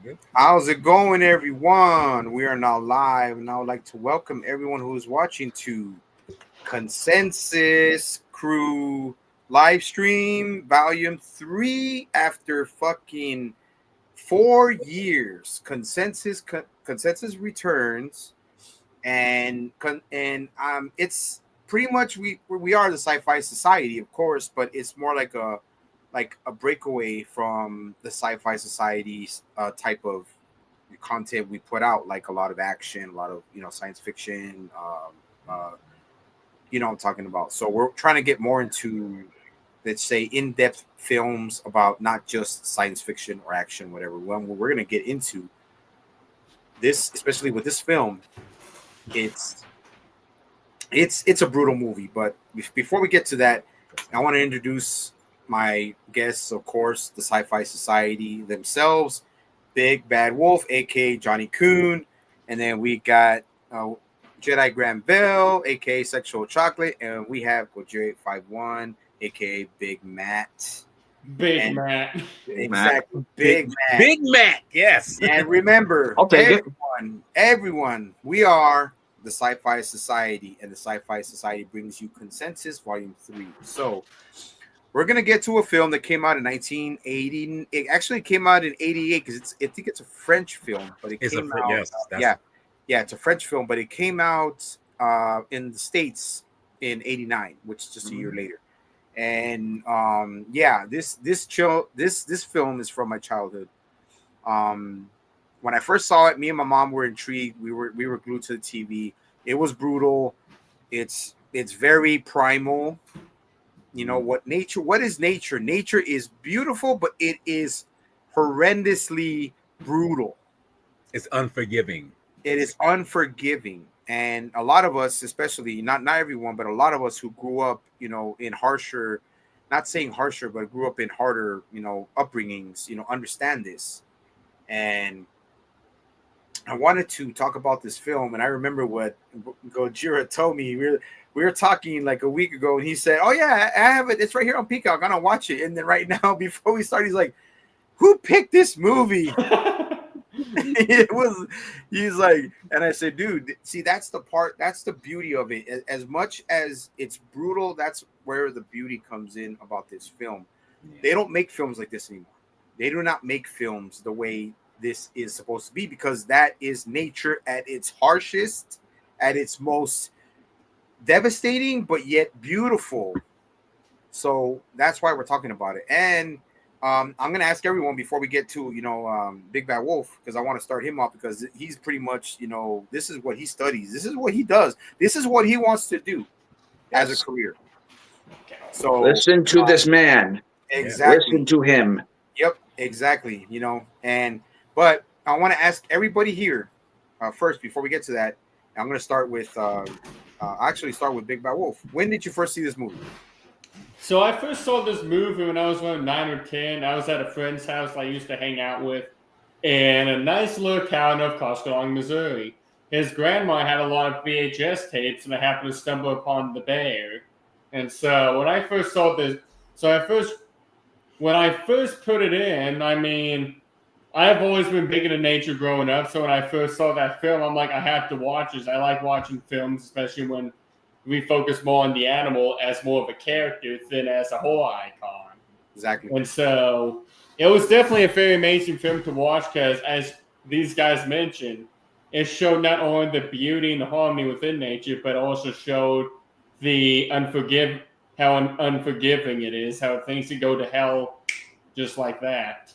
Good. How's it going, everyone? We are now live, and I would like to welcome everyone who is watching to Consensus Crew live stream volume 3 after fucking 4 years. Consensus returns, and it's pretty much we are the Sci-Fi Society, of course, but it's more like a breakaway from the Sci-Fi Society's type of content we put out, like a lot of action, a lot of science fiction. You know what I'm talking about. So we're trying to get more into, let's say, in-depth films about not just science fiction or action, whatever. When we're gonna get into this, especially with this film, it's it's a brutal movie. But before we get to that, I want to introduce my guests, of course, the Sci-Fi Society themselves, Big Bad Wolf, aka Johnny Coon, and then we got Jedi Granville, aka Sexual Chocolate, and we have Gojira 51, aka Big Matt. Big And Matt. exactly, Big Matt. Big Mac. Yes. And remember, I'll take it. everyone, we are the Sci-Fi Society, and the Sci-Fi Society brings you Consensus Volume 3. So we're gonna get to a film that came out in 1980. It actually came out in 88 because I think it's a French film, but it It's came a out. yes. Yeah, it's a French film, but it came out in the States in '89, which is just a year later. And yeah, this film is from my childhood. When I first saw it, me and my mom were intrigued. We were glued to the TV. It was brutal. It's very primal. You know what nature? What is nature? Nature is beautiful, but it is horrendously brutal. It's unforgiving. It is unforgiving, and a lot of us, especially not everyone, but a lot of us who grew up, in harsher, not saying harsher, but grew up in harder, upbringings, understand this. And I wanted to talk about this film, and I remember what Gojira told me. We were talking like a week ago, and he said, "Oh yeah, I have it. It's right here on Peacock. I'm gonna watch it." And then right now, before we start, he's like, "Who picked this movie?" It was. He's like, and I said, "Dude, see, that's the part. That's the beauty of it. As much as it's brutal, that's where the beauty comes in about this film. They don't make films like this anymore. They do not make films the way this is supposed to be, because that is nature at its harshest, at its most devastating, but yet beautiful. So that's why we're talking about it. And I'm going to ask everyone before we get to, Big Bad Wolf, because I want to start him off, because he's pretty much, this is what he studies. This is what he does. This is what he wants to do as a career. So Listen to this man. exactly. Listen to him. Yep, exactly. But I want to ask everybody here first, before we get to that. I'm going to start with start with Big Bad Wolf. When did you first see this movie? So I first saw this movie when I was around 9 or 10. I was at a friend's house I used to hang out with in a nice little town of Coscolang, Missouri. His grandma had a lot of VHS tapes, and I happened to stumble upon The Bear. And so when I first saw this, when I first put it in, I mean, I've always been big into nature growing up. So when I first saw that film, I'm like, I have to watch this. I like watching films, especially when we focus more on the animal as more of a character than as a horror icon. Exactly. And so it was definitely a very amazing film to watch, because, as these guys mentioned, it showed not only the beauty and the harmony within nature, but also showed the how unforgiving it is, how things can go to hell just like that.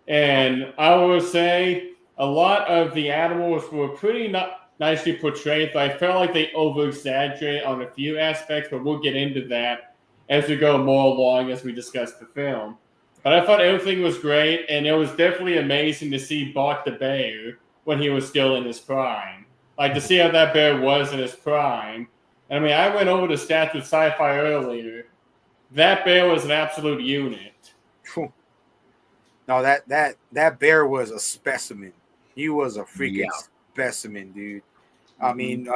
And I will say a lot of the animals were pretty nicely portrayed, but I felt like they over-exaggerate on a few aspects, but we'll get into that as we go more along as we discuss the film. But I thought everything was great, and it was definitely amazing to see Bart the bear when he was still in his prime. Like, to see how that bear was in his prime. I mean, I went over the stats with Sci-Fi earlier. That bear was an absolute unit. No, that bear was a specimen. He was a freaking specimen, dude. I mean,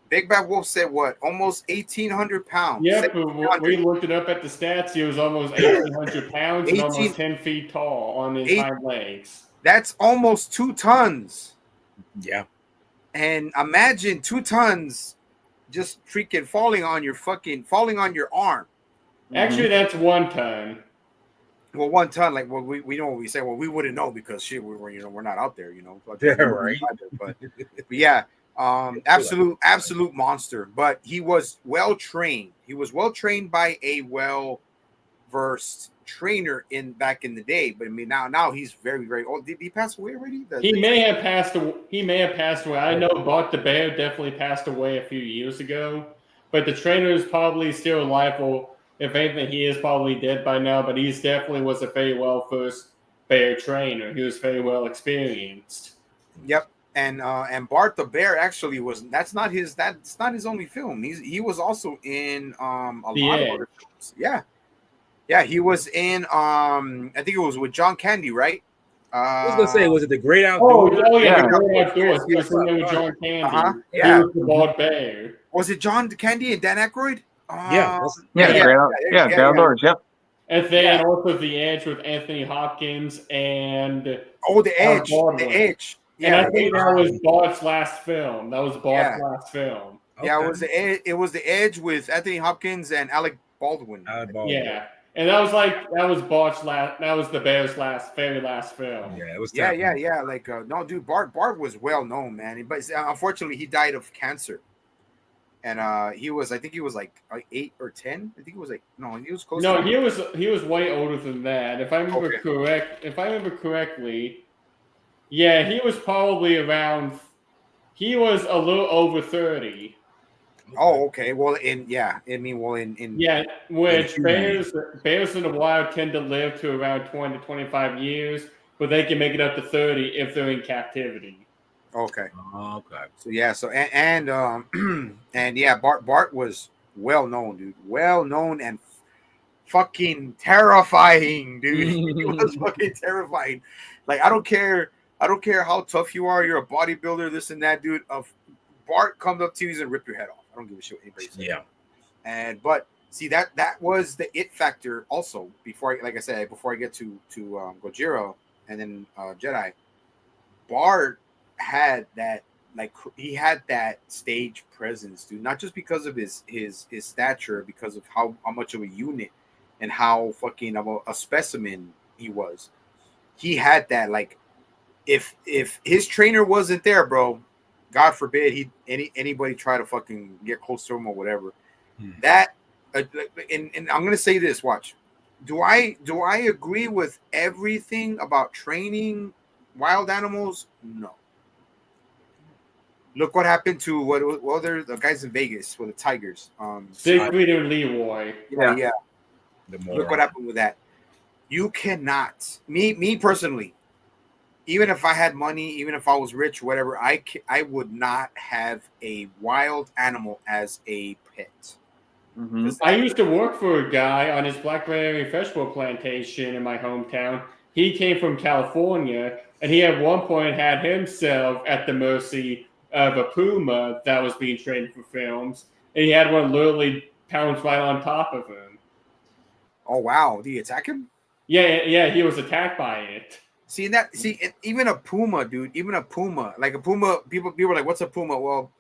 Big Bad Wolf said what? Almost 1,800 pounds. Yeah, but we looked it up at the stats. He was almost 1,800 pounds and almost 10 feet tall on his hind legs. That's almost 2 tons. Yeah. And imagine 2 tons just freaking falling on your arm. Actually, that's 1 ton. Well, 1 ton, like, well, we know what we say. Well, we wouldn't know because shit, we're not out there, Yeah, right. But yeah, absolute monster. But he was well trained. He was well trained by a well versed trainer back in the day. But I mean, now he's very, very old. Did he pass away already? He may have passed away. I know Bart the Bear definitely passed away a few years ago, but the trainer is probably still alive. Well, if anything, he is probably dead by now, but he's definitely was a very well first bear trainer. He was very well experienced. Yep. And Bart the Bear actually that's not his only film. He was also in a The lot of Edge. other films. Yeah. Yeah, he was in I think it was with John Candy, right? I was gonna say, was it the Great Oh, Outdoors? yeah, Yeah. the Great Outdoors. He was Yes, in there with John Candy. Uh-huh, He yeah. was the bald bear. Was it John Candy and Dan Aykroyd? Yeah. Great outdoors. Yep. And then also The Edge with Anthony Hopkins and Oh, The Edge. Baldwin. The Edge. And Yeah, I think that was Bart's last film. Yeah. last film. yeah, Okay. it was The Edge with Anthony Hopkins and Alec Baldwin. Yeah. And that was Bart's last. That was the Bear's very last film. Yeah, it was. Yeah. Like, no, dude, Bart was well known, man. But unfortunately, he died of cancer. And I think he was like 8 or 10. I think he was like, no, he was close. No, he was way older than that. If I remember Okay. correctly, yeah, he was probably around. He was a little over 30. Oh, okay. Well, in which in bears in the wild tend to live to around 20 to 25 years, but they can make it up to 30 if they're in captivity. Okay. Okay. So yeah, and yeah, Bart was well known, dude. Well known and fucking terrifying, dude. He was fucking terrifying. Like, I don't care how tough you are, you're a bodybuilder, this and that, dude. Bart comes up to you, he's gonna rip your head off. I don't give a shit what anybody says. Yeah. But see, that was the it factor also. Before I get to Gojira and then Jedi, Bart had that, like, he had that stage presence, dude. Not just because of his stature, because of how much of a unit and how fucking of a specimen he was. He had that, like, if his trainer wasn't there, bro, God forbid anybody try to fucking get close to him or whatever. That and I'm gonna say this. Watch. Do I agree with everything about training wild animals? No. Look what happened to what other the guys in Vegas with the tigers. Siegfried and Leroy. Yeah. Look what happened with that. You cannot. Me personally. Even if I had money, even if I was rich, whatever, I would not have a wild animal as a pet. Mm-hmm. I used to work for a guy on his blackberry vegetable plantation in my hometown. He came from California, and he at one point had himself at the mercy of a puma that was being trained for films, and he had one literally pounce right on top of him. Oh wow! Did he attack him? Yeah, he was attacked by it. Even a puma, dude. Even a puma, like a puma. People are like, "What's a puma?" Well,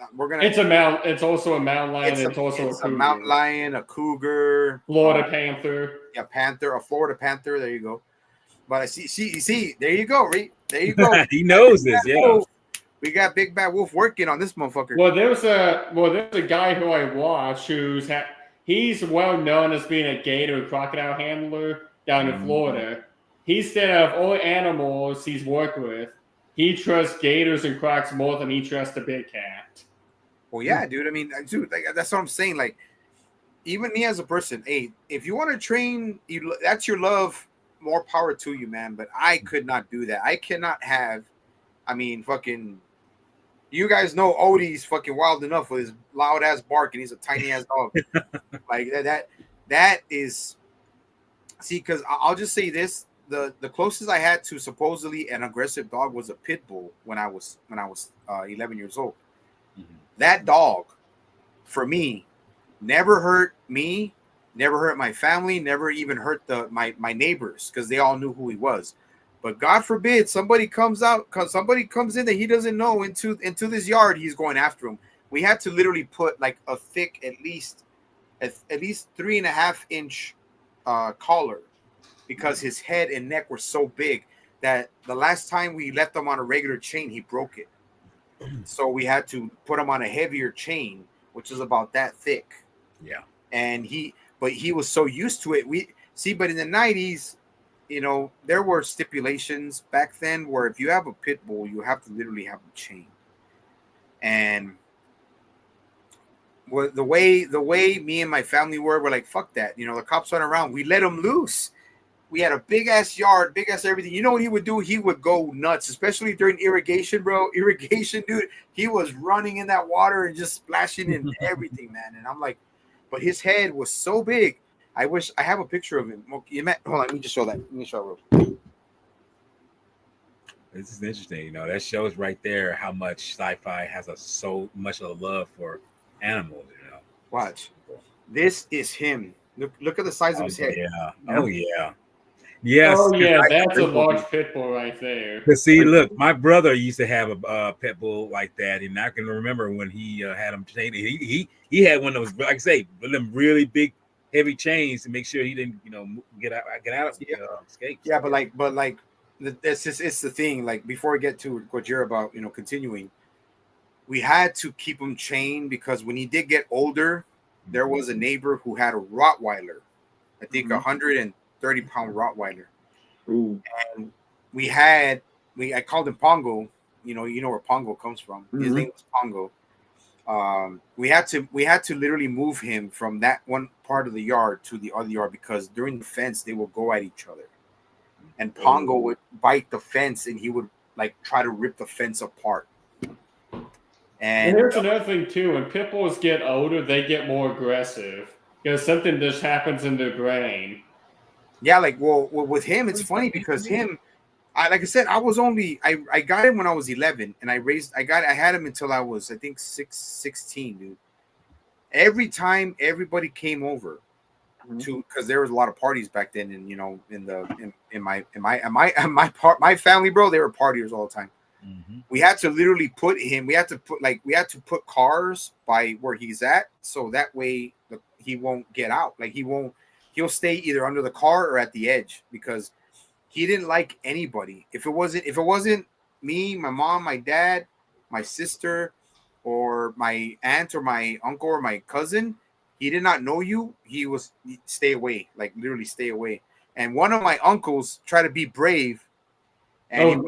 It's also a mountain lion. It's also a mountain lion, a cougar, Florida panther. Yeah, panther, a Florida panther. There you go. But I see. There you go, Reed. There you go. He knows this. Yeah. We got Big Bad Wolf working on this motherfucker. Well, there's a guy who I watch he's well known as being a gator and crocodile handler down in Florida. He said of all animals he's worked with, he trusts gators and crocs more than he trusts a big cat. Well, yeah, dude. I mean, dude, like, that's what I'm saying. Like, even me as a person, hey, if you want to train, that's your love. More power to you, man. But I could not do that. I cannot have. I mean, fucking. You guys know Odie's fucking wild enough with his loud ass bark, and he's a tiny ass dog. Like that is. See, because I'll just say this: the closest I had to supposedly an aggressive dog was a pit bull when I was 11 years old. Mm-hmm. That dog, for me, never hurt me, never hurt my family, never even hurt my neighbors because they all knew who he was. But God forbid somebody comes in that he doesn't know into this yard, he's going after him. We had to literally put like a thick, at least 3.5-inch collar, because his head and neck were so big that the last time we left him on a regular chain, he broke it. So we had to put him on a heavier chain, which is about that thick. Yeah. And he was so used to it. But in the 90s, there were stipulations back then where if you have a pit bull, you have to literally have a chain. And the way me and my family we're like, fuck that. The cops aren't around. We let him loose. We had a big ass yard, big ass everything. You know what he would do? He would go nuts, especially during irrigation, bro. Irrigation, dude. He was running in that water and just splashing in everything, man. And I'm like, but his head was so big. I wish I have a picture of him. Hold on, let me just show that. Let me show it real quick. This is interesting. That shows right there how much sci-fi has so much of a love for animals. Watch. This is him. Look at the size of his head. Yeah. Oh yeah. Yes. Oh yeah, that's a large pit bull right there. But see, look, my brother used to have a pit bull like that, and I can remember when he had him chained. He had one that was, like I say, one of them really big, heavy chains to make sure he didn't, get out of escape. Yeah, but it's the thing. Like, before we get to what you're about, continuing, we had to keep him chained because when he did get older, there was a neighbor who had a Rottweiler, I think 130-pound Rottweiler. Ooh. And I called him Pongo. You know where Pongo comes from. His name was Pongo. We had to literally move him from that one part of the yard to the other yard because during the fence they would go at each other, and Pongo would bite the fence and he would like try to rip the fence apart. And here's another thing too: when pit bulls get older, they get more aggressive because something just happens in their brain. Yeah, like well with him, it's funny because like I said, I got him when I was 11, and I had him until I was, I think, 16, dude. Every time everybody came over because there was a lot of parties back then, and in my family, bro, they were partiers all the time. Mm-hmm. We had to literally put cars by where he's at, so that way he won't get out. Like he'll stay either under the car or at the edge because he didn't like anybody. If it wasn't me, my mom, my dad, my sister, or my aunt or my uncle or my cousin, he did not know you. He'd stay away, like literally stay away. And one of my uncles tried to be brave, and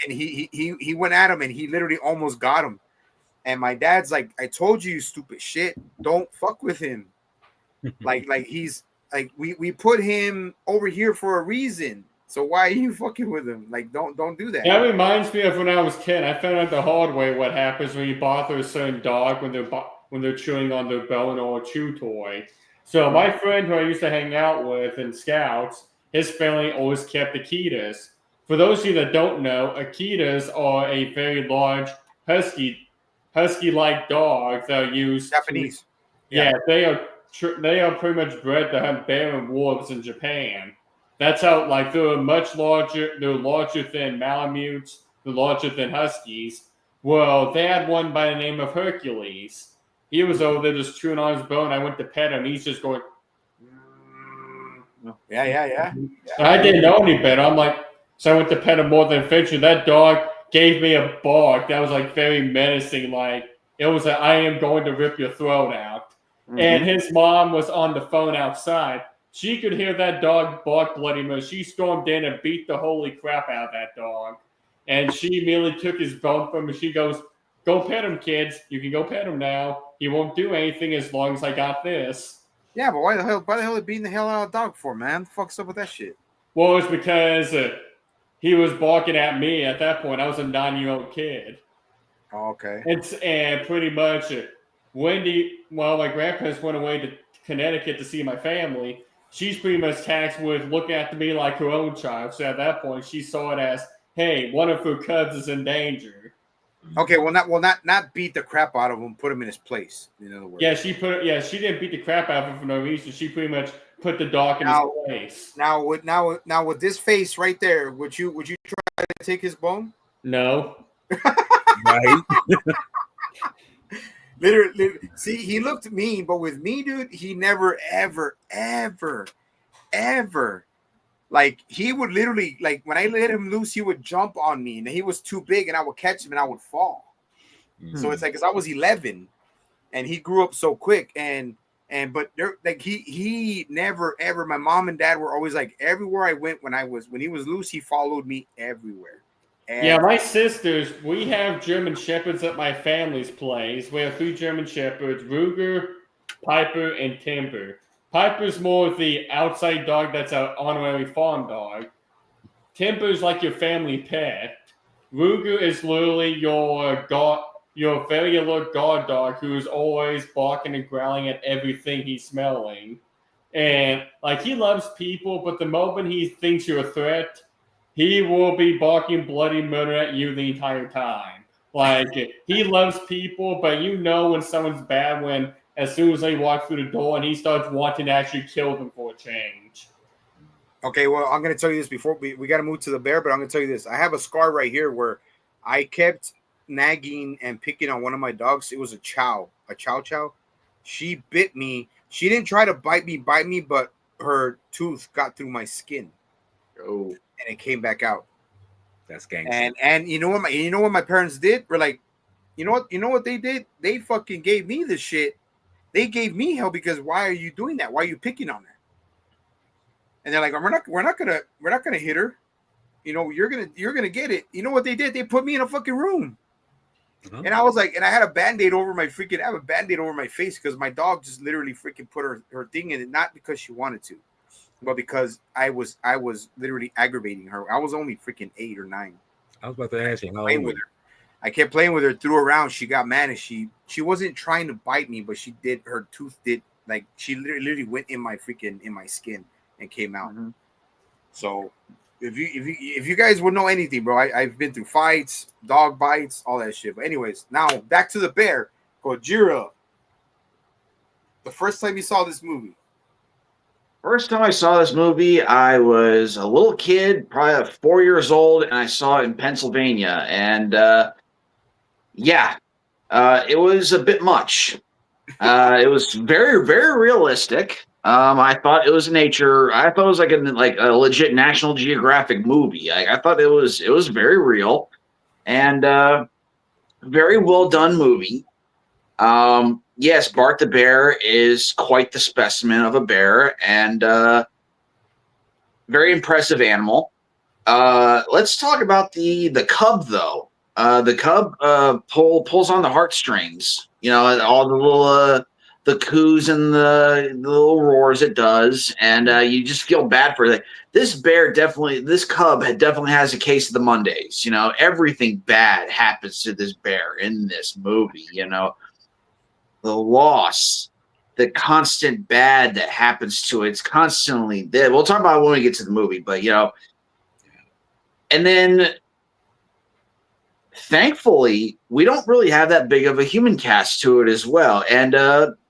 he went at him, and he literally almost got him. And my dad's like, "I told you, you stupid shit, don't fuck with him." like he's like we put him over here for a reason. So why are you fucking with him? Like, don't do that. That reminds me of when I was 10. I found out the hard way what happens when you bother a certain dog when they're chewing on their bone or a chew toy. So my friend who I used to hang out with in Scouts, his family always kept Akitas. For those of you that don't know, Akitas are a very large husky-like dog that are used Japanese. Yeah, they are pretty much bred to hunt bear and wolves in Japan. That's how, like, they're much larger. They're larger than Malamutes. They're larger than Huskies. Well, they had one by the name of Hercules. He was over there just chewing on his bone. I went to pet him. He's just going, Yeah. I didn't know any better. I'm like, so I went to pet him more than eventually. That dog gave me a bark that was like very menacing. Like, it was I am going to rip your throat out. Mm-hmm. And his mom was on the phone outside. She could hear that dog bark bloody murder. She stormed in and beat the holy crap out of that dog. And she immediately took his bone from him. She goes, "Go pet him, kids. You can go pet him now. He won't do anything as long as I got this." Yeah, but why the hell are they beating the hell out of the dog for, man? What the fuck's up with that shit? Well, it's because he was barking at me at that point. I was a 9-year-old kid. Oh, okay. And pretty much my grandparents went away to Connecticut to see my family. She's pretty much taxed with looking after me like her own child. So at that point, she saw it as, hey, one of her cubs is in danger. Okay, not beat the crap out of him, put him in his place. In other words, she didn't beat the crap out of him for no reason. She pretty much put the dog in his place. Now with this face right there, would you try to take his bone? No. Right. Literally, see, he looked mean, but with me, dude, he never, ever, like he would literally, like when I let him loose, he would jump on me, and he was too big, and I would catch him, and I would fall. So it's like, because I was 11, and he grew up so quick, but there, like he never ever. My mom and dad were always like, everywhere I went when he was loose, he followed me everywhere. Yeah, my sisters, we have German Shepherds at my family's place. We have 3 German Shepherds, Ruger, Piper, and Timber. Piper's more of the outside dog that's an honorary farm dog. Timber's like your family pet. Ruger is literally your very alert guard dog who's always barking and growling at everything he's smelling. And like he loves people, but the moment he thinks you're a threat, he will be barking bloody murder at you the entire time. Like, he loves people, but you know when someone's bad when as soon as they walk through the door and he starts wanting to actually kill them for a change. Okay, well, I'm going to tell you this before we got to move to the bear, but I'm going to tell you this. I have a scar right here where I kept nagging and picking on one of my dogs. It was a chow. She bit me. She didn't try to bite me, but her tooth got through my skin. Oh. And it came back out. That's gangster. And you know what my parents did? We're like, you know what they did? They fucking gave me the shit. They gave me hell because why are you doing that? Why are you picking on her? And they're like, we're not gonna hit her. You know, you're gonna get it. You know what they did? They put me in a fucking room. And I was like, and I had a Band-Aid over my face because my dog just literally freaking put her thing in it, not because she wanted to, but because I was literally aggravating her. I was only freaking 8 or 9. I was about to ask you how old with her. I kept playing with her, threw her around. She got mad, and she wasn't trying to bite me, but her tooth did, like, she literally went in my skin and came out. Mm-hmm. So if you guys would know anything, bro, I've been through fights, dog bites, all that shit. But anyways, now back to the bear. Gojira. The first time you saw this movie. First time I saw this movie, I was a little kid, probably 4 years old, and I saw it in Pennsylvania. And it was a bit much. It was very, very realistic. I thought it was nature. I thought it was like a legit National Geographic movie. I thought it was very real and very well done movie. Yes, Bart the bear is quite the specimen of a bear and very impressive animal. Let's talk about the cub though. The cub pulls on the heartstrings. You know, all the little the coos and the little roars it does, and you just feel bad for it. This cub definitely has a case of the Mondays. You know, everything bad happens to this bear in this movie. You know, the loss, the constant bad that happens to it. It's constantly there. We'll talk about it when we get to the movie, but you know, and then thankfully we don't really have that big of a human cast to it as well, and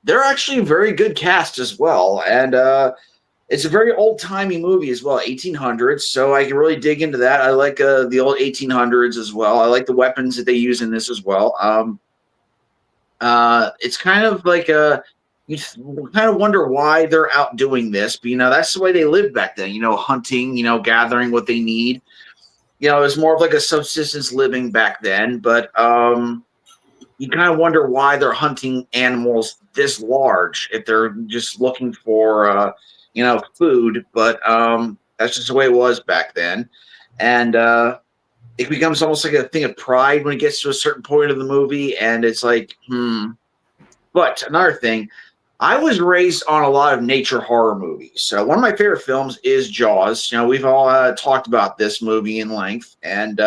they're actually a very good cast as well, and it's a very old-timey movie as well, 1800s, so I can really dig into that. I like the old 1800s as well. I like the weapons that they use in this as well. It's kind of like you kind of wonder why they're out doing this, but you know, that's the way they lived back then, you know, hunting, you know, gathering what they need. You know, it was more of like a subsistence living back then, but you kind of wonder why they're hunting animals this large if they're just looking for, you know, food. But that's just the way it was back then. And it becomes almost like a thing of pride when it gets to a certain point of the movie. And it's like, But another thing, I was raised on a lot of nature horror movies. So one of my favorite films is Jaws. You know, we've all talked about this movie in length. And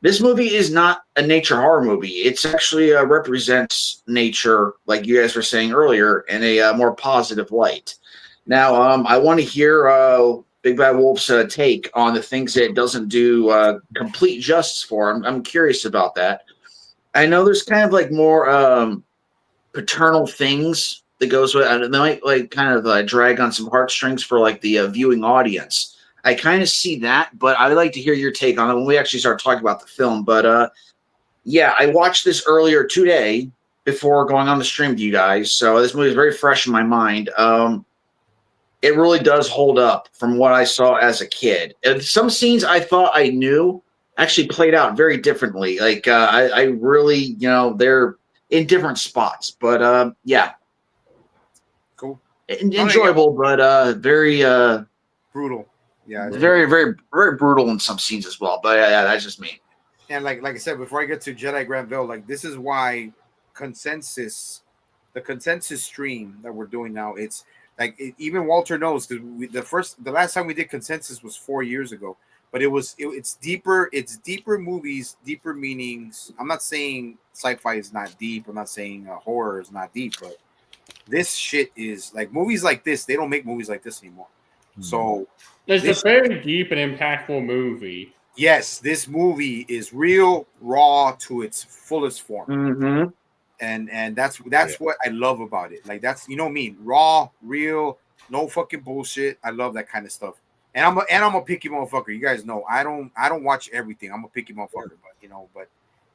this movie is not a nature horror movie. It's actually represents nature, like you guys were saying earlier, in a more positive light. Now, I want to hear Big Bad Wolf's take on the things that it doesn't do complete justice for. I'm curious about that. I know there's kind of like more paternal things that goes with, and they might like kind of drag on some heartstrings for like the viewing audience. I kind of see that, but I'd like to hear your take on it when we actually start talking about the film. But yeah, I watched this earlier today before going on the stream to you guys, so this movie is very fresh in my mind. It really does hold up from what I saw as a kid. And some scenes I thought I knew actually played out very differently. Like I really, they're in different spots. But yeah, Cool. enjoyable, but very Brutal. Yeah. very, very, very brutal in some scenes as well. But yeah, that's just me. And like I said, before I get to Jedi Granville, like this is why the consensus stream that we're doing now, it's like even Walter knows because the last time we did consensus was 4 years ago, but it's deeper movies, deeper meanings. I'm not saying sci-fi is not deep. I'm not saying horror is not deep, but this shit is like movies like this. They don't make movies like this anymore. So it's a very deep and impactful movie. Yes, this movie is real, raw to its fullest form, Mm-hmm. and that's what I love about it. Like that's me, raw, real, no fucking bullshit. I love that kind of stuff. And I'm a picky motherfucker. You guys know I don't watch everything. I'm a picky motherfucker, but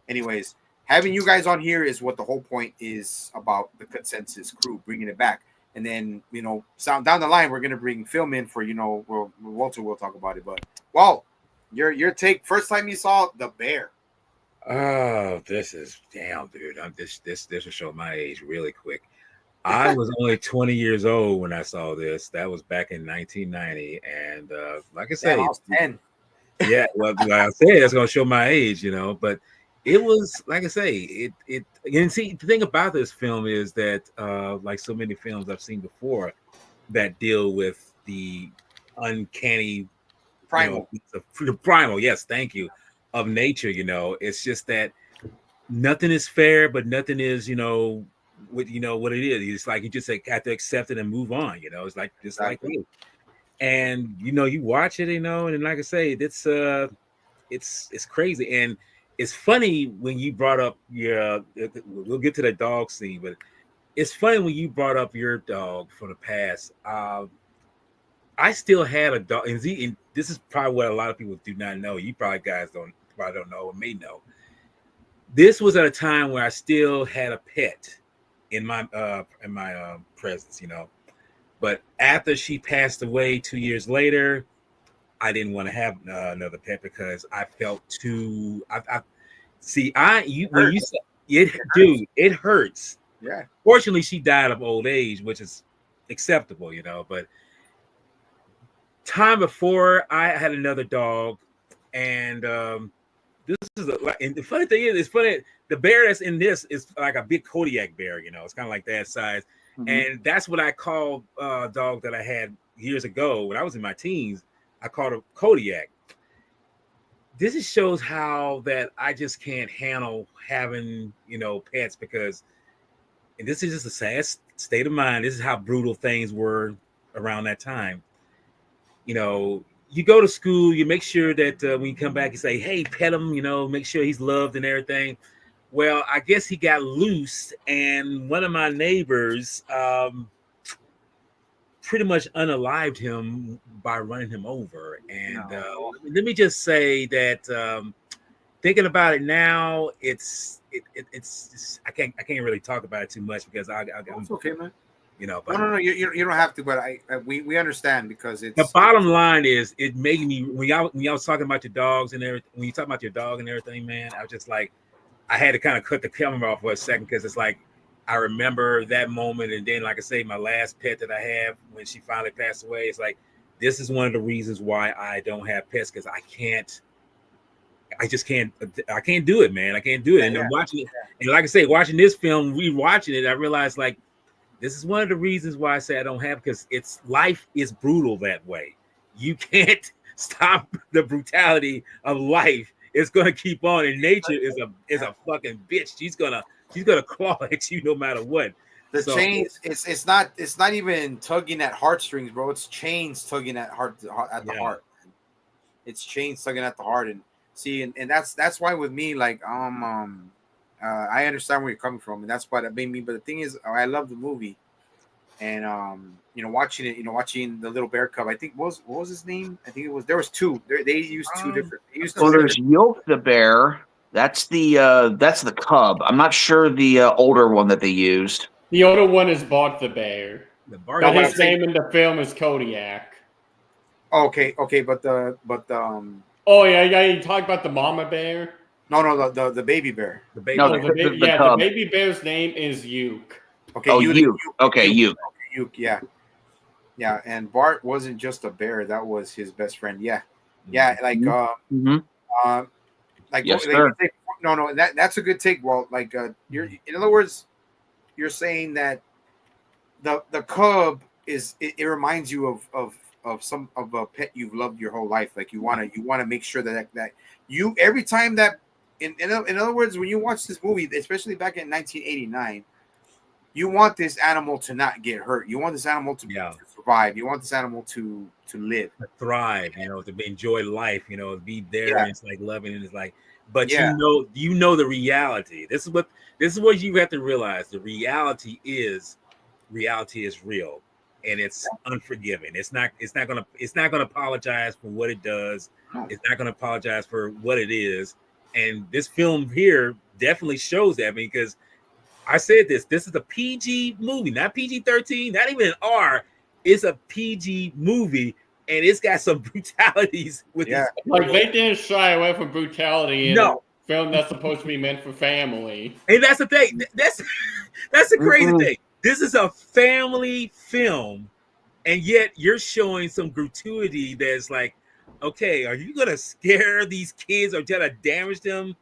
anyways, having you guys on here is what the whole point is about the consensus crew bringing it back. And then down the line we're gonna bring film in for Walter will talk about it, but well. Your take. First time you saw The Bear. Oh, this is damn, dude. This will show my age really quick. I was only 20 years old when I saw this. That was back in 1990, and like I say, I was 10. Yeah, well, like I said, that's gonna show my age, But it was like I say, it. And see, the thing about this film is that, like so many films I've seen before, that deal with the uncanny. Primal. The primal, yes, thank you, of nature. It's just that nothing is fair, but nothing is, what it is. It's like you just have to accept it and move on. It's like just Exactly. like you. And you watch it, and like I say, it's crazy, and it's funny when you brought up your. We'll get to the dog scene, but it's funny when you brought up your dog from the past. I still had a dog, and this is probably what a lot of people do not know. You probably don't know or may know. This was at a time where I still had a pet in my presence, But after she passed away 2 years later, I didn't want to have another pet because I felt too. When you said it, dude, it hurts. Yeah. Fortunately, she died of old age, which is acceptable, But time before, I had another dog, and this is and the funny thing is, it's funny. The bear that's in this is like a big Kodiak bear, It's kind of like that size, and that's what I called a dog that I had years ago when I was in my teens. I called a Kodiak. This just shows how that I just can't handle having pets because, and this is just a sad state of mind. This is how brutal things were around that time. You go to school, you make sure that when you come back, you say, hey, pet him, make sure he's loved and everything. Well, I guess he got loose, and one of my neighbors pretty much unalived him by running him over. And let me just say that thinking about it now, it's I can't really talk about it too much because It's okay, man. But no, you don't have to, but we understand because it's the bottom line is it made me when y'all was talking about your dogs and everything. When you talk about your dog and everything, man, I was just like, I had to kind of cut the camera off for a second because it's like I remember that moment, and then like I say, my last pet that I have when she finally passed away, it's like this is one of the reasons why I don't have pets because I can't do it, man. I can't do it. And I'm watching it, and like I say, watching this film, rewatching it, I realized like. This is one of the reasons why I say I don't have because life is brutal that way. You can't stop the brutality of life. It's gonna keep on, and nature is a fucking bitch. She's gonna claw at you no matter what. The chains. It's not even tugging at heartstrings, bro. It's chains tugging at the heart. It's chains tugging at the heart, and see, and that's why with me, like I understand where you're coming from, and that's why that made me. But the thing is, I love the movie, and watching it, watching the little bear cub. I think what was his name? I think there was two. They used two different. They used Well, two there's Yoke the bear. That's the cub. I'm not sure the older one that they used. The other one is Bart the bear. Bart, But what his I'm saying- name in the film is Kodiak. Okay, but Oh yeah, you talk about the mama bear. no, the baby bear. the baby. No, Oh, bear. the the cub. baby bear's name is Uke. Okay, Oh, Uke. Uke. Okay, Uke. Uke, yeah. Yeah, and Bart wasn't just a bear; that was his best friend. Yeah, yeah, like Mm-hmm. like Yes, like, sir. no, that's a good take. Well, like you're in other words, you're saying that the cub is it reminds you of some of a pet you've loved your whole life. Like you wanna make sure that you every time that in other words, when you watch this movie, especially back in 1989. You want this animal to not get hurt. You want this animal to survive. You want this animal to live, to thrive. To enjoy life. To be there, Yeah. and it's like loving, and it's like. But Yeah. you know the reality. This is what you have to realize. The reality is real, and it's unforgiving. It's not gonna apologize for what it does. No. It's not gonna apologize for what it is. And this film here definitely shows that, because I said this is a PG movie, not PG-13, not even an R. It's a PG movie, and it's got some brutalities with Yeah. these. Like they didn't shy away from brutality in No. a film that's supposed to be meant for family. And that's the thing. That's the crazy Mhm. thing. This is a family film, and yet you're showing some gratuity that's like, okay, are you gonna scare these kids or try to damage them?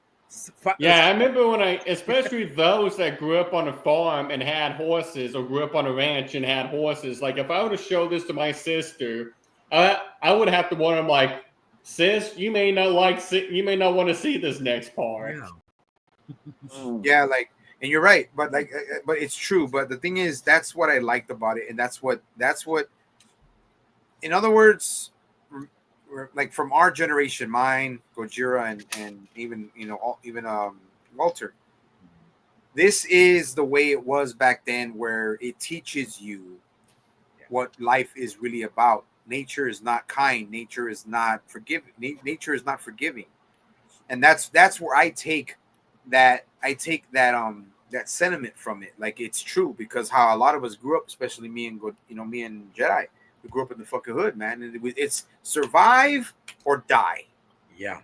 Yeah, I remember especially those that grew up on a farm and had horses, or grew up on a ranch and had horses. Like, if I were to show this to my sister, I would have to warn them, like, sis, you may not want to see this next part. Yeah, like, and you're right, but but it's true. But the thing is, that's what I liked about it, and that's what. In other words, like from our generation, mine, Gojira, and even Walter. This is the way it was back then, where it teaches you what life is really about. Nature is not kind. Nature is not forgiving. Nature is not forgiving, and that's where I take that that sentiment from it. Like, it's true, because how a lot of us grew up, especially me and Jedi, we grew up in the fucking hood, man. And it's survive or die. Yeah.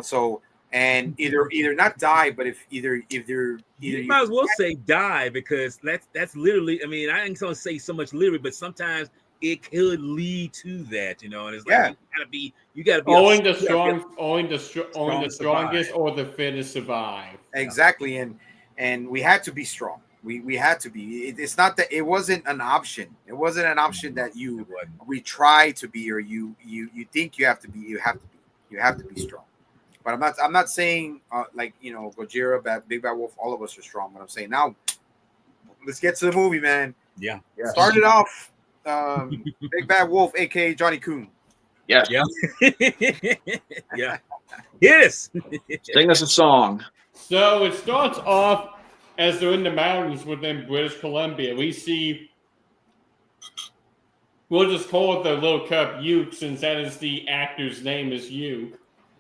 So, and either not die, but if either you might as well say die, because that's literally. I mean, I ain't gonna say so much literally, but sometimes it could lead to that, and it's like you gotta be only the strongest or the fittest survive. Exactly, and we had to be strong. We had to be. It's not that it wasn't an option. It wasn't an option that we try to be, or you think you have to be. You have to be. You have to be strong. But I'm not saying like Gojira, Big Bad Wolf, all of us are strong. But I'm saying now, let's get to the movie, man. Yeah. Started off, Big Bad Wolf, aka Johnny Coon. Yes. Yeah. Yeah. Yes. Sing us a song. So it starts off as they're in the mountains within British Columbia. We see, we'll just call it the little cub Uke, since that is the actor's name is Uke.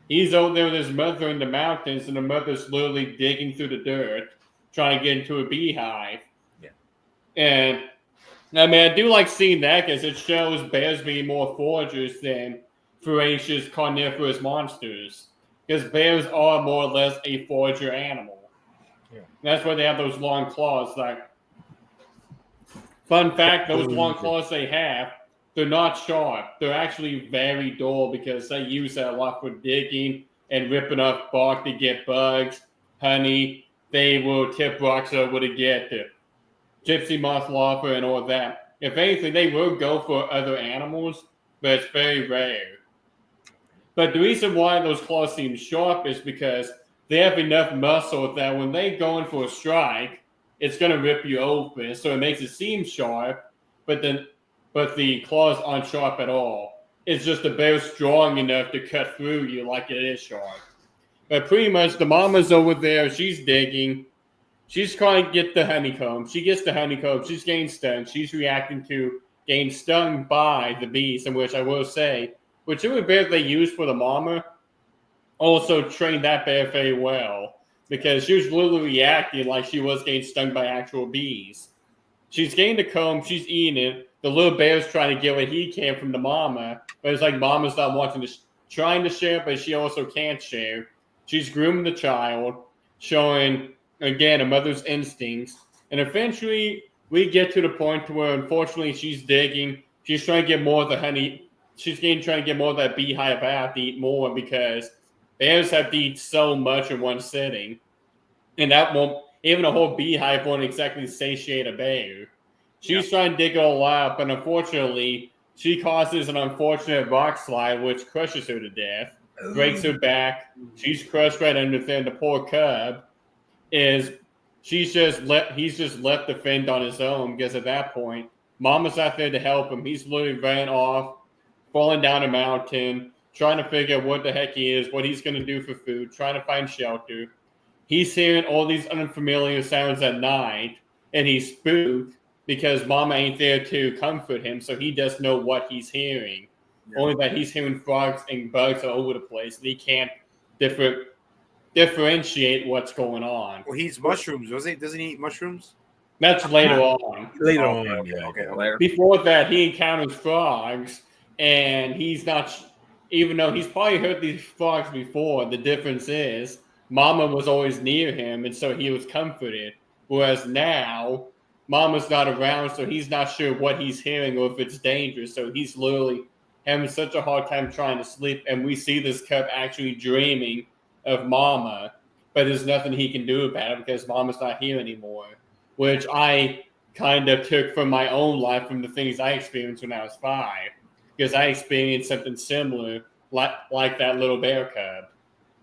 He's over there with his mother in the mountains, and the mother's literally digging through the dirt, trying to get into a beehive. Yeah. And I mean, I do like seeing that, because it shows bears being more foragers than voracious carnivorous monsters. Because bears are more or less a forager animal. Yeah. That's why they have those long claws. Like, fun fact, those long claws they have, they're not sharp. They're actually very dull, because they use that a lot for digging and ripping off bark to get bugs, honey. They will tip rocks over to get the gypsy moth larva and all that. If anything, they will go for other animals, but it's very rare. But the reason why those claws seem sharp is because they have enough muscle that when they go in for a strike, it's going to rip you open. So it makes it seem sharp, but the claws aren't sharp at all. It's just the bear strong enough to cut through you like it is sharp. But pretty much the mama's over there. She's digging. She's trying to get the honeycomb. She gets the honeycomb. She's getting stung. She's reacting to getting stung by the bees, in which I will say, whichever bear they used for the mama also trained that bear very well, because she was literally reacting like she was getting stung by actual bees. She's getting the comb. She's eating it. The little bear's trying to get what he can from the mama, but it's like mama's not wanting to, trying to share, but she also can't share. She's grooming the child, showing, again, a mother's instincts. And eventually, we get to the point where, unfortunately, she's digging. She's trying to get more of the honey. She's trying to get more of that beehive out to eat more, because bears have to eat so much in one sitting. And that won't, even a whole beehive won't exactly satiate a bear. She's trying to dig it all out, but unfortunately, she causes an unfortunate rock slide, which crushes her to death, breaks her back. She's crushed right under there. The poor cub he's just left the fend on his own, because at that point, Mama's not there to help him. He's literally ran off, falling down a mountain, trying to figure out what the heck he is, what he's going to do for food, trying to find shelter. He's hearing all these unfamiliar sounds at night, and he's spooked because Mama ain't there to comfort him, so he doesn't know what he's hearing. Yeah. Only that he's hearing frogs and bugs all over the place, and he can't differentiate what's going on. Well, he eats mushrooms, doesn't he eat mushrooms? That's later on. Later on, yeah. Okay, later. Before that, he encounters frogs, and he's not, even though he's probably heard these frogs before, the difference is Mama was always near him, and so he was comforted. Whereas now, Mama's not around, so he's not sure what he's hearing or if it's dangerous. So he's literally having such a hard time trying to sleep. And we see this cub actually dreaming of Mama, but there's nothing he can do about it because Mama's not here anymore, which I kind of took from my own life, from the things I experienced when I was 5, because I experienced something similar like that little bear cub.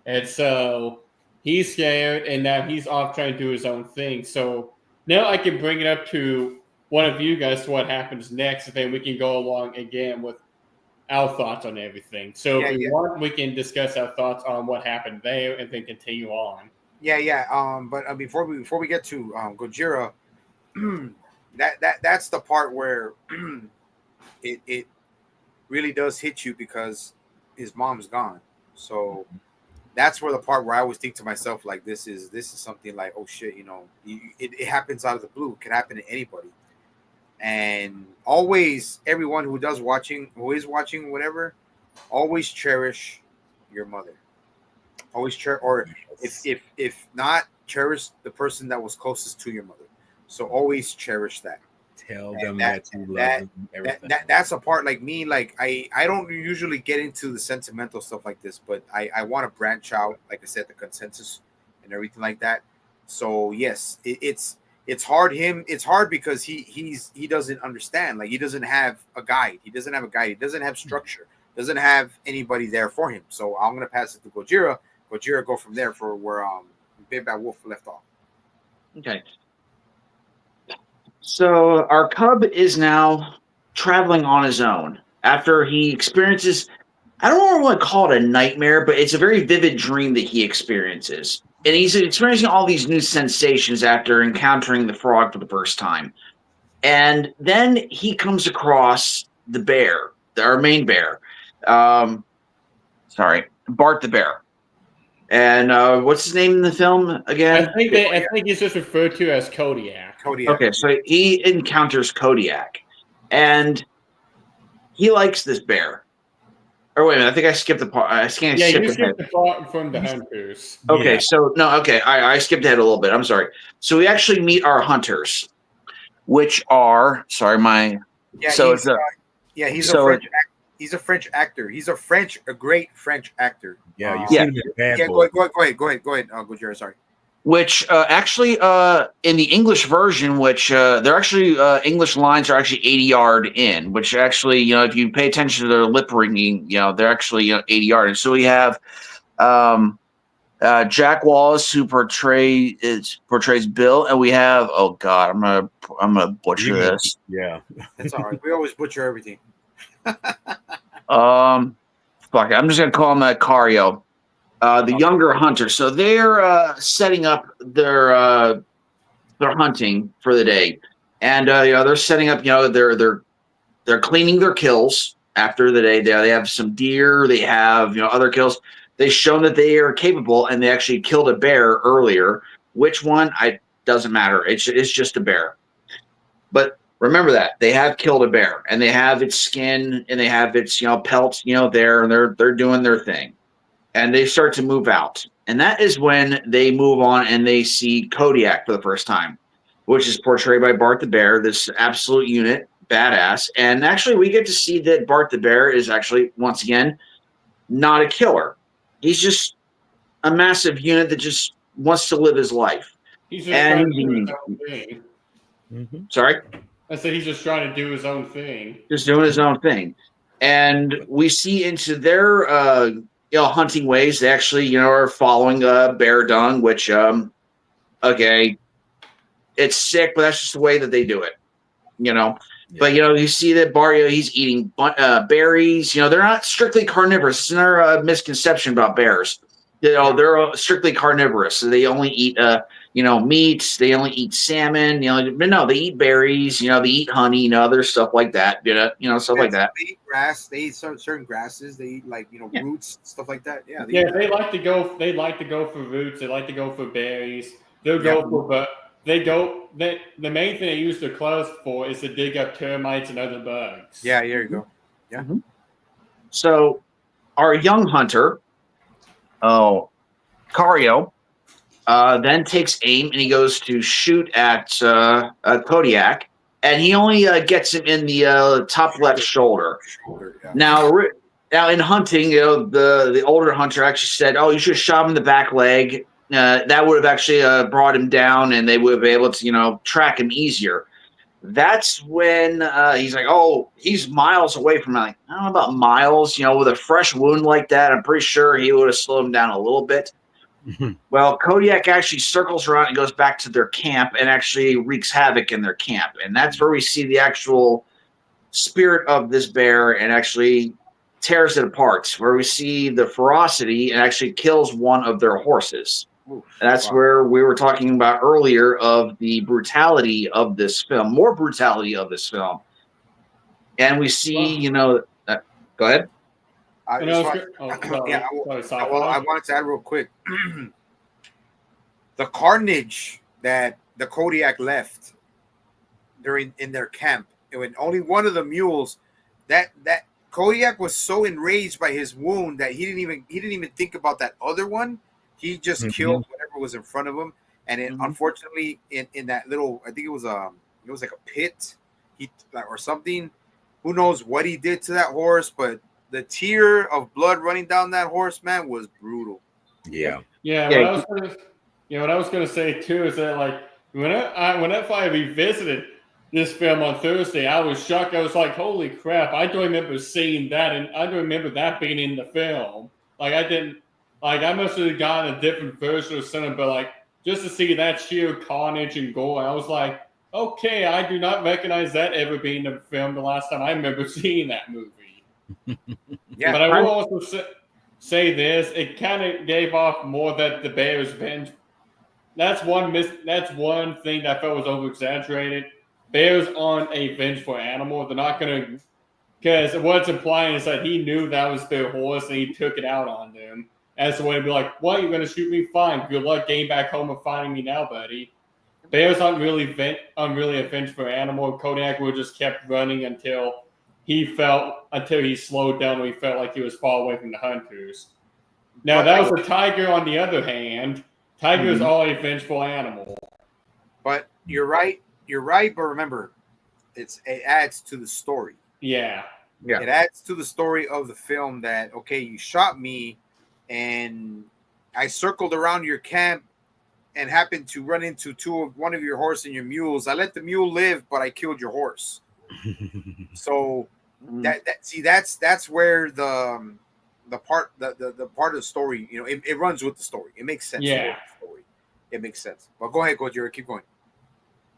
And so he's scared, and now he's off trying to do his own thing. So now I can bring it up to one of you guys to what happens next, and then we can go along again with our thoughts on everything. So if we want, we can discuss our thoughts on what happened there and then continue on. But before we get to Gojira, that's the part where it really does hit you because his mom's gone. So that's where the part where I always think to myself, like, this is something like, oh shit, it happens out of the blue. It can happen to anybody. And always, everyone who is watching whatever, always cherish your mother. Always cherish, or if not, cherish the person that was closest to your mother. So always cherish that. Tell them that you love them. That's a part, like me, like I don't usually get into the sentimental stuff like this, but I want to branch out, like I said, the consensus and everything like that. So yes, it's hard. It's hard because he doesn't understand. Like, he doesn't have a guide. He doesn't have structure. Doesn't have anybody there for him. So I'm gonna pass it to Gojira. Gojira, go from there for where Big Bad Wolf left off. Okay. So our cub is now traveling on his own after he experiences, I don't want to call it a nightmare, but it's a very vivid dream that he experiences. And he's experiencing all these new sensations after encountering the frog for the first time. And then he comes across the bear, our main bear. Bart the bear. And what's his name in the film again? I think he's just referred to as Kodiak. Okay, so he encounters Kodiak, and he likes this bear. Or wait a minute, I think I skipped the part. You skipped the part from the hunters. Okay, yeah. So no, okay, I skipped ahead a little bit. I'm sorry. So we actually meet our hunters, which are he's a French actor. He's a great French actor. Yeah, you see him in Bad Boy. Go ahead. Gojira, sorry. Which actually, in the English version, which they're actually English lines are actually 80-yard in. Which actually, if you pay attention to their lip ringing, they're actually 80-yard. And so we have Jack Wallace, who portrays Bill, and we have I'm gonna butcher this. Yeah, that's all right. We always butcher everything. Fuck it. I'm just gonna call him Cario, the younger hunter. So they're setting up their they're hunting for the day, and they're setting up. They're cleaning their kills after the day. They have some deer. They have other kills. They've shown that they are capable, and they actually killed a bear earlier. Which one? I doesn't matter. It's just a bear. But remember that they have killed a bear, and they have its skin, and they have its pelts there, and they're doing their thing, and they start to move out, and that is when they move on and they see Kodiak for the first time, which is portrayed by Bart the Bear, this absolute unit, badass. And actually, we get to see that Bart the Bear is actually once again not a killer. He's just a massive unit that just wants to live his life. He's just trying to do his own thing. Mm-hmm. Sorry? I said he's just trying to do his own thing. Just doing his own thing. And we see into their hunting ways. They actually, are following bear dung, which okay, it's sick, but that's just the way that they do it. Yeah. But you see that Barrio, he's eating berries. They're not strictly carnivorous. It's another misconception about bears. They're strictly carnivorous. So they only eat meats. They only eat salmon. But no, they eat berries. They eat honey. Other stuff like that. Stuff like that. They eat grass. They eat certain grasses. They eat roots, stuff like that. Yeah. They like to go. They like to go for roots. They like to go for berries. They'll go for but. The main thing they use their claws for is to dig up termites and other bugs. Yeah, there you go. Yeah. Mm-hmm. So, our young hunter, Cario, then takes aim and he goes to shoot at Kodiak, and he only gets him in the top left shoulder. Yeah. Now in hunting, the older hunter actually said, "Oh, you should have shot him in the back leg." That would have actually brought him down, and they would have been able to, track him easier. That's when he's like, "Oh, he's miles away from me." Like, I don't know about miles. With a fresh wound like that, I'm pretty sure he would have slowed him down a little bit. Well, Kodiak actually circles around and goes back to their camp and actually wreaks havoc in their camp, and that's where we see the actual spirit of this bear and actually tears it apart. Where we see the ferocity and actually kills one of their horses. That's where we were talking about earlier of the brutality of this film, more brutality of this film. And we see, go ahead. I wanted to add real quick. The carnage that the Kodiak left in their camp, when only one of the mules, that Kodiak was so enraged by his wound that he didn't even think about that other one. He just killed whatever was in front of him, and it, unfortunately, in that little, I think it was like a pit, or something. Who knows what he did to that horse? But the tear of blood running down that horse, man, was brutal. Yeah. What I was gonna say too is that whenever I revisited this film on Thursday, I was shocked. I was like, "Holy crap!" I don't remember seeing that, and I don't remember that being in the film. I must have gotten a different version or something, but just to see that sheer carnage and gore, I was like, okay, I do not recognize that ever being in the film the last time I remember seeing that movie. Yeah, but I will also say this, it kind of gave off more that the bear's venge. That's one thing that I felt was over-exaggerated. Bears aren't a vengeful animal. They're not going to, because what it's implying is that he knew that was their horse and he took it out on them. As a way to be like, "What, you're going to shoot me? Fine. Good luck getting back home and finding me now, buddy." Bears aren't really a vengeful animal. Kodiak would just kept running until he slowed down when he felt like he was far away from the hunters. Now, that was a tiger, on the other hand. Tigers are a vengeful animal. But you're right. But remember, it adds to the story. Yeah. It adds to the story of the film that, okay, you shot me, and I circled around your camp and happened to run into one of your horse and your mules. I let the mule live, but I killed your horse. So that's where the part of the story, it runs with the story. It makes sense. Yeah. It makes sense. Well, go ahead, Gojira, keep going.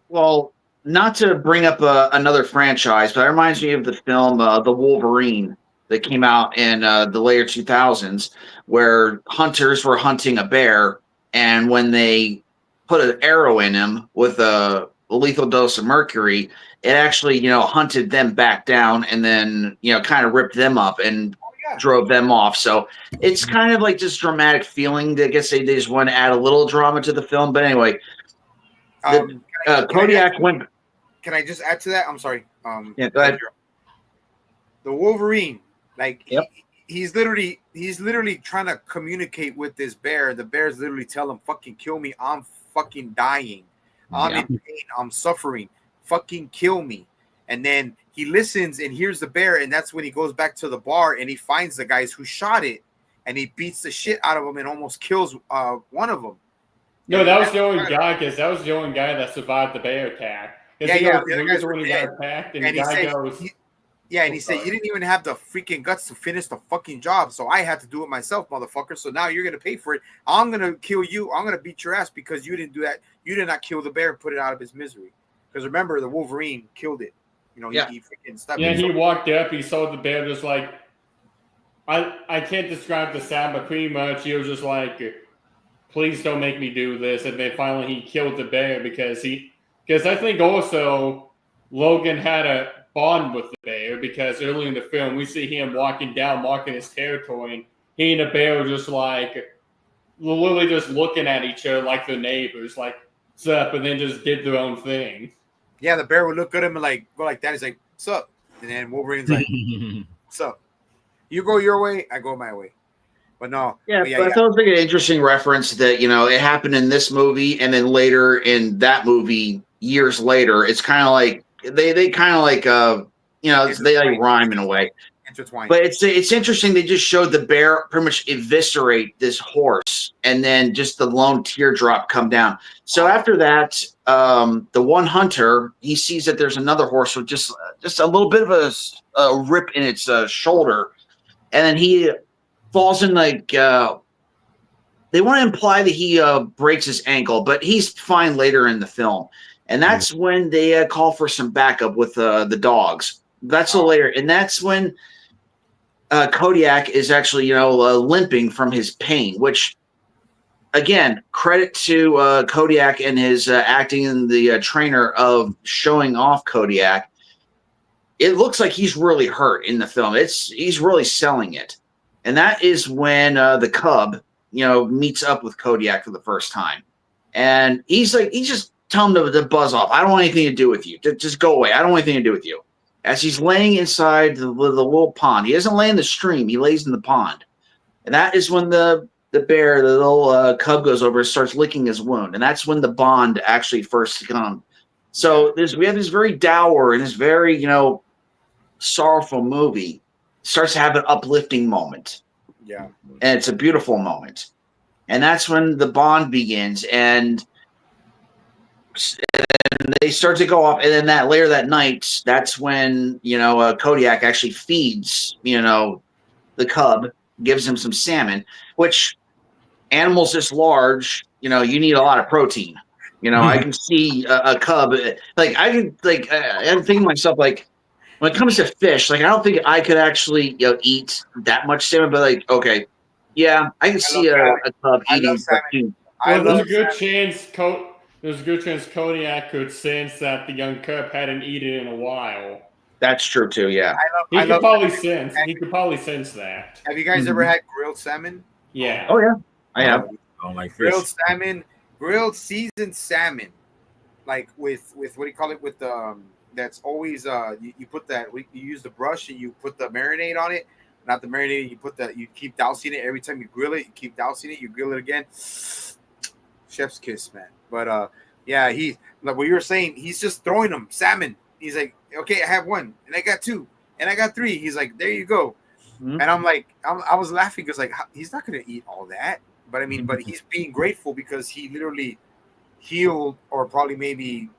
Well, not to bring up another franchise, but it reminds me of the film The Wolverine that came out in the later 2000s, where hunters were hunting a bear, and when they put an arrow in him with a lethal dose of mercury, it actually, hunted them back down and then, kind of ripped them up and drove them off. So it's kind of like this dramatic feeling. I guess they just want to add a little drama to the film. But anyway, Kodiak went. Can I just add to that? I'm sorry. Yeah, go ahead. The Wolverine, like yep. he's literally trying to communicate with this bear. The bear's literally telling him, "Fucking kill me. I'm fucking dying. I'm in pain. I'm suffering. Fucking kill me." And then he listens and hears the bear, and that's when he goes back to the bar and he finds the guys who shot it, and he beats the shit out of them and almost kills one of them. No, that was the only guy, because that was the only guy that survived the bear attack. Yeah. The other guys were dead. Attacked, and the guy goes. And he said, "You didn't even have the freaking guts to finish the fucking job, so I had to do it myself, motherfucker. So now you're gonna pay for it. I'm gonna kill you. I'm gonna beat your ass because you didn't do that. You did not kill the bear and put it out of his misery. Because remember, the Wolverine killed it. He freaking stopped. Yeah, he walked up. He saw the bear, just like I can't describe the sound, but pretty much he was just like, please don't make me do this. And then finally he killed the bear because I think also Logan had a bond with the bear, because early in the film we see him walking down, marking his territory, and he and the bear were just like literally just looking at each other like they're neighbors, like, what's up, and then just did their own thing. Yeah, the bear would look at him and like go like that. He's like, "What's up?" And then Wolverine's like, "What's up? You go your way, I go my way." But no. Yeah, but I thought it was like an interesting reference that, it happened in this movie, and then later in that movie, years later, it's kind of like they kind of like they like rhyme in a way. Intertwined. But it's interesting. They just showed the bear pretty much eviscerate this horse, and then just the lone teardrop come down. So after that, the one hunter, he sees that there's another horse with just a little bit of a rip in its shoulder, and then he falls in like they want to imply that he breaks his ankle, but he's fine later in the film. And that's when they call for some backup with the dogs. That's later, and that's when Kodiak is actually, limping from his pain. Which, again, credit to Kodiak and his acting and the trainer of showing off Kodiak. It looks like he's really hurt in the film. He's really selling it, and that is when the cub, meets up with Kodiak for the first time, and he's just telling him to buzz off. I don't want anything to do with you. Just go away. I don't want anything to do with you. As he's laying inside the little pond. He doesn't lay in the stream. He lays in the pond. And that is when the bear, the little cub, goes over and starts licking his wound. And that's when the bond actually first comes. So we have this very dour and this very, sorrowful movie. Starts to have an uplifting moment. Yeah. And it's a beautiful moment. And that's when the bond begins. And they start to go off, and then later that night, that's when Kodiak actually feeds the cub, gives him some salmon. Which animals this large, you need a lot of protein. I can see a cub like I can I'm thinking to myself, like, when it comes to fish, like, I don't think I could actually eat that much salmon, but like, okay, yeah, I can see a cub eating protein. Well, there's a good chance Kodiak could sense that the young cub hadn't eaten in a while. That's true too. Yeah, he could probably sense that. Have you guys ever had grilled salmon? Yeah. Oh yeah, I have. I don't like fish. Grilled seasoned salmon, like with what do you call it? With that's always you put that, you use the brush and you put the marinade on it. Not the marinade. You keep dousing it every time you grill it. You keep dousing it. You grill it again. Chef's kiss, man. But yeah, he, like what you were saying, he's just throwing them salmon. He's like, okay, I have one, and I got two, and I got three. He's like, there you go. Mm-hmm. And I'm like, I was laughing because like he's not gonna eat all that, but I mean, but he's being grateful because he literally healed, or probably maybe,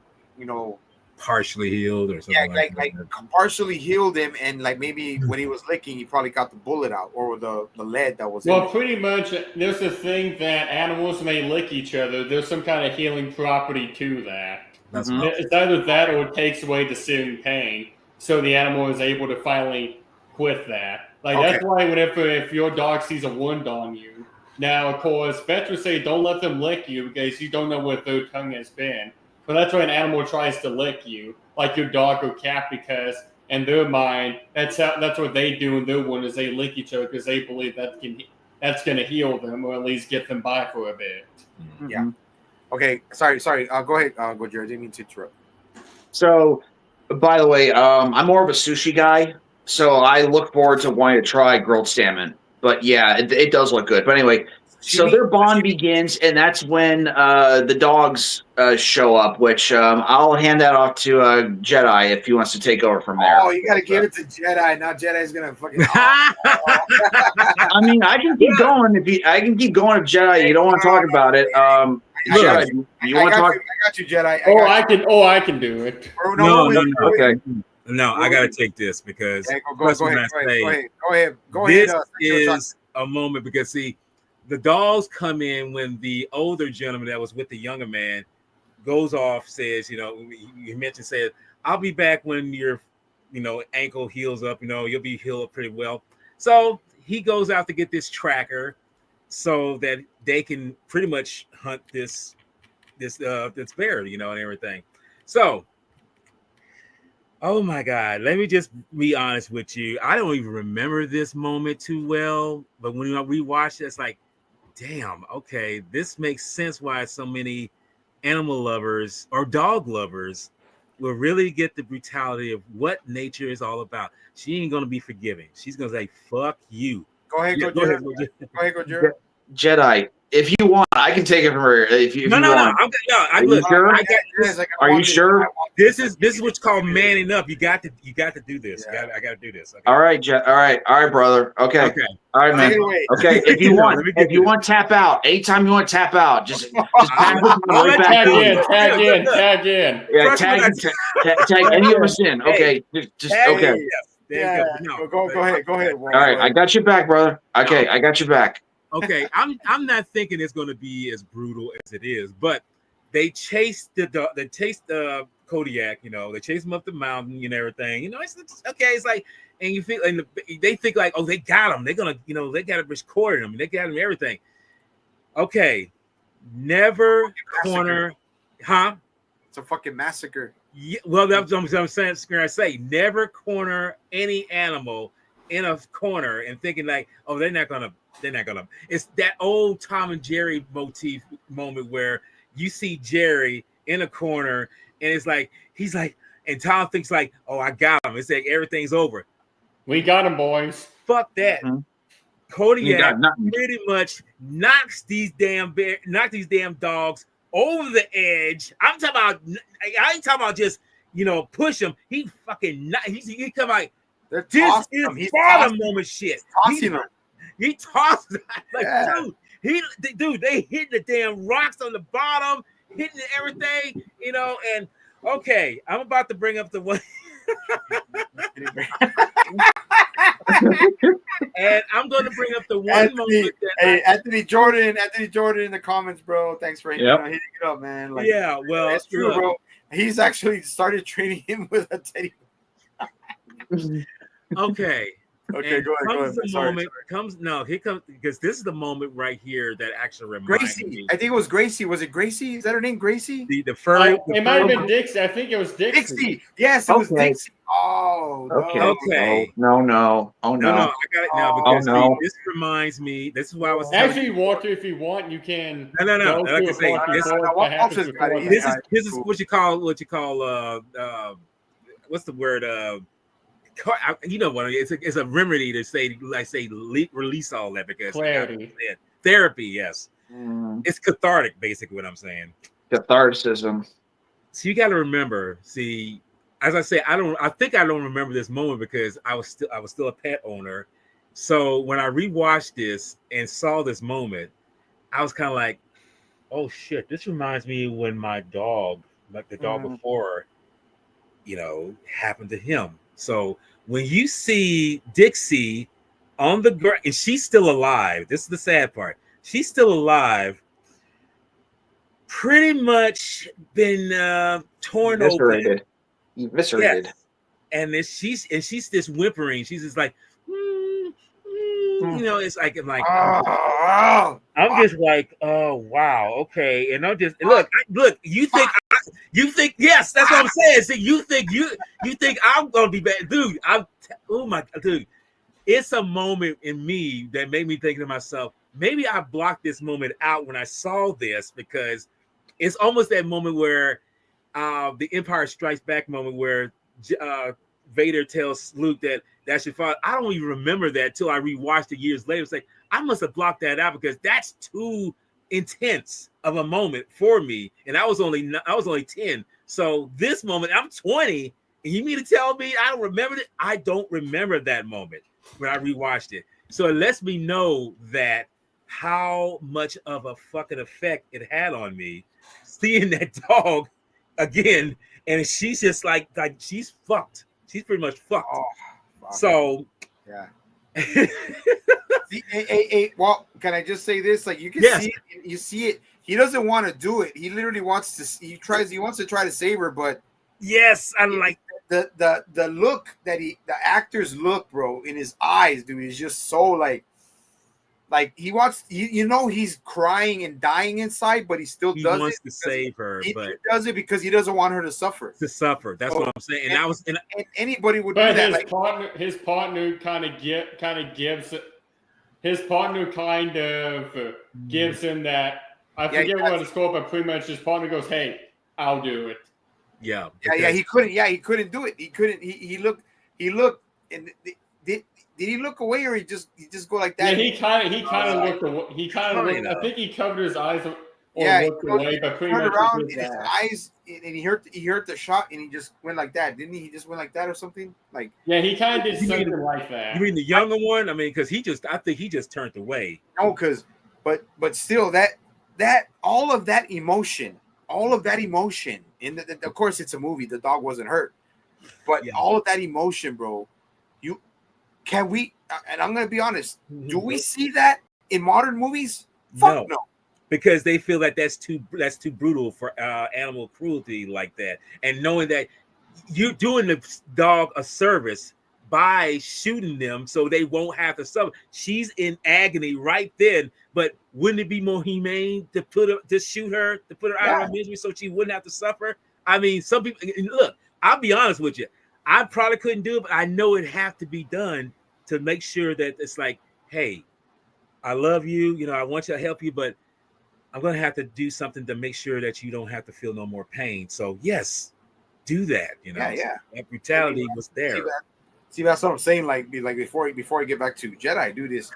partially healed or something. Yeah, like partially healed him, and like maybe when he was licking, he probably got the bullet out, or the lead that was. Well, pretty much, there's a thing that animals may lick each other. There's some kind of healing property to that. It's either that or it takes away the searing pain, so the animal is able to finally quit that. Like that's why if your dog sees a wound on you, Now, of course, vets would say don't let them lick you because you don't know where their tongue has been. But that's when an animal tries to lick you, like your dog or cat, because in their mind, that's what they do in their wound is they lick each other because they believe that's going to heal them or at least get them by for a bit. Yeah. Okay. Sorry. Go ahead. Go, Jared. I didn't mean to interrupt. So, by the way, I'm more of a sushi guy, so I look forward to wanting to try grilled salmon. But yeah, it does look good. But anyway, so their bond begins, and that's when the dogs show up. Which I'll hand that off to Jedi if he wants to take over from there. Oh, you got to give it to Jedi. Now Jedi's gonna fucking. I mean, I can keep going if Jedi. You don't want to talk about it. Jedi, you want to talk? I got you, Jedi. I can do it. No. Okay. No, I gotta take this because go ahead. This is a moment because see, the dogs come in when the older gentleman that was with the younger man goes off, says, you mentioned, said, I'll be back when your, ankle heals up, you'll be healed up pretty well. So he goes out to get this tracker so that they can pretty much hunt this bear, and everything. So, oh my God, let me just be honest with you. I don't even remember this moment too well, but when I rewatched it, it's like, damn, okay, this makes sense why so many animal lovers or dog lovers will really get the brutality of what nature is all about. She ain't going to be forgiving. She's going to say, fuck you. Go ahead, Jared. Jedi, if you want, I can take it from her. If you want. Are you sure? Are you sure? This is what's called manning up. You got to do this. Yeah. I got to do this. Okay. All right, all right, brother. Okay. All right, man. Okay, if you want tap out, anytime you want to tap out, just tag in. Yeah, tag any of us in. Okay, just okay. Yeah, go ahead. All right, I got your back, brother. Okay, I got your back. Okay, I'm not thinking it's going to be as brutal as it is, but they chased the Kodiak, they chased him up the mountain and everything. It's okay. It's like, and you feel, and they think like, oh, they got him. They're gonna, they got to record him. They got him everything. Okay, never corner, huh? It's a fucking massacre. Yeah, well, that's what I'm saying. I say never corner any animal in a corner and thinking like, oh, they're not gonna. It's that old Tom and Jerry motif moment where you see Jerry in a corner and it's like he's like, and Tom thinks like, oh, I got him. It's like everything's over. We got him, boys. Fuck that. Mm-hmm. Kodiak pretty much knocks these damn dogs over the edge. I ain't talking about just push them. He fucking he come like this is bottom moment shit. Tossing them. He tossed like, dude, they hit the damn rocks on the bottom, hitting everything, and okay, I'm about to bring up the one. And I'm going to bring up the one moment that Anthony Jordan in the comments, bro. Thanks for hitting it up, man. Like, yeah, well, that's true, bro. He's actually started training him with a teddy. Okay. Okay, go ahead. Here comes because this is the moment right here that actually reminds me. I think it was Gracie. Was it Gracie? Is that her name, Gracie? The furry. It might have been Dixie. I think it was Dixie. Yes, it was Dixie. Oh, okay. No. Oh no. I got it now because this reminds me. This is why I was actually, Walter. If you want, you can. No. Like I say, this is what you call. What's the word? You know what? It's a remedy to say, release all that because clarity, therapy. Yes, it's cathartic. Basically, what I'm saying. Catharticism. So you got to remember. See, as I say, I think I don't remember this moment because I was still a pet owner. So when I rewatched this and saw this moment, I was kind of like, oh shit, this reminds me when my dog, like the dog before, happened to him. So when you see Dixie on the ground, and she's still alive, this is the sad part. She's still alive, pretty much been torn open. Eviscerated. Yes. And she's just whimpering. She's just like, you know, it's like Oh, I'm just like, oh wow, okay, and I'm just look. You think yes, that's what I'm saying. See, you think I'm gonna be bad, dude. Oh my dude, it's a moment in me that made me think to myself, maybe I blocked this moment out when I saw this because it's almost that moment where the Empire Strikes Back moment where Vader tells Luke that that's your father. I don't even remember that till I rewatched it years later. It's like I must have blocked that out because that's too intense of a moment for me, and I was only 10. So this moment, I'm 20, and you mean to tell me I don't remember it? I don't remember that moment when I rewatched it. So it lets me know that how much of a fucking effect it had on me seeing that dog again, and she's just like she's fucked. She's pretty much fucked. oh, fuck. So Yeah. Well, can I just say this? Like you can Yes. see it, you see it. He doesn't want to do it. He literally wants to. He wants to try to save her, but yes, I like the look that the actor's look, bro, in his eyes, dude, is just so like he wants. You know, he's crying and dying inside, but he still he does wants it to save her, He but does it because he doesn't want her to suffer. to suffer. That's what I'm saying. And anybody would do But that. his partner kind of gives his partner kind of gives him that. I forget what it's called, but pretty much his partner goes, "Hey, I'll do it." Yeah. He couldn't. Yeah, he couldn't do it. He couldn't. He looked. And did he look away or he just go like that? Yeah, he kind of looked away. He kind of looked. I think he covered his eyes or looked away, but pretty turned much around he in his eyes, and he heard the shot, and he just went like that, didn't he? He just went like that or something. Like he kind of did something like that. You mean the younger one? I mean, because I think he just turned away. No, but still that all of that emotion, and of course it's a movie. The dog wasn't hurt, but all of that emotion, bro. And I'm gonna be honest. Do we see that in modern movies? Fuck no. Because they feel that that's too brutal for animal cruelty like that, and knowing that you're doing the dog a service by shooting them so they won't have to suffer. She's in agony right then, but wouldn't it be more humane to shoot her, to put her out of her misery so she wouldn't have to suffer? I mean, some people look. I'll be honest with you. I probably couldn't do it, but I know it have to be done to make sure that it's like, hey, I love you. You know, I want to help you, but I'm going to have to do something to make sure that you don't have to feel no more pain. So yes, do that. You know, that brutality was there. See, that's what I'm saying. Like before I get back to Jedi, do this.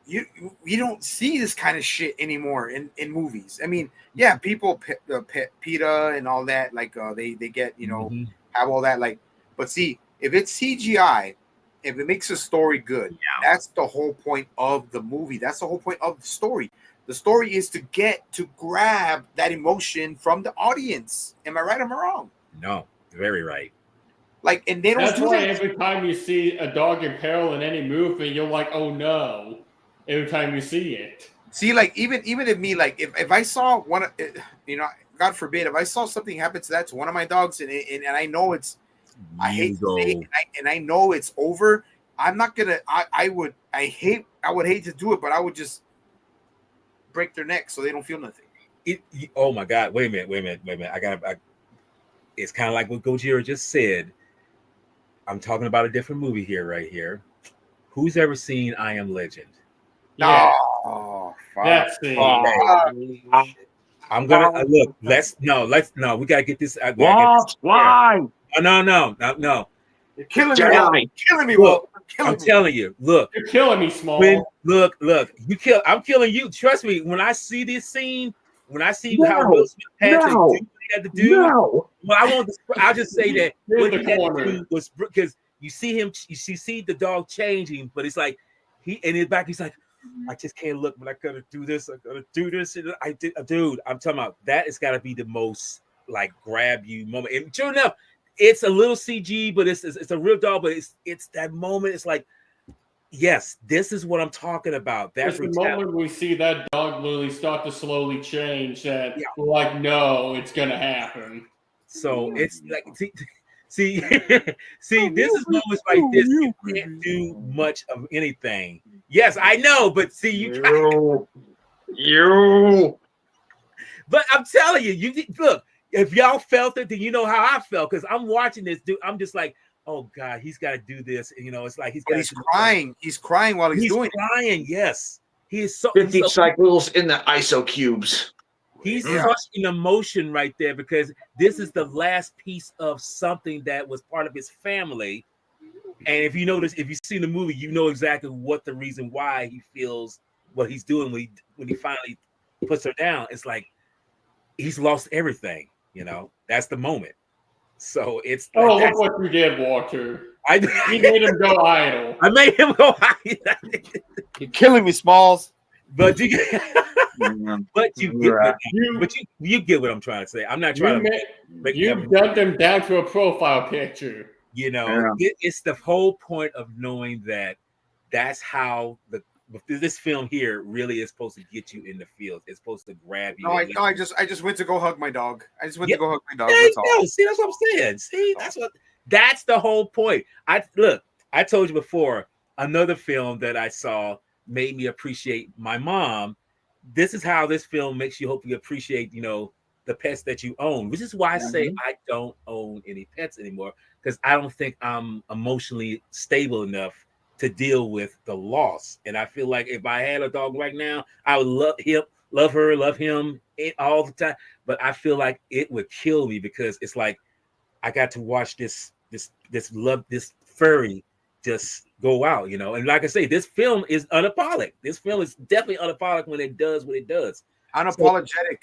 You don't see this kind of shit anymore in movies. I mean, yeah, people PETA and all that, like they get, you know, have all that, like, but see, if it's CGI, if it makes a story good, that's the whole point of the movie. That's the whole point of the story. The story is to grab that emotion from the audience. Am I right or am I wrong? No, very right. Like, and they don't. That's why every time you see a dog in peril in any movie, you're like, oh no. Every time you see it. See, like even if me, like if I saw one, you know, God forbid, if I saw something happen to one of my dogs, and I know it's, I hate to say it, and I know it's over, I'm not gonna. I would hate to do it, but I would just break their neck so they don't feel nothing. Oh my God! Wait a minute! It's kind of like what Gojira just said. I'm talking about a different movie here, right here. Who's ever seen I Am Legend? Yeah. Oh, that's the. I'm gonna look. We gotta get this. Why? No. You're killing me. You're killing me. Look, I'm telling you. Look, you're killing me, Small. Look. I'm killing you. Trust me. When I see this scene, how Will Smith had to do what he had to do. No. Well, I'll just say that what he had to do was because you see the dog changing, but it's like in his back, he's like, I just can't look, but I gotta do this. And dude, I'm talking about that. It's got to be the most like grab you moment. And sure enough, it's a little CG, but it's a real dog. But it's that moment. It's like, yes, this is what I'm talking about. That's the moment we see that dog literally start to slowly change. That we're like, no, it's gonna happen. So it's like, See, see, this is moments like this. You can't do much of anything. Yes, I know, but see, You. but I'm telling you, you look. If y'all felt it, then you know how I felt because I'm watching this dude. I'm just like, oh God, he's got to do this. You know, it's like he's got. He's crying. He's crying while he's doing crying. Yes, he is so 50 cycles in the ISO cubes. He's such an emotion right there because this is the last piece of something that was part of his family. And if you notice, if you've seen the movie, you know exactly what the reason why he feels what he's doing when he finally puts her down. It's like he's lost everything. You know, that's the moment. So it's oh, look what you did, Walter. You made him go idle. I made him go idle. You're killing me, Smalls. But you get what I'm trying to say. I'm not trying to make you dumped him down to a profile picture. You know, it's the whole point of knowing that that's how this film here really is supposed to get you in the field. It's supposed to grab you. I just went to go hug my dog. I just went to go hug my dog. That's all. See, that's what I'm saying. See, that's the whole point. I told you before, another film that I saw made me appreciate my mom. This is how this film makes you hopefully appreciate, you know, the pets that you own, which is why I say I don't own any pets anymore because I don't think I'm emotionally stable enough to deal with the loss. And I feel like if I had a dog right now, I would love her, love him all the time. But I feel like it would kill me because it's like I got to watch this furry just go out, you know. And like I say, this film is unapologetic. This film is definitely unapologetic when it does what it does. Unapologetic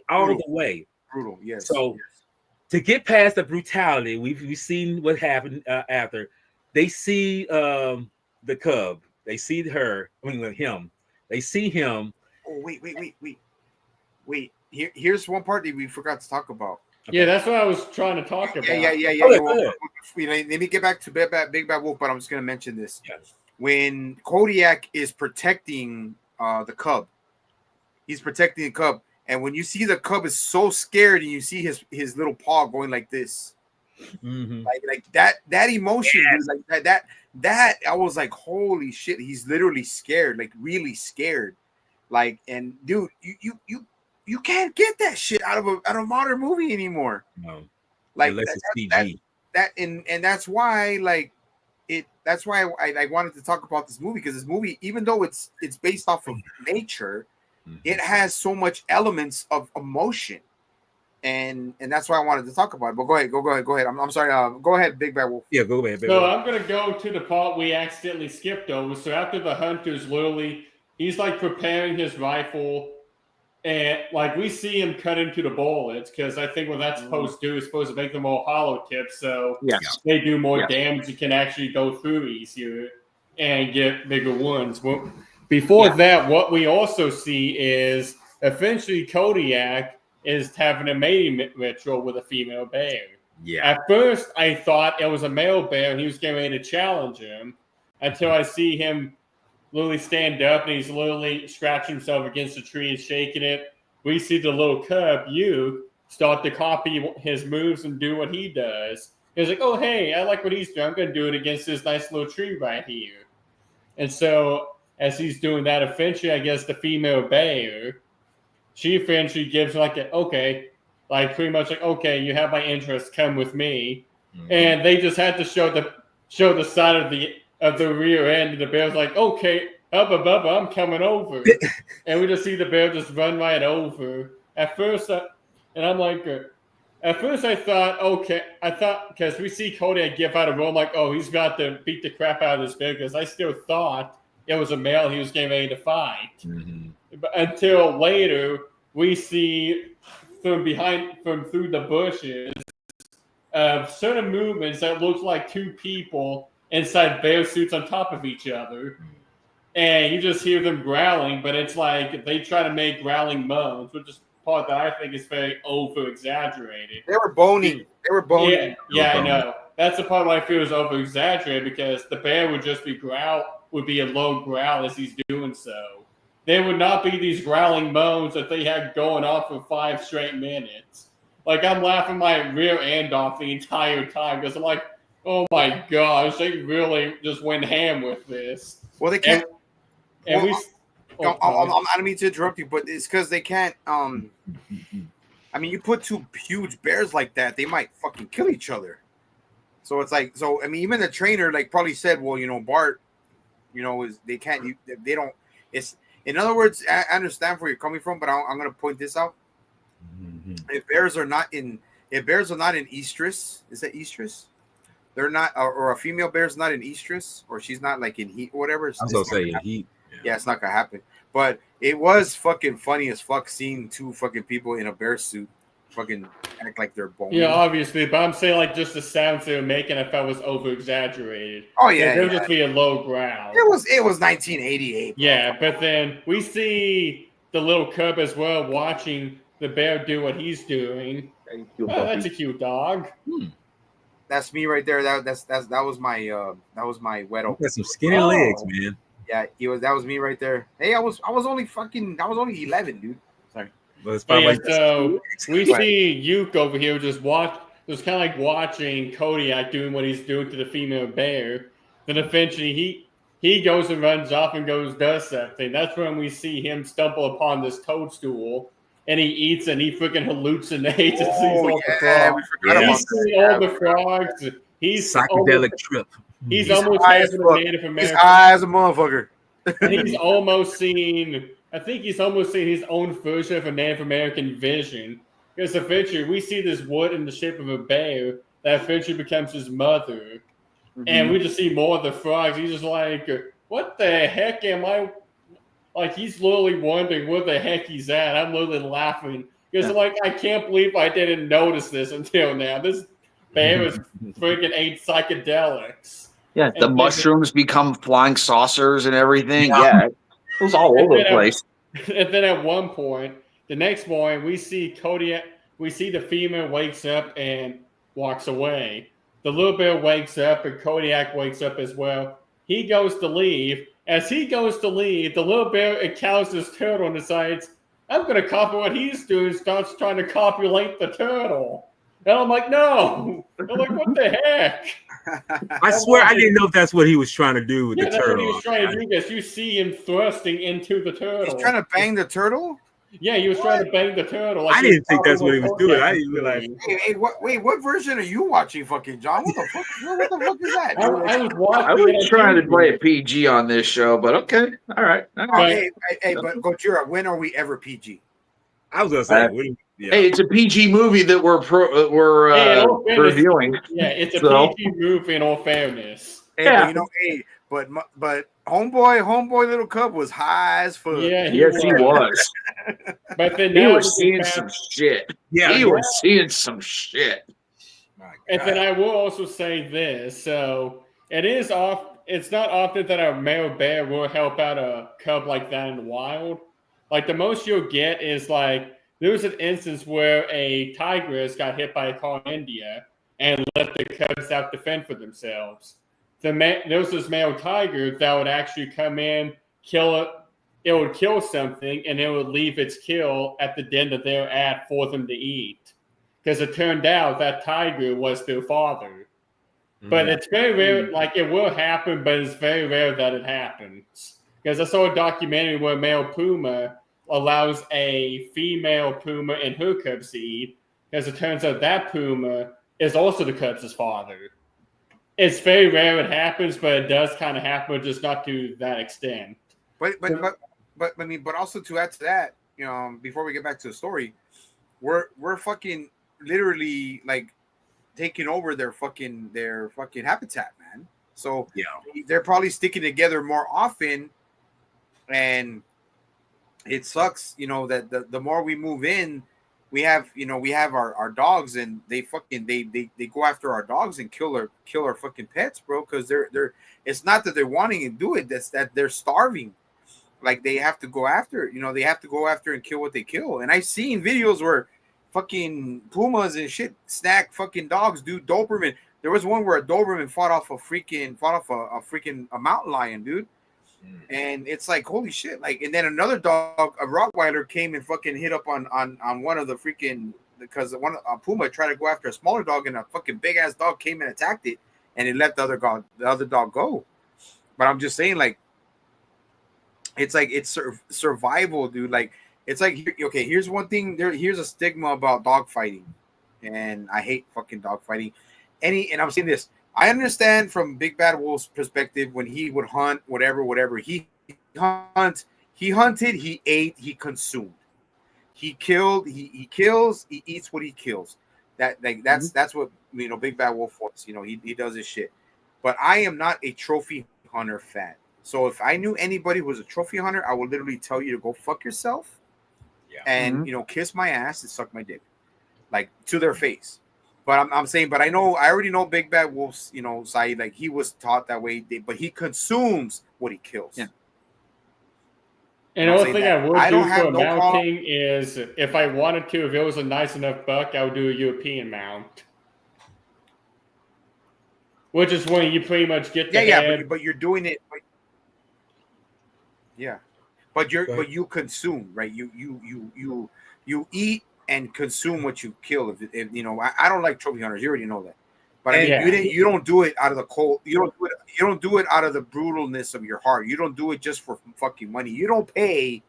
all the way. Brutal, yes. So to get past the brutality, we've seen what happened after. They see the cub. They see her. I mean, him. They see him. Oh, wait. Here's one part that we forgot to talk about. Okay. Yeah, that's what I was trying to talk about. Yeah. Let me get back to Big Bad Wolf, but I'm just going to mention this. Yes. When Kodiak is protecting the cub, he's protecting the cub, and when you see the cub is so scared, and you see his little paw going like this, like that emotion, dude, like that I was like, holy shit, he's literally scared, like really scared, like, and dude, you can't get that shit out of a modern movie anymore. No, like and that's why that's why I wanted to talk about this movie because this movie, even though it's based off of nature, it has so much elements of emotion, and that's why I wanted to talk about it. But go ahead. I'm sorry. Go ahead, Big Bad Wolf. Yeah, go ahead. So I'm gonna go to the part we accidentally skipped over. So after the hunter's literally, he's like preparing his rifle. And like we see him cut into the bullets because I think what that's supposed to do is supposed to make them all hollow tips, so they do more damage. You can actually go through easier and get bigger wounds. Well, before that, what we also see is eventually Kodiak is having a mating ritual with a female bear. Yeah. At first, I thought it was a male bear and he was getting ready to challenge him until I see him literally stand up and he's literally scratching himself against the tree and shaking it. We see the little cub, you, start to copy his moves and do what he does. He's like, oh, hey, I like what he's doing. I'm going to do it against this nice little tree right here. And so as he's doing that, eventually, I guess the female bear, she eventually gives like pretty much like, okay, you have my interest, come with me. Mm-hmm. And they just had to show the side of the rear end, and the bear's like, okay, Bubba, I'm coming over. And we just see the bear just run right over. At first, I'm like, at first I thought, because we see Kodiak give out a roll, I'm like, oh, he's about to beat the crap out of this bear, because I still thought it was a male he was getting ready to fight. Mm-hmm. But until later, we see from through the bushes, certain movements that look like two people inside bear suits on top of each other, and you just hear them growling, but it's like they try to make growling moans, which is part that I think is very over exaggerated. They were boning. Yeah, I know. That's the part where I feel is over exaggerated because the bear would just be a low growl as he's doing so. There would not be these growling moans that they had going on for 5 straight minutes. Like I'm laughing my rear end off the entire time because I'm like, oh my gosh, they really just went ham with this. Well, they can't. And well, we. I don't mean to interrupt you, but it's because they can't. I mean, you put two huge bears like that, they might fucking kill each other. So it's like, so I mean, even the trainer like probably said, well, Bart, is they can't, they don't. It's in other words, I understand where you're coming from, but I'm going to point this out. Mm-hmm. If bears are not in estrus, is that estrus? They're not, or a female bear's not in estrus, or she's not like in heat or whatever. I was gonna say heat. Yeah, it's not gonna happen. But it was fucking funny as fuck seeing two fucking people in a bear suit fucking act like they're bony. Yeah, obviously, but I'm saying like just the sounds they were making, I felt was over exaggerated. Oh yeah, they'll just be a low growl. It was 1988. Bro. Yeah, but then we see the little cub as well watching the bear do what he's doing. That's a cute dog. That's me right there. That was my Wedo. Got some skinny legs, man. Yeah, that was me right there. Hey, I was only 11, dude. Sorry. Well, so we see Yuke over here just kind of like watching Kodiak doing what he's doing to the female bear. Then eventually he goes and runs off and does something. That's when we see him stumble upon this toadstool. And he eats and he freaking hallucinates and sees all the frogs. He's seeing all the frogs. He's psychedelic trip. He's almost having a Native American. He's high as a motherfucker. And he's almost seen. I think he's almost seen his own version of a Native American vision. Because eventually we see this wood in the shape of a bear that eventually becomes his mother, and we just see more of the frogs. He's just like, "What the heck am I?" Like, he's literally wondering where the heck he's at. I'm literally laughing. Because, like, I can't believe I didn't notice this until now. This bear is freaking ate psychedelics. Yeah, the mushrooms become flying saucers and everything. Yeah, it was all over the place. And then at one point, the next morning, we see Kodiak. We see the female wakes up and walks away. The little bear wakes up, and Kodiak wakes up as well. He goes to leave. As he goes to leave, the little bear encounters this turtle and decides, I'm going to copy what he's doing, starts trying to copulate the turtle. And I'm like, no. I'm like, what the heck? I swear I didn't know if that's what he was trying to do with the turtle. That's what he was trying to do, because you see him thrusting into the turtle. He's trying to bang the turtle? Yeah, he was trying to bang the turtle. Like, I didn't think that's what he was doing. I didn't realize. Hey, what version are you watching, fucking John? What the fuck? What the fuck is that? I was trying to play a PG on this show, but okay, all right. But Gojira, when are we ever PG? I was gonna say, hey, it's a PG movie that we're reviewing. Yeah, it's a PG movie in all fairness. Hey, but but homeboy little cub was high as fuck. Yeah, he was. But then he was seeing some shit. Yeah, he was seeing some shit. And then I will also say this: so it's not often that a male bear will help out a cub like that in the wild. Like, the most you'll get is like there was an instance where a tigress got hit by a car in India and let the cubs out to fend for themselves. There was this male tiger that would actually come in, kill it. It would kill something, and it would leave its kill at the den that they're at for them to eat. Because it turned out that tiger was their father. But it's very rare. Like, it will happen, but it's very rare that it happens. Because I saw a documentary where a male puma allows a female puma and her cubs to eat. Because it turns out that puma is also the cubs' father. It's very rare it happens, but it does kind of happen, just not to that extent. But I mean, but also to add to that, before we get back to the story, we're fucking literally like taking over their fucking habitat, man. So they're probably sticking together more often, and it sucks, that the more we move in, we have our dogs, and they go after our dogs and kill our fucking pets, bro. Because they're it's not that they're wanting to do it, that's that they're starving. Like, they have to go after, they have to go after and kill what they kill. And I've seen videos where fucking pumas and shit snack fucking dogs, dude. Doberman. There was one where a Doberman fought off a mountain lion, dude. And it's like, holy shit. Like, and then another dog, a Rottweiler, came and fucking hit up on one of the freaking because one puma tried to go after a smaller dog, and a fucking big ass dog came and attacked it, and it let the other dog go. But I'm just saying, like, it's like it's survival, dude. Like, it's like, okay, here's one thing. Here's a stigma about dog fighting, and I hate fucking dog fighting. And I'm saying this. I understand from Big Bad Wolf's perspective when he would hunt, whatever. He hunted, he ate, he consumed. He killed, he kills, he eats what he kills. That's what Big Bad Wolf was. He does his shit. But I am not a trophy hunter fan. So if I knew anybody who was a trophy hunter, I would literally tell you to go fuck yourself. Yeah. And kiss my ass and suck my dick. Like, to their face. But I'm saying, but I already know Big Bad Wolf's, side. Like, he was taught that way, but he consumes what he kills. Yeah. And the only thing I would do for a mounting is, if I wanted to, if it was a nice enough buck, I would do a European mount. Which is when you pretty much get the head. But you're doing it. But you consume, right? You eat and consume what you kill. If I don't like trophy hunters. You already know that. But I mean, you don't do it out of the cold. You don't do it out of the brutalness of your heart. You don't do it just for fucking money. You don't pay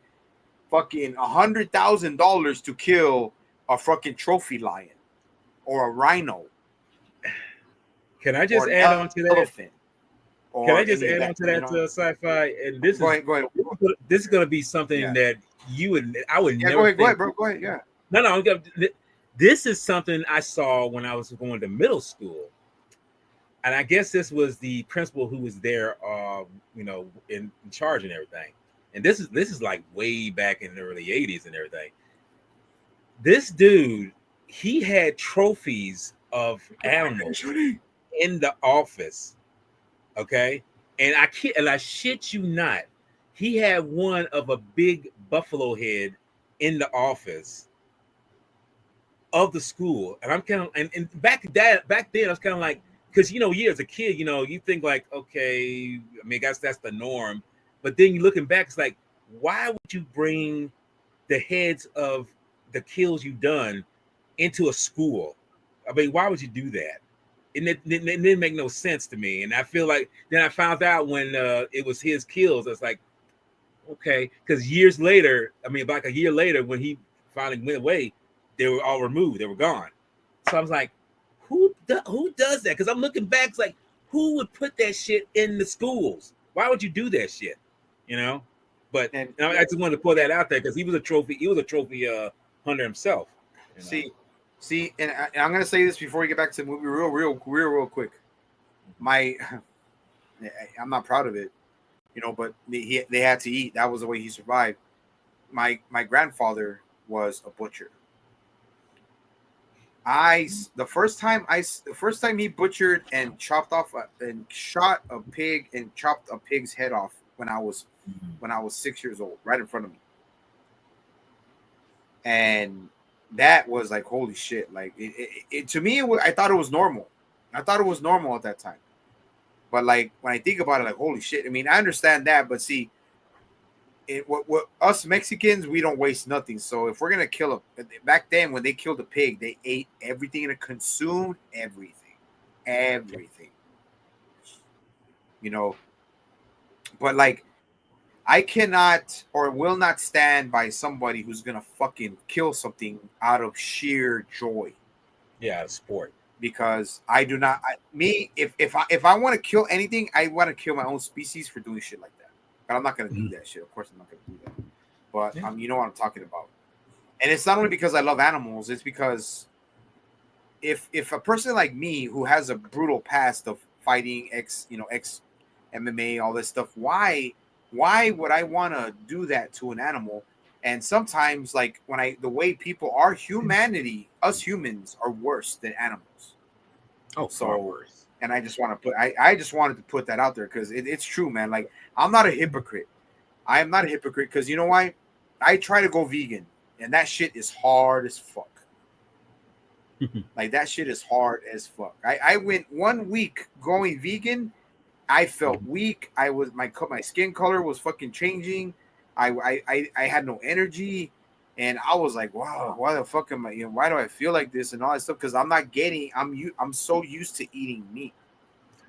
fucking $100,000 to kill a fucking trophy lion or a rhino. Can I just add on to that? Can I just add on to that, Sci-Fi? And this go ahead. This is going to be something that I would never. Go ahead, bro. Go ahead. Yeah. No. This is something I saw when I was going to middle school, and I guess this was the principal who was there, in charge and everything. And this is like way back in the early '80s and everything. This dude, he had trophies of animals in the office. Okay, and I shit you not, he had one of a big buffalo head in the office of the school, and I'm kind of and back then I was kind of like, because you as a kid, you think like, okay, I mean, that's the norm, but then you looking back, it's like, why would you bring the heads of the kills you've done into a school? I mean, why would you do that? It didn't make no sense to me. And I feel like then I found out when it was his kills, I was like, okay, because years later, I mean, like a year later, when he finally went away, they were all removed, they were gone. So I was like, who does that? Because I'm looking back, it's like, who would put that shit in the schools? Why would you do that shit? But I just wanted to put that out there because he was a trophy hunter himself. See, and I'm gonna say this before we get back to the movie, real quick. I'm not proud of it, but they had to eat. That was the way he survived. My grandfather was a butcher. The first time he butchered and chopped off and shot a pig and chopped a pig's head off when I was 6 years old, right in front of me, and that was like, holy shit. Like it to me, I thought it was normal. I thought it was normal at that time. But like, when I think about it, like, holy shit. I mean, I understand that, but see, what us Mexicans, we don't waste nothing. So if we're going to kill back then when they killed a pig, they ate everything and consumed everything. But like, I cannot or will not stand by somebody who's gonna fucking kill something out of sheer joy. Yeah, sport. Because I do not. If I want to kill anything, I want to kill my own species for doing shit like that. But I'm not gonna do that shit. Of course, I'm not gonna do that. But you know what I'm talking about. And it's not only because I love animals. It's because if a person like me who has a brutal past of fighting, ex MMA, all this stuff, why would I want to do that to an animal? And sometimes, like, the way people are, us humans are worse than animals. Oh, so worse. And I just want to I just wanted to put that out there because it's true, man. Like, I'm not a hypocrite. I am not a hypocrite because you know why? I try to go vegan, and that shit is hard as fuck. Like, that shit is hard as fuck. I went 1 week going vegan. I felt weak. My skin color was fucking changing. I had no energy, And I was like, wow, why the fuck am I? Why do I feel like this and all that stuff? Because I'm not getting. I'm so used to eating meat.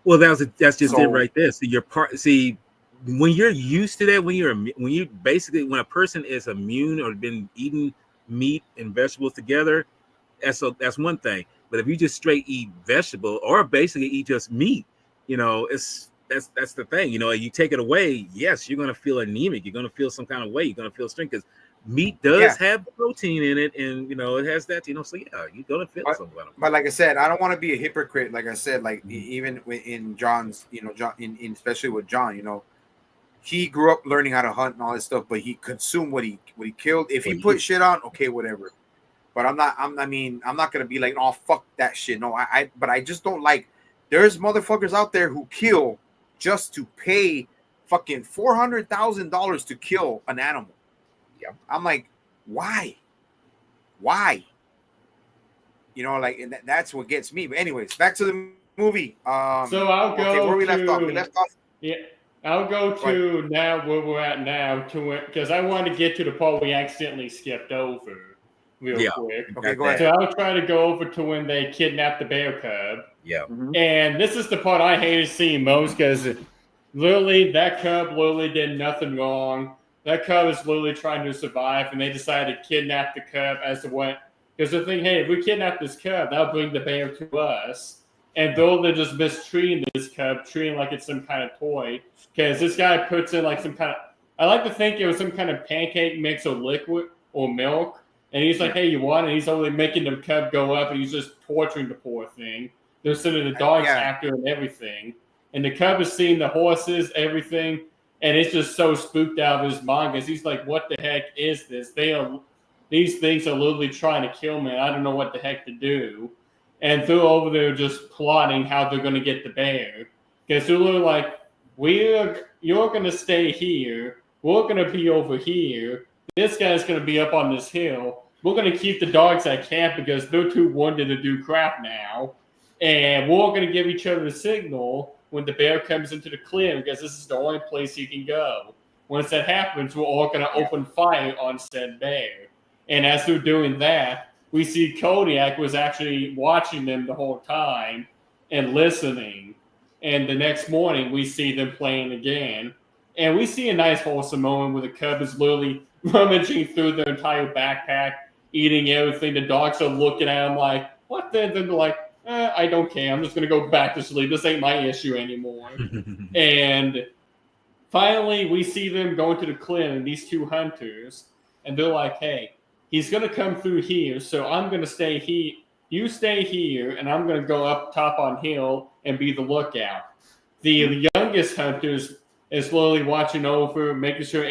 Well, that's just it So right there. So you're part. See, when you're used to that, when you basically when a person is immune or been eating meat and vegetables together, that's one thing. But if you just straight eat vegetable or basically eat just meat, that's the thing. You take it away, yes, you're gonna feel anemic. You're gonna feel some kind of way. You're gonna feel strength because meat does yeah, have protein in it, and it has that. So yeah, you're gonna feel but, some kind of way. but like I said, I don't want to be a hypocrite. Like I said, like Mhm. even in John's, John, in especially with John, he grew up learning how to hunt and all this stuff, but he consumed what he killed. If he Well, put shit on, okay, whatever. But I'm not. I'm not gonna be like, oh fuck that shit. No, but I just don't like. There's motherfuckers out there who kill just to pay fucking $400,000 to kill an animal. Yeah. I'm like, why? Why? Like, and that's what gets me. But anyways, back to the movie. So I'll Okay, go where we to left off. We left off. yeah. I'll go to now where we're at now because I want to get to the part we accidentally skipped over real quick. Okay, go ahead. So I'll try to go over to when they kidnapped the bear cub. Yeah. Mhm. And this is the part I hated seeing most because literally that cub literally did nothing wrong. That cub is literally trying to survive, and they decided to kidnap the cub as to what. Because they're thinking, hey, if we kidnap this cub, that'll bring the bear to us. And though they're just mistreating this cub, treating like it's some kind of toy, because this guy puts in like some kind of. I like to think it was some kind of pancake mix of liquid or milk. And he's like, hey, you want it? He's only making the cub go up, and he's just torturing the poor thing. They're sending the dogs after and everything. And the cub is seeing the horses, everything, and it's just so spooked out of his mind because he's like, what the heck is this? These things are literally trying to kill me. I don't know what the heck to do. And they're over there just plotting how they're going to get the bear. Because they're literally like, you're going to stay here. We're going to be over here. This guy's going to be up on this hill. We're going to keep the dogs at camp because they're too wounded to do crap now. And we're all going to give each other a signal when the bear comes into the clearing because this is the only place he can go. Once that happens, we're all going to open fire on said bear. And as they're doing that, we see Kodiak was actually watching them the whole time and listening. And the next morning, we see them playing again. And we see a nice wholesome moment where the cub is literally rummaging through their entire backpack, eating everything. The dogs are looking at him like, what? Then they're like, I don't care. I'm just going to go back to sleep. This ain't my issue anymore. And finally, we see them going to the clinic, these two hunters. And they're like, hey, he's going to come through here, so I'm going to stay here. You stay here, and I'm going to go up top on hill and be the lookout. The youngest hunter is slowly watching over, making sure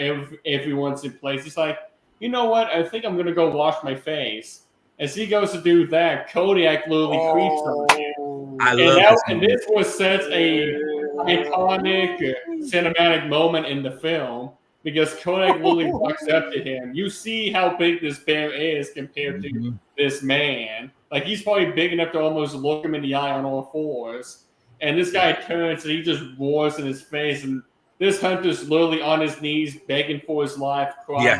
everyone's in place. He's like, you know what? I think I'm going to go wash my face. As he goes to do that, Kodiak literally creeps on him. And this was such a iconic cinematic moment in the film. Because Kodak literally walks up to him. You see how big this bear is compared to this man. Like, he's probably big enough to almost look him in the eye on all fours. And this guy turns and he just roars in his face. And this hunter's literally on his knees begging for his life, crying. Yeah,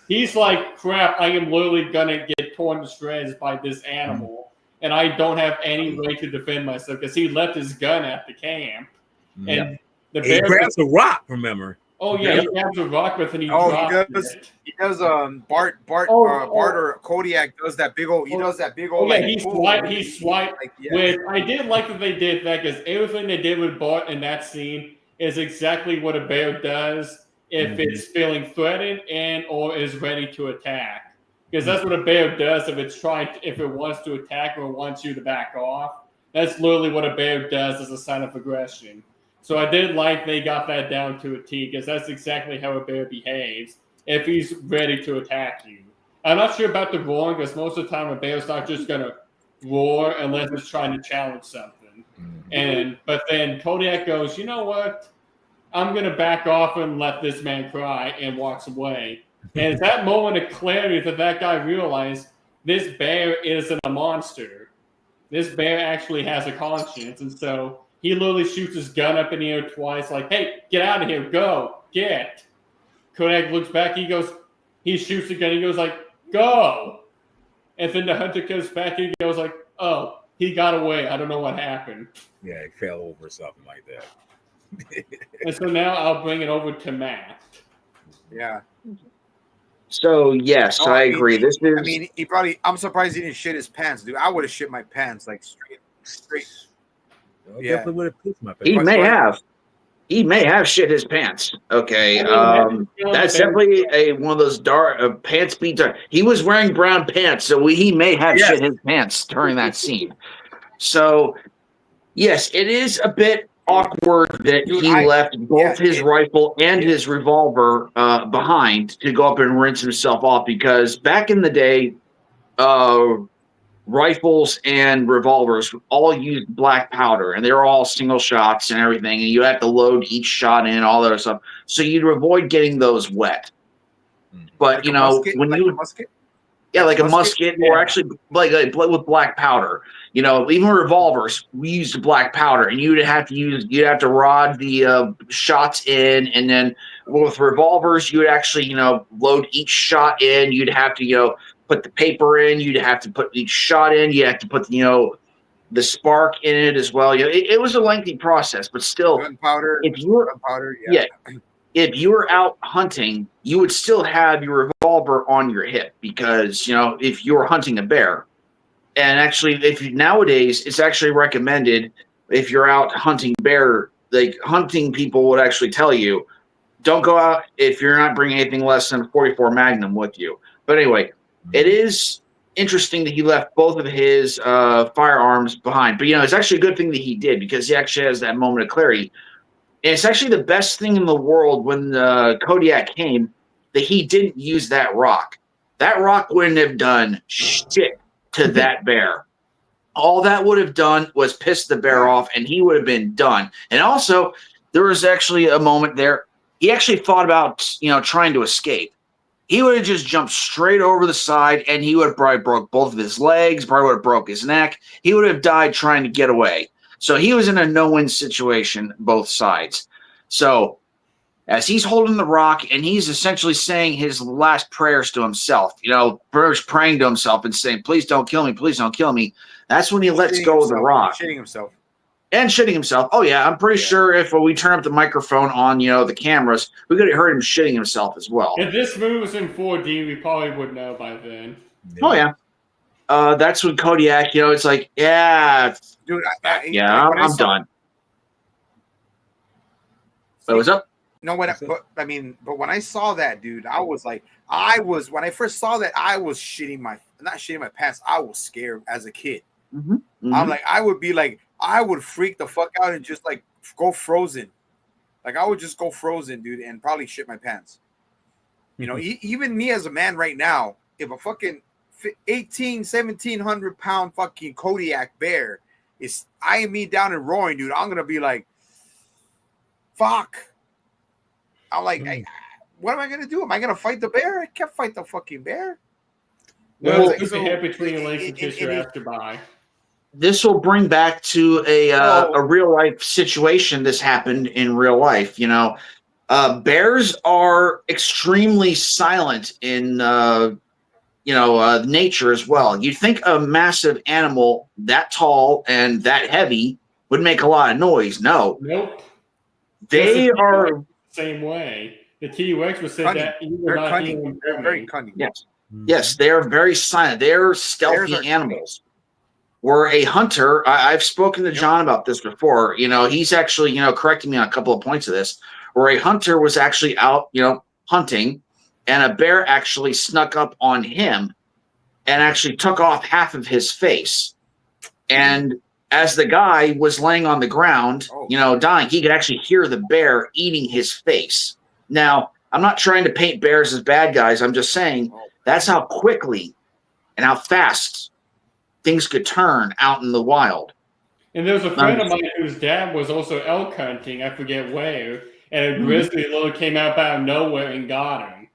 he's like, crap, I am literally going to get torn to shreds by this animal. And I don't have any way to defend myself because he left his gun at the camp. And the bear grabs a rock, remember? Oh yeah, he grabs a rock with and he drops it. He does Bart or Kodiak does that big old he swiped like, with I did like that they did that because everything they did with Bart in that scene is exactly what a bear does if it's feeling threatened and or is ready to attack. Because that's what a bear does if it wants to attack or wants you to back off. That's literally what a bear does as a sign of aggression. So I did like they got that down to a T because that's exactly how a bear behaves if he's ready to attack you. I'm not sure about the roaring because most of the time a bear's not just going to roar unless it's trying to challenge something. But then Kodiak goes, you know what? I'm going to back off and let this man cry and walks away. And it's that moment of clarity that guy realized this bear isn't a monster. This bear actually has a conscience. And so he literally shoots his gun up in the air twice, like, hey, get out of here, go, get. Kodak looks back, he goes, he shoots again. He goes like, "Go!" And then the hunter comes back and he goes like, "Oh, he got away. I don't know what happened." Yeah, he fell over or something like that. And so now I'll bring it over to Matt. Yeah. So yes, No, I I mean, agree. This is I mean, he probably. I'm surprised he didn't shit his pants, dude. I would have shit my pants like straight. Well, Yeah. definitely would have pissed my he pants. may have. He may have shit his pants. Okay, I mean, that's definitely one of those dark pants beat dark. He was wearing brown pants, so he may have Yes. shit his pants during that scene. So yes, it is a bit awkward that Dude, he left both his rifle and yeah. his revolver behind to go up and rinse himself off, because back in the day, rifles and revolvers all used black powder, and they were all single shots and everything, and you had to load each shot in, all that stuff. So you'd avoid getting those wet. But Like a musket, when like you a musket? yeah, like a Musket? musket, or actually like with black powder. Even revolvers, we used black powder, and you'd have to rod the shots in, and then with revolvers, you would actually load each shot in. You'd have to put the paper in. You'd have to put each shot in. You have to put the spark in it as well. It was a lengthy process, but still, Gunpowder. if you were Gunpowder, yeah, if you were out hunting, you would still have your revolver on your hip, because if you were hunting a bear. And actually, nowadays it's actually recommended, if you're out hunting bear, like hunting people would actually tell you, don't go out if you're not bringing anything less than a 44 Magnum with you. But anyway, it is interesting that he left both of his firearms behind. But it's actually a good thing that he did, because he actually has that moment of clarity. And it's actually the best thing in the world when Kodiak came that he didn't use that rock. That rock wouldn't have done shit to that bear. All that would have done was piss the bear off, and he would have been done. And also, there was actually a moment there. He actually thought about trying to escape. He would have just jumped straight over the side, and he would have probably broke both of his legs, probably would have broke his neck. He would have died trying to get away. So he was in a no-win situation, both sides. So as he's holding the rock, and he's essentially saying his last prayers to himself, praying to himself and saying, "Please don't kill me, please don't kill me." That's when he lets go of the rock. Shitting himself. And shitting himself. Oh yeah, I'm pretty sure if we turn up the microphone on, the cameras, we could have heard him shitting himself as well. If this movie was in 4D, we probably would know by then. Oh yeah. That's when Kodiak, it's like, yeah, dude. I'm done. But what's up? No, but when I saw that, dude, when I first saw that, I was not shitting my pants. I was scared as a kid. Mm-hmm. Mm-hmm. I'm like, I would freak the fuck out and just like go frozen. Like I would just go frozen, dude, and probably shit my pants. Even me as a man right now, if a fucking 1,700 pound fucking Kodiak bear is eyeing me down and roaring, dude, I'm gonna be like, fuck. I'm like, what am I gonna do? Am I gonna fight the bear? I can't fight the fucking bear. Well, it's a hit between your legs and kiss your ass goodbye. This will bring back to a real life situation. This happened in real life. Bears are extremely silent in nature as well. You'd think a massive animal that tall and that heavy would make a lot of noise. No. Nope. They are same way. The T-Rex was said that they're cunning. They're very cunning. Yes. Yes, they are very silent. They're stealthy animals. Where a hunter, I've spoken to John about this before. He's actually, correcting me on a couple of points of this. Where a hunter was actually out, hunting, and a bear actually snuck up on him and actually took off half of his face. And as the guy was laying on the ground, dying, he could actually hear the bear eating his face. Now, I'm not trying to paint bears as bad guys. I'm just saying that's how quickly and how fast things could turn out in the wild. And there's a friend of mine whose dad was also elk hunting, I forget where, and a grizzly little came out of nowhere and got him.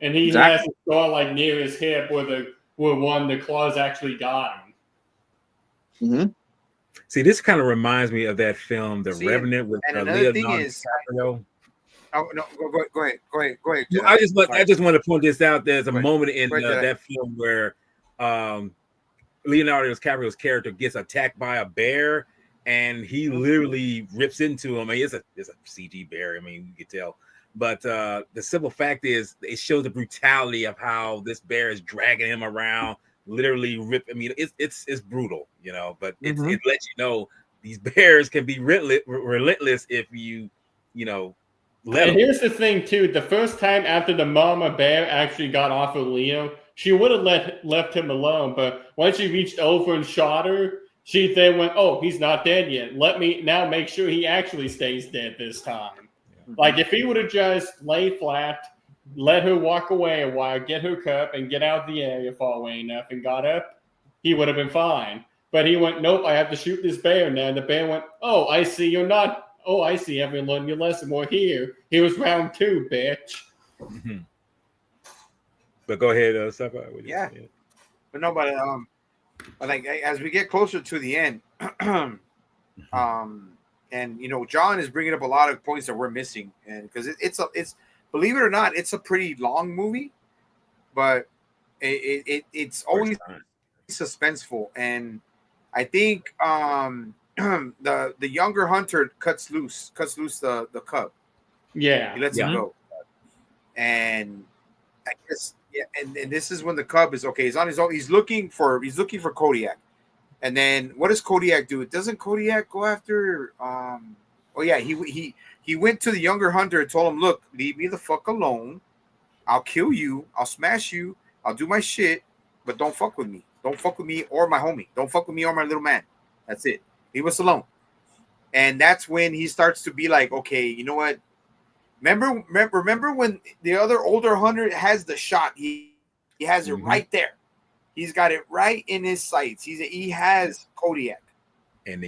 And he has a scar like near his hip where one of the claws actually got him. Mm-hmm. See, this kind of reminds me of that film, The Revenant, with another thing Leonardo is, DiCaprio. Oh no, go ahead. Well, Jeff. I just Sorry. want to point this out. There's a Go ahead. moment in Go ahead, Jeff. that film where Leonardo DiCaprio's character gets attacked by a bear, and he literally rips into him. I mean, it's a CG bear. I mean, you can tell. But the simple fact is, it shows the brutality of how this bear is dragging him around, literally rip. I mean, it's brutal, you know. But it lets you know these bears can be relentless if you know. And here's the thing too: the first time after the mama bear actually got off of Leo, she would have left him alone. But once she reached over and shot her, she then went, "Oh, he's not dead yet. Let me now make sure he actually stays dead this time." Like, if he would have just lay flat, let her walk away a while, get her cup, and get out of the area far away enough and got up, he would have been fine. But he went, nope, I have to shoot this bear now. And the bear went, oh, I see you're not. Oh, I see. Haven't learned your lesson. More here. Here was round 2, bitch. Mm-hmm. But go ahead, Sci Fi. Yeah. But no, but like as we get closer to the end, and you know, John is bringing up a lot of points that we're missing, and because it's believe it or not, it's a pretty long movie, but it's always suspenseful, and I think the younger hunter cuts loose the cub. Yeah, he lets him go, and I guess and this is when the cub is okay. He's on his own. He's looking for Kodiak. And then what does Kodiak do? Doesn't Kodiak go after? Oh yeah, he went to the younger hunter and told him, "Look, leave me the fuck alone. I'll kill you. I'll smash you. I'll do my shit, but don't fuck with me. Don't fuck with me or my homie. Don't fuck with me or my little man. That's it. Leave us alone." And that's when he starts to be like, "Okay, you know what? Remember when the other older hunter has the shot? He has it right there." He's got it right in his sights. He has Kodiak. And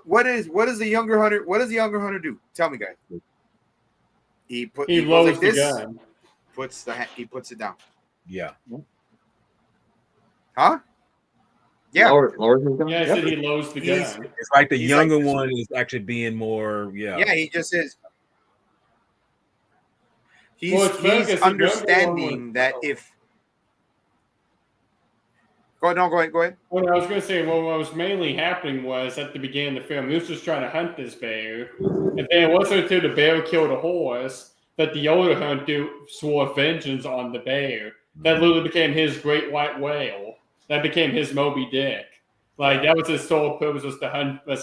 what does the younger hunter do? Tell me, guys. He loads like this, the gun. He puts it down. Yeah. Huh? Yeah. Yeah, I said he loads the gun. It's like the younger one is actually being more. Yeah. Yeah, he just is. He's understanding that if. Go ahead. Well, I was going to say, what was mainly happening was at the beginning of the film, he was just trying to hunt this bear. And then it wasn't until the bear killed a horse that the older hunter swore vengeance on the bear. That literally became his great white whale. That became his Moby Dick. Like, that was his sole purpose, was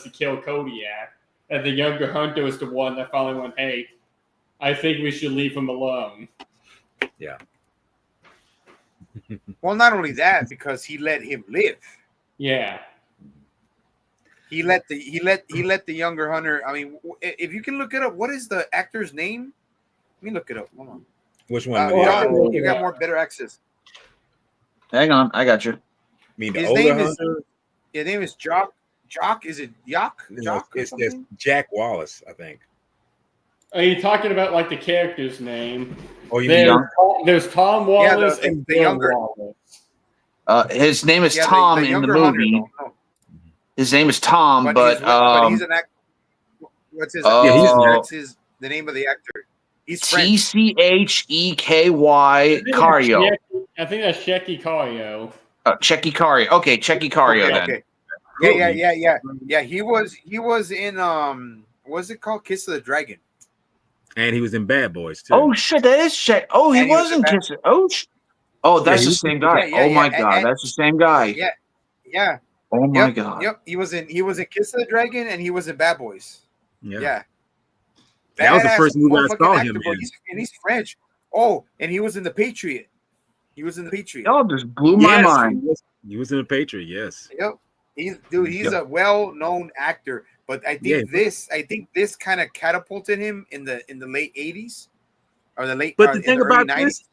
to kill Kodiak. And the younger hunter was the one that finally went, hey, I think we should leave him alone. Yeah. Well, not only that, because he let him live. Yeah. He let the younger hunter. I mean, if you can look it up, what is the actor's name? Let me look it up. Hold on. Which one? John, you got more better access. Hang on, I got you. I mean, his name is Jock. Jock, is it Jock? Jock? It's Jack Wallace, I think. Are you talking about like the character's name? Oh, you mean there's Tom Wallace and the younger Wallace. His name is Tom in the movie. Hunter, his name is Tom, but he's an actor. What's his? The name of the actor. He's French. TCHEKY Cario. I think that's Checky Cario. Checky Cario. Okay, Checky Cario then. Okay. Yeah. He was in what's it called? Kiss of the Dragon. And he was in Bad Boys too. Oh shit, that is Check. Oh, he wasn't Kiss. Oh, that's the same guy. Oh my god, that's the same guy. Yeah. Oh my god. Yep. He was in Kiss of the Dragon and he was in Bad Boys. Yeah. That was the first movie I saw him in. And he's French. Oh, and he was in The Patriot. Oh, just blew my mind. He was in The Patriot, yes. Yep. He's a well-known actor. But I think this kind of catapulted him in the late 80s or the late. But the thing about this,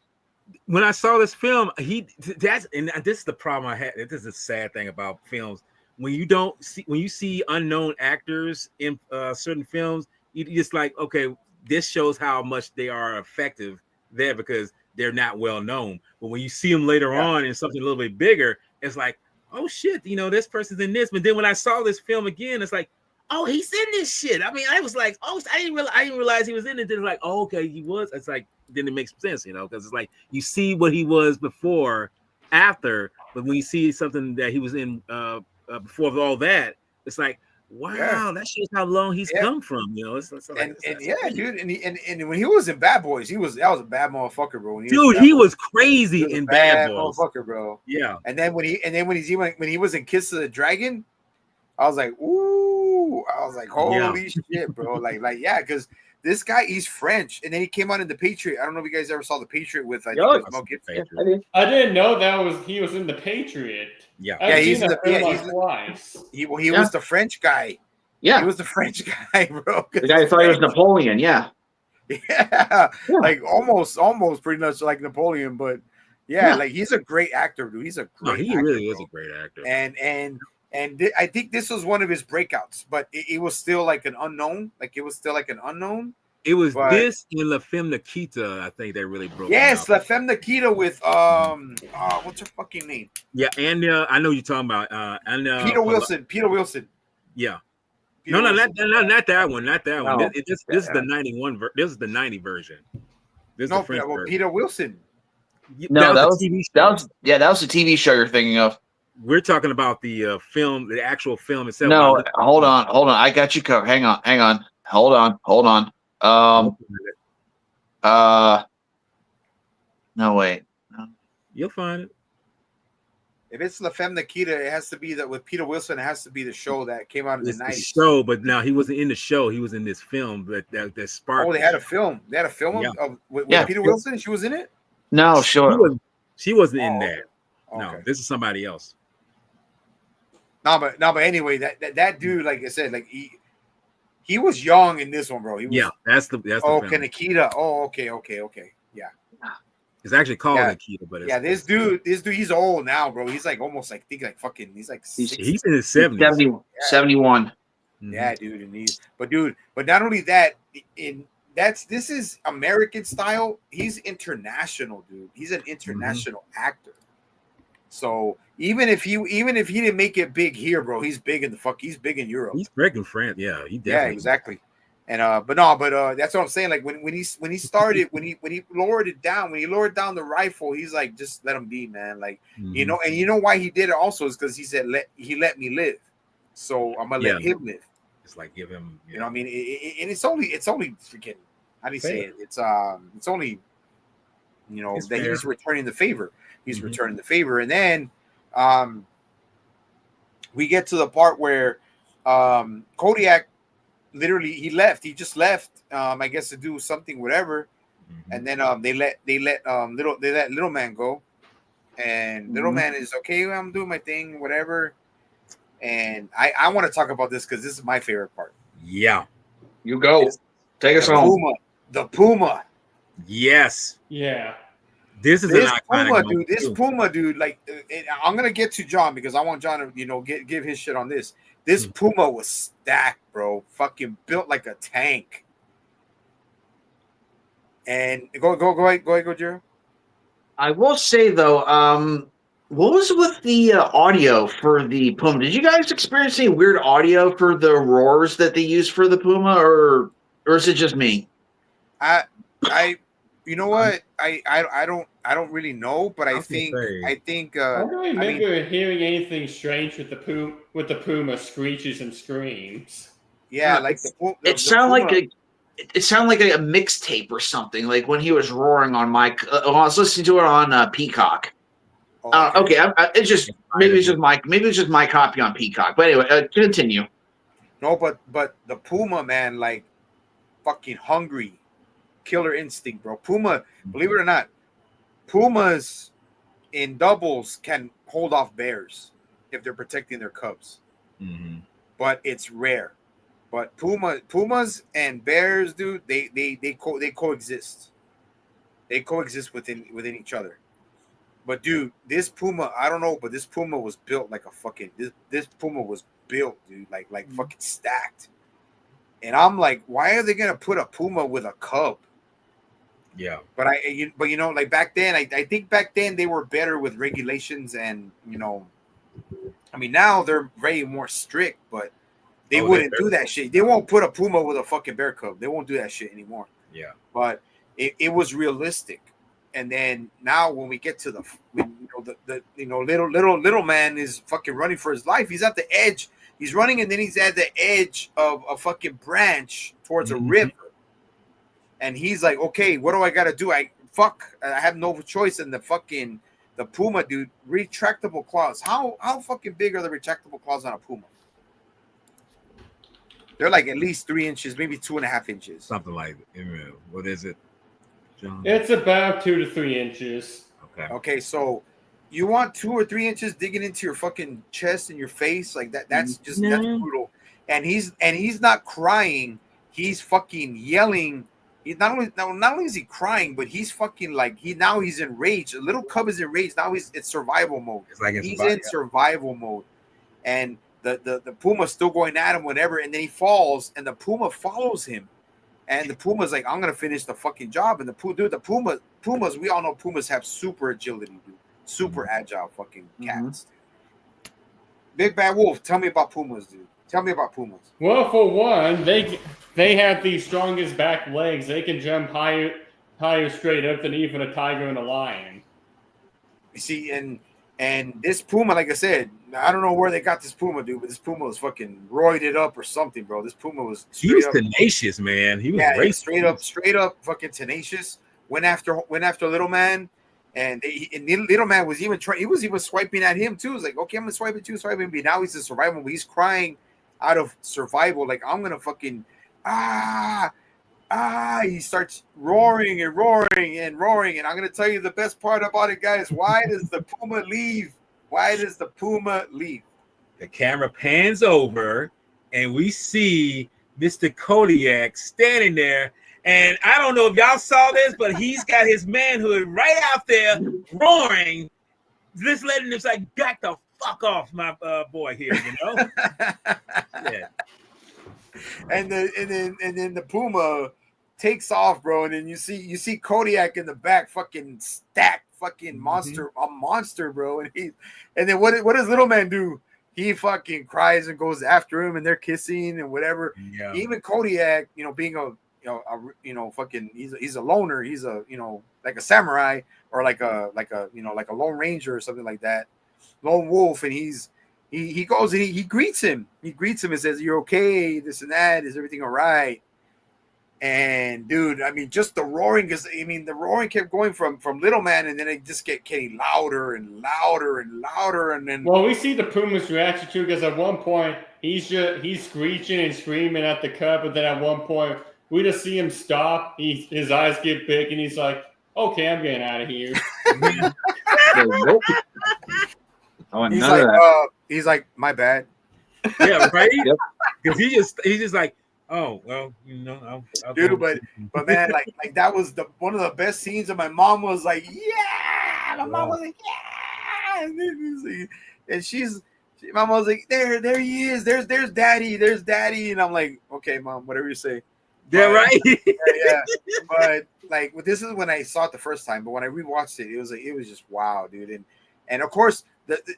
when I saw this film, this is the problem I had. This is a sad thing about films. When you see unknown actors in certain films, you just like, okay, this shows how much they are effective there because they're not well known. But when you see them later on in something a little bit bigger, it's like, oh shit, this person's in this. But then when I saw this film again, it's like, oh, he's in this shit. I mean, I was like, oh, I didn't realize he was in it. Then like, oh, okay, he was. It's like, then it makes sense, because it's like you see what he was before, after, but when you see something that he was in before all that, it's like, wow, that shows how long he's come from. Dude, and when he was in Bad Boys, that was a bad motherfucker, bro. He was crazy in Bad Boys, motherfucker, bro. Yeah. And then when he was in Kiss of the Dragon, I was like, ooh, I was like, holy shit, bro. Like, because this guy, he's French, and then he came out in The Patriot. I don't know if you guys ever saw The Patriot with Mel Gibson. I didn't know he was in The Patriot. Yeah, he's in the film twice. He was the French guy. Yeah, he was the French guy, bro. The guy thought he was Napoleon. Yeah, like almost pretty much like Napoleon, but like he's a great actor, dude. He's a great. He really is a great actor. And I think this was one of his breakouts, but it was still like an unknown. It was this in La Femme Nikita, I think, that really broke. Yes, La Femme Nikita with what's her fucking name? Yeah, and I know you're talking about and Peter Wilson. Peter Wilson. Yeah. Not that one. Not that one. No. This is the 91. This is the 90 version. This is the French version. Peter Wilson. No, that was the TV show you're thinking of. We're talking about the film, the actual film itself. No, hold on. I got you covered. Hang on. Hold on. No, wait. You'll find it. If it's La Femme Nikita, it has to be that with Peter Wilson. It has to be the show that came out in the 90s. Show, but now he wasn't in the show. He was in this film that sparked. Oh, they had a film. They had a film with Peter Wilson. She was in it. No, sure. She wasn't in that. Okay. No, this is somebody else. No, but anyway, that dude, like I said, like he was young in this one, bro. He was, that's the film. Nikita. Oh, okay. Yeah. It's actually called Nikita, but it's, this dude, he's old now, bro. He's like almost like he's like 60. He's in his 70s. 71. Yeah, dude, and but not only that, this is American style. He's international, dude. He's an international actor. So even if he didn't make it big here, bro, he's big in he's big in Europe. He's big in France, yeah. He definitely. Yeah, exactly. And but that's what I'm saying. Like when he started, when he lowered it down, when he lowered down the rifle, he's like, just let him be, man. Like and you know why he did it also is because he said he let me live, so I'm gonna let him live. It's like give him, you know what I mean? And it's only freaking, how do you say it? It's only, that fair. He's returning the favor. He's returning the favor, and then we get to the part where Kodiak literally he left. He just left. I guess to do something, whatever. And then they let little man go, and little man is okay. I'm doing my thing, whatever. And I want to talk about this because this is my favorite part. Yeah, you go. Take us home. The Puma. Yes. Yeah. This Puma, dude. This Puma, dude. Like, I'm gonna get to John because I want John to give his shit on this. This Puma was stacked, bro. Fucking built like a tank. And go ahead, Jero. I will say though, what was with the audio for the Puma? Did you guys experience any weird audio for the roars that they use for the Puma, or is it just me? You know what? I don't really know, but I think I don't remember hearing anything strange with the Puma screeches and screams. Yeah, like it sounded like a mixtape or something. Like when he was roaring on I was listening to it on Peacock. Okay, it's just maybe it's just my copy on Peacock. But anyway, continue. No, but the Puma, man, like fucking hungry. Killer instinct, bro. Puma, believe it or not, Pumas in doubles can hold off bears if they're protecting their cubs. But it's rare. But Pumas and bears, dude, they coexist. They coexist within each other. But dude, this Puma, I don't know, but this Puma was built like a fucking this Puma was built, dude, like fucking stacked. And I'm like, why are they gonna put a Puma with a cub? Yeah, but like back then, I think back then they were better with regulations, and I mean now they're way more strict. But They wouldn't do that shit. They won't put a puma with a fucking bear cub. They won't do that shit anymore. Yeah. But it was realistic. And then now when we get to little man is fucking running for his life. He's at the edge. He's running, and then he's at the edge of a fucking branch towards a river. And he's like, okay, what do I gotta do? I have no choice. And the puma, dude, retractable claws. How fucking big are the retractable claws on a puma? They're like at least 3 inches, maybe 2.5 inches. Something like that. What is it, John? It's about 2 to 3 inches. Okay, so you want 2 or 3 inches digging into your fucking chest and your face like that? That's brutal. And he's not crying. He's fucking yelling. He's not only is he crying, but he's fucking like he's enraged. A little cub is enraged. Now it's survival mode. It's like he's in survival mode, and the puma's still going at him, whatever. And then he falls, and the puma follows him, and the puma's like, "I'm gonna finish the fucking job." And the pumas, we all know pumas have super agility, dude, super agile fucking cats. Big Bad Wolf, tell me about pumas, dude. Tell me about pumas. Well, for one, they have the strongest back legs. They can jump higher straight up than even a tiger and a lion. You see, and this puma, like I said, I don't know where they got this puma, dude, but this puma was fucking roided up or something, bro. This puma was tenacious, man. He was straight up fucking tenacious. Went after little man, and little man was even trying. He was even swiping at him too. It was like, okay, I'm gonna swipe at you, swipe at me. Now he's in survival, but he's crying out of survival, like I'm gonna fucking he starts roaring and roaring and roaring. And I'm gonna tell you the best part about it, guys. Why does the puma leave? Why does the puma leave? The camera pans over and we see Mr. Kodiak standing there. And I don't know if y'all saw this, but he's got his manhood right out there roaring, just letting him say, "Got the fuck off my boy here," you know? Yeah. And then the puma takes off, bro, and then you see Kodiak in the back, fucking stacked, fucking monster, bro. And then what does little man do? He fucking cries and goes after him, and they're kissing and whatever. Yeah. Even Kodiak, being fucking he's a loner. He's a like a samurai or like a lone ranger or something like that, lone wolf, and he goes and he greets him. He greets him and says, "You're okay, this and that. Is everything all right?" And dude, I mean, just the roaring, because the roaring kept going from little man, and then it just kept getting louder and louder and louder, and then. Well, we see the puma's reaction too, because at one point he's screeching and screaming at the cub, but then at one point we just see him stop. His eyes get big, and he's like, "Okay, I'm getting out of here." He's like, "My bad." Yeah, right. Because he's just like, "Oh well, I'll dude." But man, like that was one of the best scenes. And my mom was like, "Yeah." My mom was like, "Yeah," and my mom was like, "There he is. There's daddy." And I'm like, "Okay, mom, whatever you say." Yeah, right. yeah. But like, this is when I saw it the first time. But when I rewatched it, it was just wow, dude. And of course,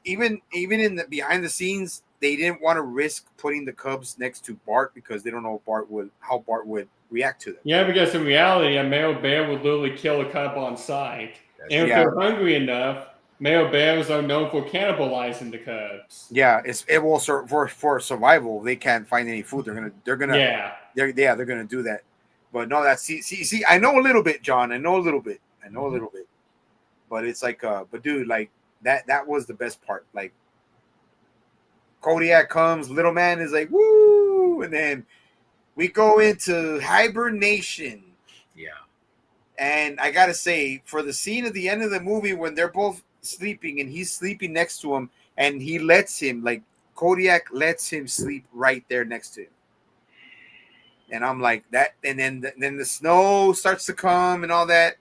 even in the behind the scenes, they didn't want to risk putting the cubs next to Bart because they don't know how Bart would react to them. Yeah, because in reality, a male bear would literally kill a cub on sight. And if they're hungry enough, male bears are known for cannibalizing the cubs. Yeah, it will for survival. They can't find any food. They're gonna do that. But no, that's see. I know a little bit, John. I know a little bit. But it's like, but dude, like that was the best part. Like Kodiak comes, little man is like, woo, and then we go into hibernation. Yeah. And I gotta say, for the scene at the end of the movie when they're both sleeping and he's sleeping next to him, and he lets him, like Kodiak lets him sleep right there next to him. And I'm like that, and then the snow starts to come and all that.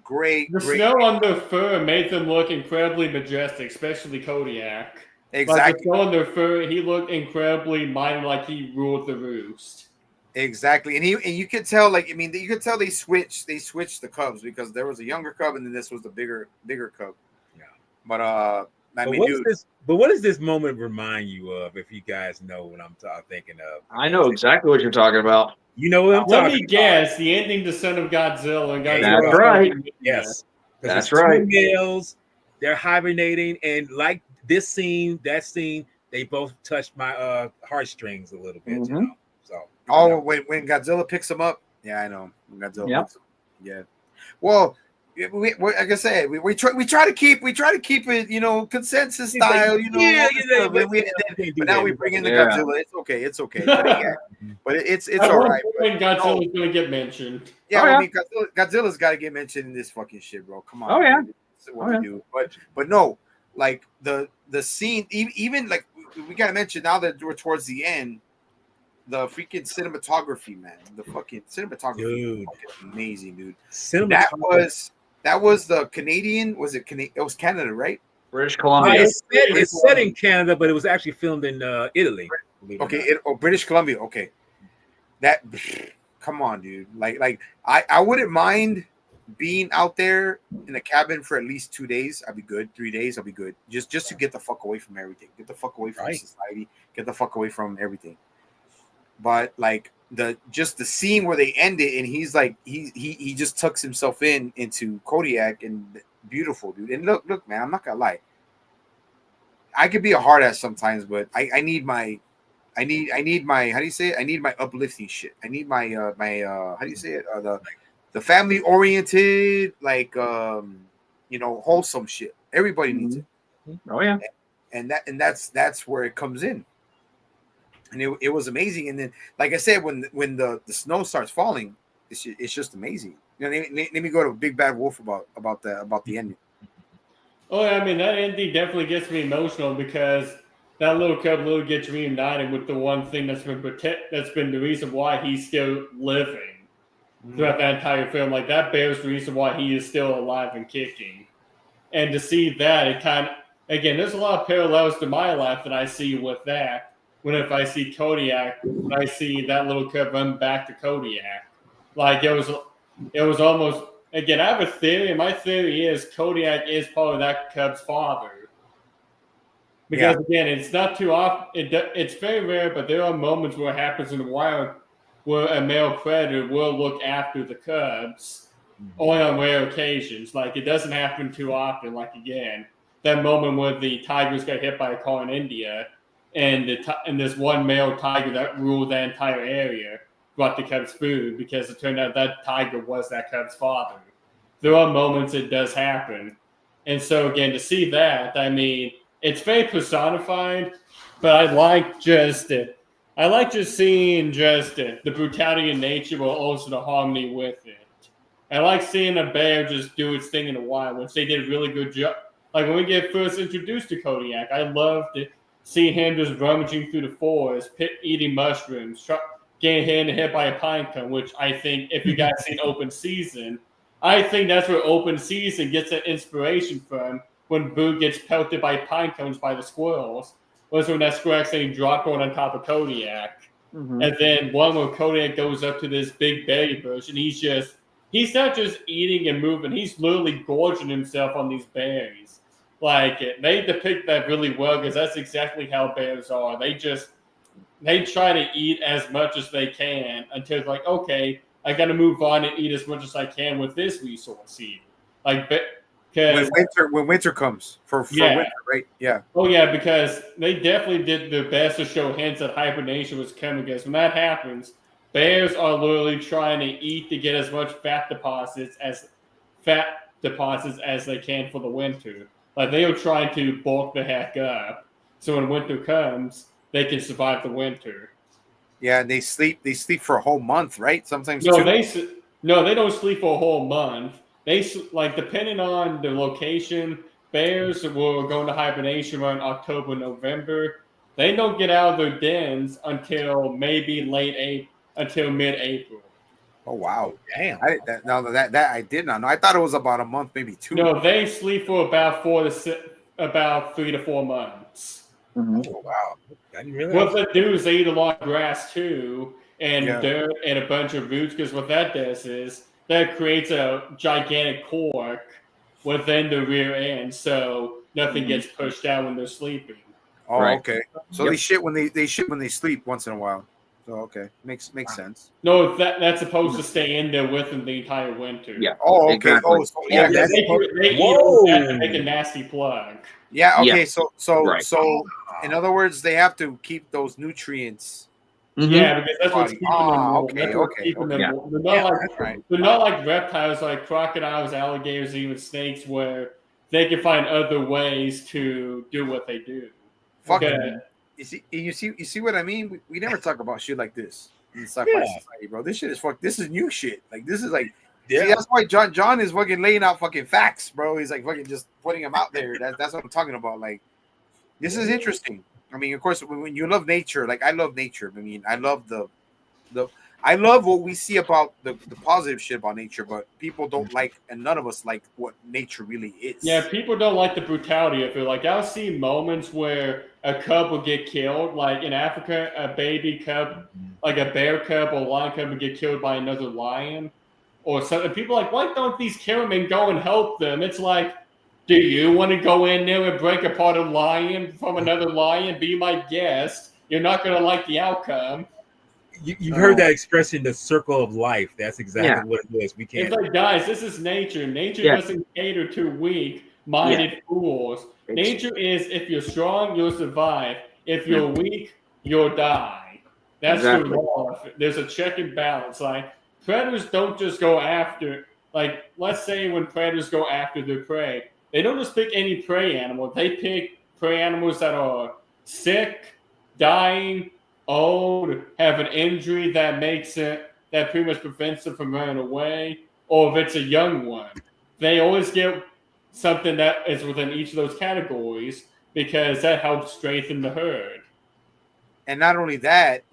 Great. Snow on their fur made them look incredibly majestic, especially Kodiak. Exactly. Like the snow on their fur, he looked incredibly mighty, like he ruled the roost. Exactly, and you could tell, like, you could tell they switched the cubs because there was a younger cub and then this was the bigger cub. Yeah. But I But mean, what is dude, this? But what does this moment remind you of? If you guys know what I'm thinking of, I know exactly what you're talking about. you know what I'm Let talking me guess. The ending to Son of Godzilla and There you Godzilla. go. That's right. Yes, because That's it's two right. males. They're hibernating, and like this scene, that scene, they both touched my heartstrings a little bit. You Mhm. know, so oh, you know. when Godzilla picks him up, yeah, I know. When Godzilla Yep. picks him, yeah. Well, like I said, we try to keep it, you know, consensus He's like, style, you know. yeah, all this yeah, stuff. but But now we bring in the Yeah. Godzilla. It's okay. But yeah, but it's At all one right. point, But no, Godzilla's going to get mentioned. yeah, Oh, well, yeah. I mean, Godzilla's got to get mentioned in this fucking shit, bro. Come on. Oh, yeah. Man. This is what Oh, we yeah. do. But no, like the scene, even like we got to mention now that we're towards the end, the freaking cinematography, man. The fucking cinematography, Dude. fucking amazing, dude. Cinematography. That was the Canadian. Was it Canada? It was Canada, right? British Columbia. It's set in Canada, but it was actually filmed in Italy. Okay, British Columbia. Okay, that. Come on, dude. Like I wouldn't mind being out there in a cabin for at least 2 days. I'd be good. 3 days, I'll be good. Just to get the fuck away from everything. Get the fuck away from society. Get the fuck away from everything. But like the scene where they end it, and he's like he just tucks himself into Kodiak, and beautiful, dude. And look, man, I'm not gonna lie. I could be a hard ass sometimes, but I need my how do you say it? I need my uplifting shit. I need my how do you say it? The family oriented, like you know, wholesome shit. Everybody needs it. Oh yeah. And that's where it comes in. And it was amazing. And then, like I said, when the snow starts falling, it's just amazing. You know, let me go to Big Bad Wolf about the ending. Oh, yeah, I mean, that ending definitely gets me emotional because that little cub little gets reunited with the one thing that's been the reason why he's still living throughout that entire film. Like, that bears the reason why he is still alive and kicking. And to see that, it kind of, again, there's a lot of parallels to my life that I see with that. When if I see Kodiak, I see that little cub run back to Kodiak. Like, it was almost, again, I have a theory, and my theory is Kodiak is probably that cub's father. Because, again, it's not too often, it's very rare, but there are moments where it happens in the wild where a male predator will look after the cubs, only on rare occasions. Like, it doesn't happen too often. Like, again, that moment where the tigers got hit by a car in India, and this one male tiger that ruled that entire area brought the cubs food because it turned out that tiger was that cub's father. There are moments it does happen. And so, again, to see that, I mean, it's very personified, but I like just seeing just the brutality in nature, but also the harmony with it. I like seeing a bear just do its thing in the wild, which they did a really good job. Like when we get first introduced to Kodiak, I loved it. See him just rummaging through the forest, eating mushrooms, getting hit by a pine cone, which I think, if you guys seen Open Season, I think that's where Open Season gets that inspiration from when Boo gets pelted by pine cones by the squirrels. Was when that squirrel accidentally dropped one on top of Kodiak. And then one where Kodiak goes up to this big berry bush, and he's not just eating and moving, he's literally gorging himself on these berries. Like, they depict that really well because that's exactly how bears are. They try to eat as much as they can until it's like, okay, I got to move on and eat as much as I can with this resource here. Like, when winter comes for winter, right? Yeah. Oh yeah, because they definitely did their best to show hints that hibernation was coming. Because when that happens, bears are literally trying to eat to get as much fat deposits as they can for the winter. Like, they are trying to bulk the heck up, so when winter comes, they can survive the winter. Yeah, and they sleep for a whole month, right? Sometimes no, two. they don't sleep for a whole month. Like, depending on the location, bears will go into hibernation around October, November. They don't get out of their dens until maybe until mid-April. Oh wow! Damn. That I did not know. I thought it was about a month, maybe 2. No, they sleep for about 3 to 4 months. Oh wow! I didn't realize. What they do is they eat a lot of grass too, and Yeah. dirt and a bunch of roots. Because what that does is that creates a gigantic cork within the rear end, so nothing gets pushed out when they're sleeping. Oh, Right. okay. So they shit when they shit when they sleep once in a while. So okay, makes sense. No, that's supposed to stay in there with them the entire winter. Yeah. Oh, okay. Exactly. Oh, so yeah, Yeah, they eat Whoa. that to make a nasty plug. yeah. Okay, Yeah. Right. so in other words, they have to keep those nutrients. Mhm. Yeah, because that's what's Body. keeping them warm. Okay, That's what's okay, keeping them Yeah. warm. They're Yeah, not that's right. they're not like reptiles like crocodiles, alligators, even snakes, where they can find other ways to do what they do. Fuck Okay. it. You see what I mean? We never talk about shit like this in Sci Fi Yeah. Society, bro. This shit is fuck. This is new shit. Like this is like. Yeah. See, that's why John is fucking laying out fucking facts, bro. He's like fucking just putting them out there. That's what I'm talking about. Like, this is interesting. I mean, of course, when you love nature, like I love nature. I mean, I love I love what we see about the positive shit about nature, but people don't like, and none of us like what nature really is. Yeah, people don't like the brutality of it. Like I'll see moments where a cub will get killed. Like in Africa, a baby cub, like a bear cub or a lion cub, would get killed by another lion. Or something. People are like, why don't these kill them and go and help them? It's like, do you want to go in there and break apart a lion from another lion? Be my guest. You're not going to like the outcome. You've heard that expression, the circle of life. That's exactly what it is. We can't. It's like, guys, this is nature. Nature doesn't cater to weak-minded fools. Nature is, if you're strong, you'll survive. If you're weak, you'll die. That's the law. There's a check and balance. Like, predators don't just go after, like, let's say when predators go after their prey, they don't just pick any prey animal. They pick prey animals that are sick, dying, old, have an injury that makes it, that pretty much prevents them from running away, or if it's a young one. They always get something that is within each of those categories because that helps strengthen the herd. And not only that,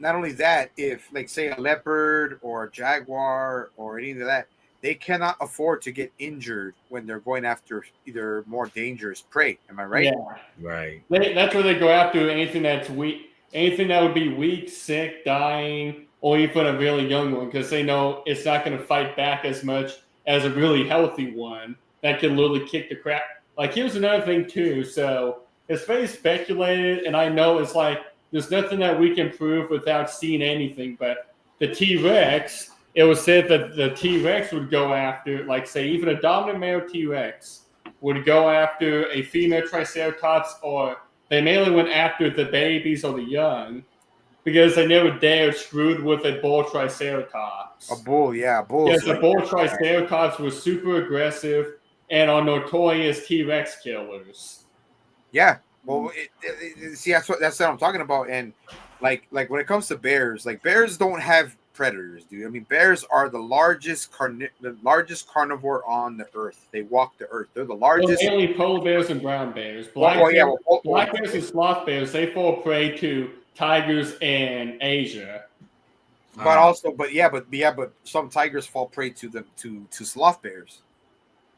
if like say a leopard or a jaguar or any of that, they cannot afford to get injured when they're going after either more dangerous prey. Am I right? Yeah. Right. That's where they go after anything that's weak, anything that would be weak, sick, dying, or even a really young one, because they know it's not going to fight back as much as a really healthy one that can literally kick the crap. Like, here's another thing, too. So it's very speculated, and I know it's like there's nothing that we can prove without seeing anything, but the T-Rex, it was said that the T-Rex would go after, like, say, even a dominant male T-Rex would go after a female Triceratops, or they mainly went after the babies or the young because they never dared screwed with a bull Triceratops. A bull, yeah, bulls. Yes, a bull Triceratops was super aggressive and are notorious T-Rex killers. Yeah, well, see, that's what I'm talking about. And like when it comes to bears, like bears don't have predators, dude. I mean, bears are the largest carnivore on the earth. They walk the earth. They're the largest. Well, mainly polar bears and brown bears. Black bears and sloth bears, they fall prey to tigers in Asia. But some tigers fall prey to sloth bears.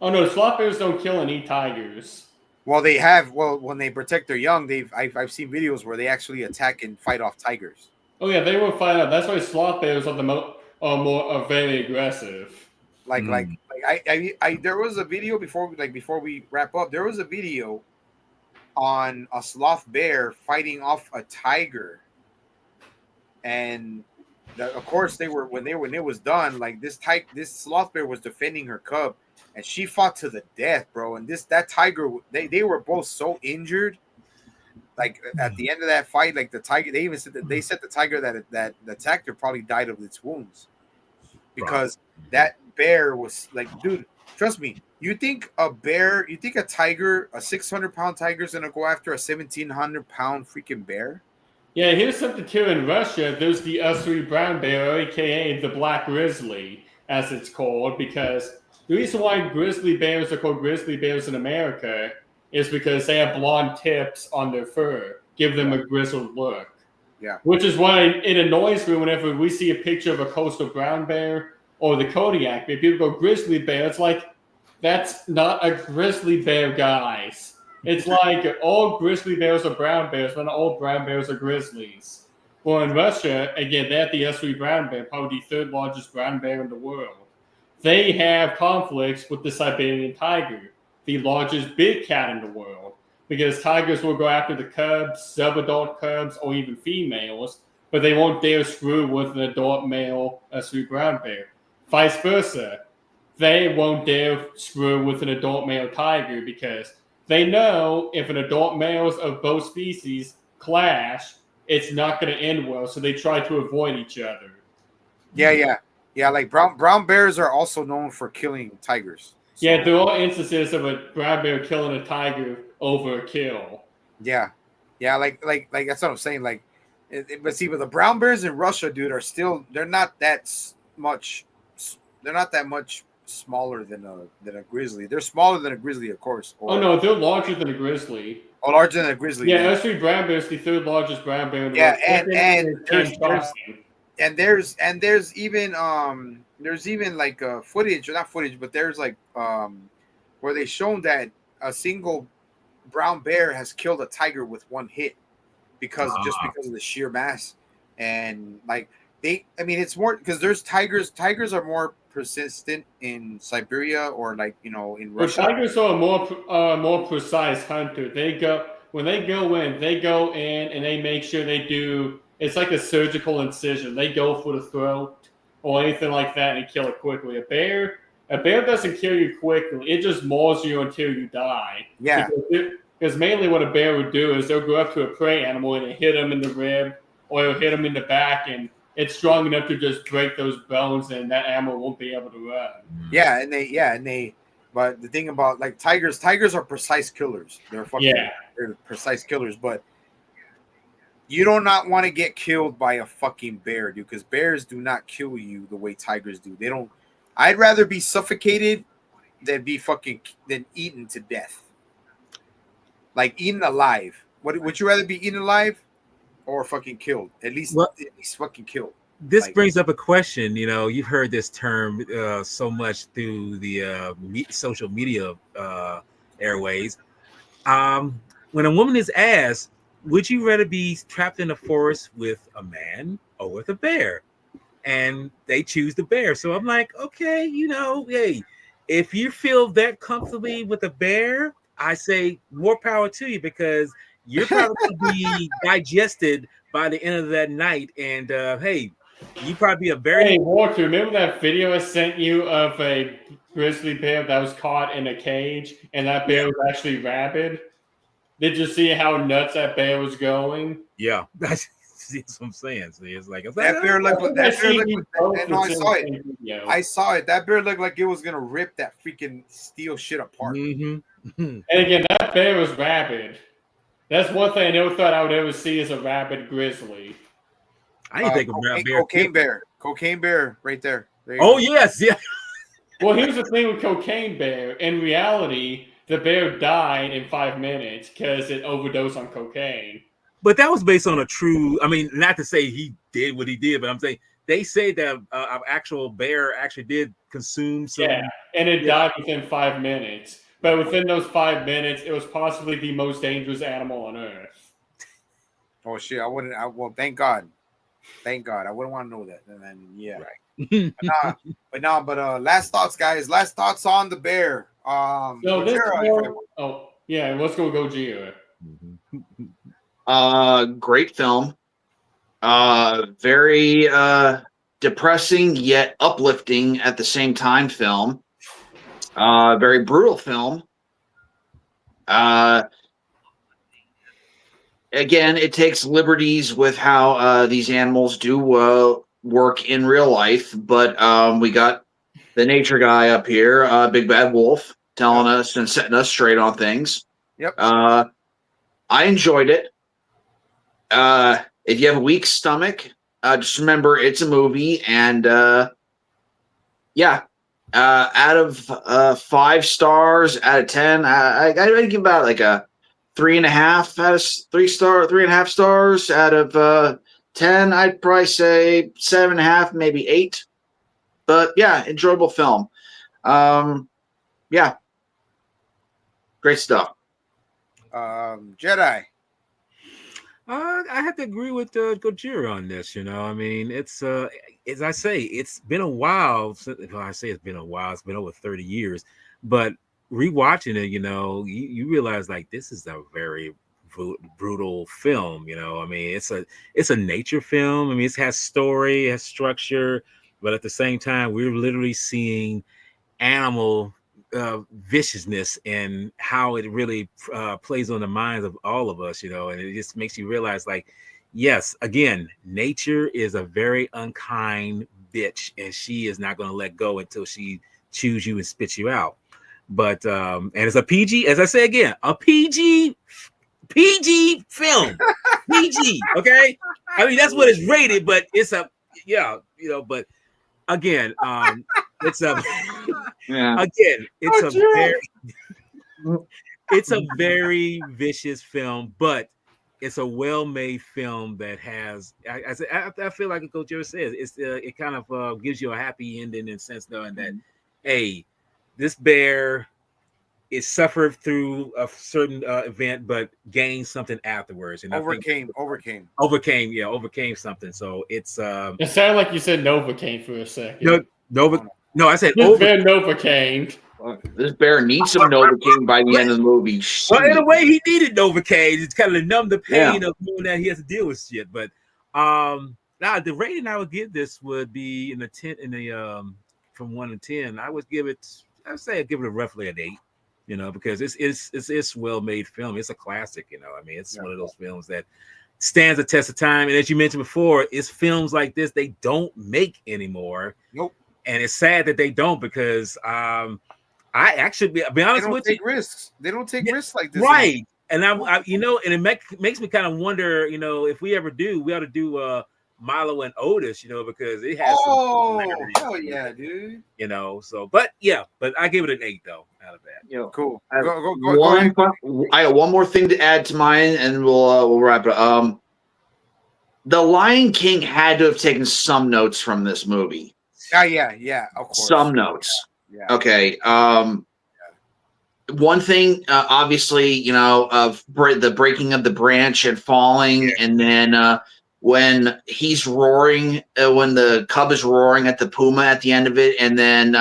Oh no, sloth bears don't kill and eat tigers. Well, they have. Well, when they protect their young, I've seen videos where they actually attack and fight off tigers. Oh yeah, they will fight out. That's why sloth bears are very aggressive. There was a video before we wrap up. There was a video on a sloth bear fighting off a tiger, and of course when it was done, like this sloth bear was defending her cub, and she fought to the death, bro. And that tiger, they were both so injured. Like at the end of that fight, like the tiger, they even said that the tiger that attacked her probably died of its wounds because that bear was like, dude, trust me. You think a tiger, a 600-pound tiger, is gonna go after a 1,700-pound freaking bear? Yeah, here's something too. In Russia, there's the Usuri brown bear, aka the black grizzly, as it's called, because the reason why grizzly bears are called grizzly bears in America is because they have blonde tips on their fur, give them a grizzled look. Yeah. Which is why it annoys me whenever we see a picture of a coastal brown bear or the Kodiak bear. People go grizzly bear. It's like, that's not a grizzly bear, guys. It's like all grizzly bears are brown bears, but not all brown bears are grizzlies. Well, in Russia, again, they have the Usuri brown bear, probably the third largest brown bear in the world. They have conflicts with the Siberian tiger. the largest big cat in the world, because tigers will go after the cubs, sub-adult cubs, or even females, but they won't dare screw with an adult male, a sweet brown bear. Vice versa, they won't dare screw with an adult male tiger because they know if an adult males of both species clash, it's not going to end well, so they try to avoid each other. Yeah. Like brown bears are also known for killing tigers. So, Yeah, there are instances of a brown bear killing a tiger over a kill. yeah, like that's what I'm saying. Like, but see, but the brown bears in Russia, dude, are still they're not that much. They're not that much smaller than a grizzly. They're smaller than a grizzly, of course. Oh no, they're larger than a grizzly. Oh, larger than a grizzly. Yeah, Australian brown bear is the third largest brown bear in the yeah, world. And there's even like footage, or not footage, but there's like where they shown that a single brown bear has killed a tiger with one hit because of the sheer mass. And like it's more because there's tigers are more persistent in Siberia or like in Russia. But tigers are a more precise hunter. They go in and they make sure they do. It's like a surgical incision. They go for the throat or anything like that and kill it quickly. A bear doesn't kill you quickly. It just mauls you until you die. Yeah. Because mainly what a bear would do is they'll go up to a prey animal and hit them in the rib or it'll hit them in the back, and it's strong enough to just break those bones, and that animal won't be able to run. Yeah, but the thing about like tigers are precise killers. They're precise killers, but you do not want to get killed by a fucking bear, dude, because bears do not kill you the way tigers do. They don't. I'd rather be suffocated than than eaten to death. Like eaten alive. Would you rather be eaten alive or fucking killed? At least fucking killed. This brings up a question. You've heard this term so much through the social media airways. When a woman is asked, would you rather be trapped in a forest with a man or with a bear? And they choose the bear. So I'm like, okay, hey, if you feel that comfortably with a bear, I say more power to you, because you're probably going to be digested by the end of that night. And hey, you probably be a very... Hey, Walter, remember that video I sent you of a grizzly bear that was caught in a cage, and that bear was actually rabid? Did you see how nuts that bear was going? Yeah, that's what I'm saying. So it's like that bear looked. I saw it. I saw it. That bear looked like it was gonna rip that freaking steel shit apart. Mm-hmm. And again, that bear was rabid. That's one thing I never thought I would ever see as a rabid grizzly. I didn't think of cocaine bear, right there. Yes, yeah. Well, here's the thing with cocaine bear. In reality, the bear died in 5 minutes because it overdosed on cocaine. But that was based on a true... I mean, not to say he did what he did, but I'm saying they say that an actual bear actually did consume some... Yeah, and it died within 5 minutes. But within those 5 minutes, it was possibly the most dangerous animal on Earth. Oh, shit. Well, thank God. Thank God. I wouldn't want to know that. And then, yeah. Right. but last thoughts, guys. Last thoughts on the bear. Let's go Gojira. Great film. Very depressing yet uplifting at the same time film. Very brutal film. Again, it takes liberties with how these animals do work in real life, but we got the nature guy up here, Big Bad Wolf, telling us and setting us straight on things. Yep. I enjoyed it. If you have a weak stomach, just remember it's a movie, and out of 5 stars out of 10, I'd give about like a 3.5 out of 3.5 stars out of 10. I'd probably say 7.5, maybe 8. But yeah, enjoyable film. Great stuff. Jedi. I have to agree with Gojira on this. I mean, it's as I say, it's been a while. If I say it's been a while, it's been over 30 years. But rewatching it, you realize like this is a very brutal film. I mean, it's a nature film. I mean, it has story, it has structure, but at the same time, we're literally seeing animal viciousness and how it really plays on the minds of all of us, and it just makes you realize, like, yes, again, nature is a very unkind bitch, and she is not going to let go until she chews you and spits you out. But and it's a PG, as I say again, a PG film, PG. Okay, I mean that's what it's rated, but it's a but again, it's a again, it's a very vicious film, but it's a well-made film that has. I feel like Coach Jerry says it kind of gives you a happy ending in the sense knowing that, hey, this bear is suffered through a certain event, but gained something afterwards, and overcame something. So it's it sounded like you said Novocaine for a second. No, I said this bear Novocaine. This bear needs some Novocaine by the end of the movie. Well, in a way, he needed Novocaine. It's kind of numb the pain of knowing that he has to deal with shit. But now the rating I would give this would be from 1 to 10. I would give it. I'd say I'd give it roughly an 8. Because it's well-made film. It's a classic. I mean, it's one of those films that stands the test of time. And as you mentioned before, it's films like this they don't make anymore. Nope. And it's sad that they don't, because I actually be honest with you, they don't take risks like this, right? And I and it makes me kind of wonder, if we ever do, we ought to do Milo and Otis, because it has. Hell yeah, dude. So but I give it an 8 though out of that. Cool. Go ahead. I got one more thing to add to mine, and we'll wrap it up. The Lion King had to have taken some notes from this movie. Yeah, of course. Some notes. Yeah. Okay. One thing, obviously, of the breaking of the branch and falling, and then when he's roaring, when the cub is roaring at the puma at the end of it, and then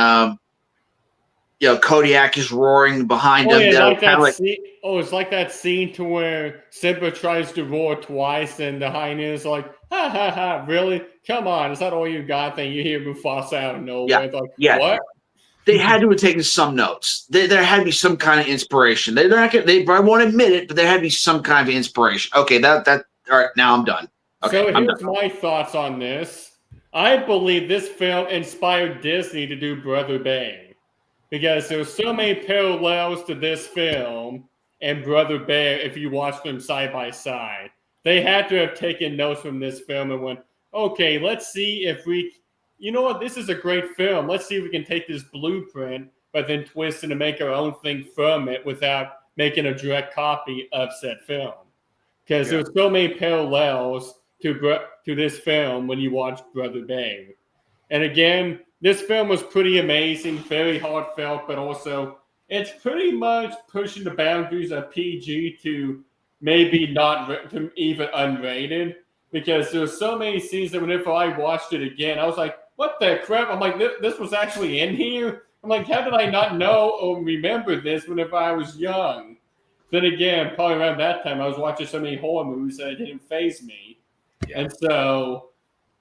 Kodiak is roaring behind him. It's like that scene to where Simba tries to roar twice, and the hyena is like, ha ha ha, really? Come on, is that all you got? Then you hear Mufasa out of nowhere. It's like, what? They had to have taken some notes. There had to be some kind of inspiration. They won't admit it, but there had to be some kind of inspiration. Okay, that all right. Now I'm done. Okay, so here's my thoughts on this. I believe this film inspired Disney to do Brother Bear, because there's so many parallels to this film and Brother Bear if you watch them side by side. They had to have taken notes from this film and went, okay, let's see if we, this is a great film. Let's see if we can take this blueprint, but then twist it and make our own thing from it without making a direct copy of said film. Because there's so many parallels to this film when you watch Brother Bear. And again, this film was pretty amazing, very heartfelt, but also it's pretty much pushing the boundaries of PG to maybe not to even unrated, because there's so many scenes that whenever I watched it again, I was like, what the crap? I'm like, this was actually in here? I'm like, how did I not know or remember this whenever I was young? Then again, probably around that time, I was watching so many horror movies that it didn't faze me. Yeah. And so,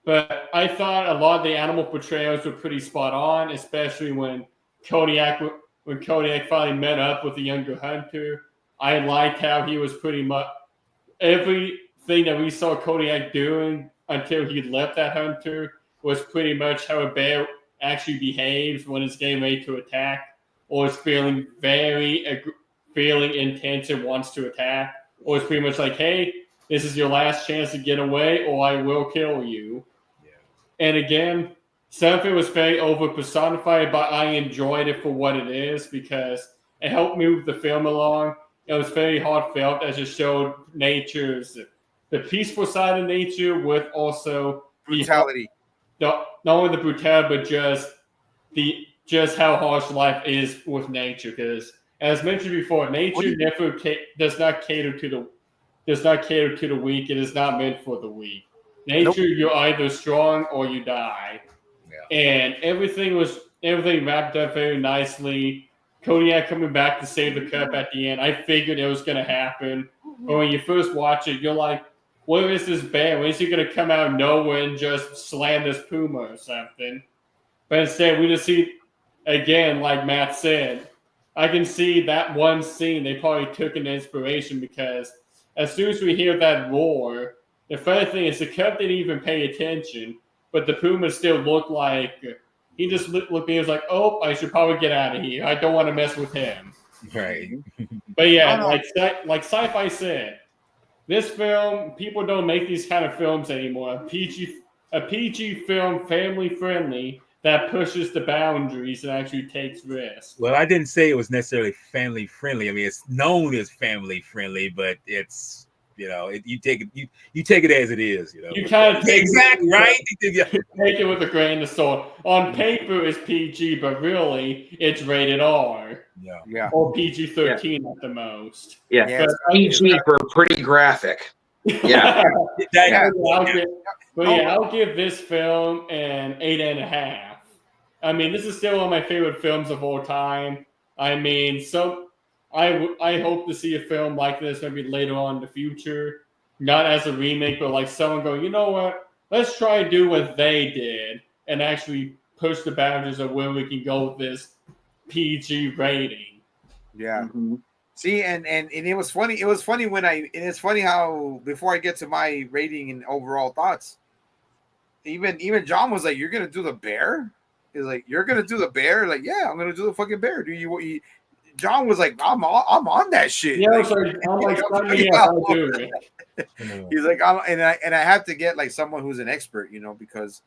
but I thought a lot of the animal portrayals were pretty spot on, especially when Kodiak finally met up with the younger hunter. I liked how he was pretty much everything that we saw Kodiak doing until he left that hunter was pretty much how a bear actually behaves when it's getting ready to attack, or is feeling feeling intense and wants to attack, or it's pretty much like, hey, this is your last chance to get away or I will kill you. Yeah. And again, some of it was very over personified, but I enjoyed it for what it is because it helped move the film along. It was very heartfelt as it showed the peaceful side of nature with also brutality. Not only the brutality, but just how harsh life is with nature. Because as mentioned before, nature never does not cater to the weak. It is not meant for the weak. Nature, you're either strong or you die. Yeah. And everything wrapped up very nicely. Kodiak coming back to save the cup at the end. I figured it was going to happen. But when you first watch it, you're like, where is this bear? When is he going to come out of nowhere and just slam this puma or something? But instead, we just see, again, like Matt said, I can see that one scene they probably took an inspiration because as soon as we hear that roar, the funny thing is the cub didn't even pay attention, but the puma still looked like he just looked at me and was like, oh, I should probably get out of here. I don't want to mess with him. Right. But yeah, like Sci-Fi said, this film, people don't make these kind of films anymore. A PG film, family friendly, that pushes the boundaries and actually takes risks. Well, I didn't say it was necessarily family friendly. I mean, it's known as family friendly, but it's you take it as it is. You kind of take exactly right. Take it with a grain of salt. On paper, it's PG, but really, it's rated R. Yeah. Or PG-13 at the most. Yeah. PG for pretty graphic. Yeah. I'll give this film an 8.5. I mean, this is still one of my favorite films of all time. I mean, I hope to see a film like this maybe later on in the future. Not as a remake, but like someone going, you know what? Let's try and do what they did and actually push the boundaries of where we can go with this PG rating. Yeah. Mm-hmm. See, and it was funny. It was funny it's funny how before I get to my rating and overall thoughts, even John was like, "You're gonna do the bear?" He's like, "You're gonna do the bear?" Like, yeah, I'm gonna do the fucking bear. Do you? John was like, "I'm on that shit." Yeah, I'm like, I'll do it. He's like, and I have to get like someone who's an expert, because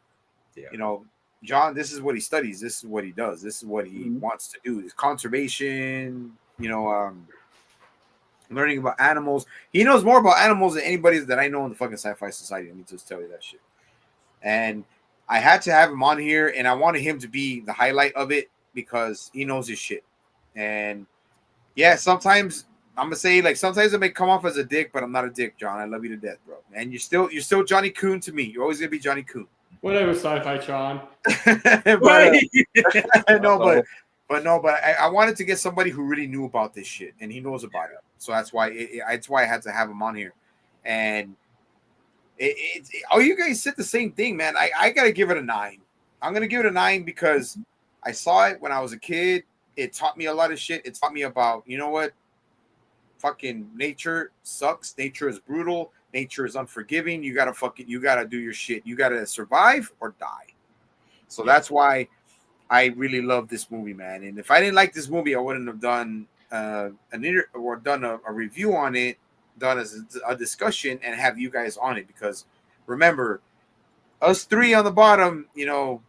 John, this is what he studies. This is what he does. This is what he wants to do. This conservation, learning about animals. He knows more about animals than anybody that I know in the fucking Sci-Fi Society. Let me just tell you that shit. And I had to have him on here, and I wanted him to be the highlight of it because he knows his shit. And yeah, sometimes I'm gonna say like sometimes it may come off as a dick, but I'm not a dick, John. I love you to death, bro. And you're still Johnny Coon to me. You're always gonna be Johnny Coon. Whatever, Sci-Fi Sean. But I wanted to get somebody who really knew about this shit, and he knows about it. So that's why I had to have him on here. And you guys said the same thing, man. I gotta give it a 9. I'm gonna give it a 9 because I saw it when I was a kid. It taught me a lot of shit. It taught me about, you know what? Fucking nature sucks. Nature is brutal. Nature is unforgiving. You gotta do your shit. You gotta survive or die. So that's why I really love this movie, man. And if I didn't like this movie, I wouldn't have done a review on it, done as a discussion, and have you guys on it. Because remember, us three on the bottom,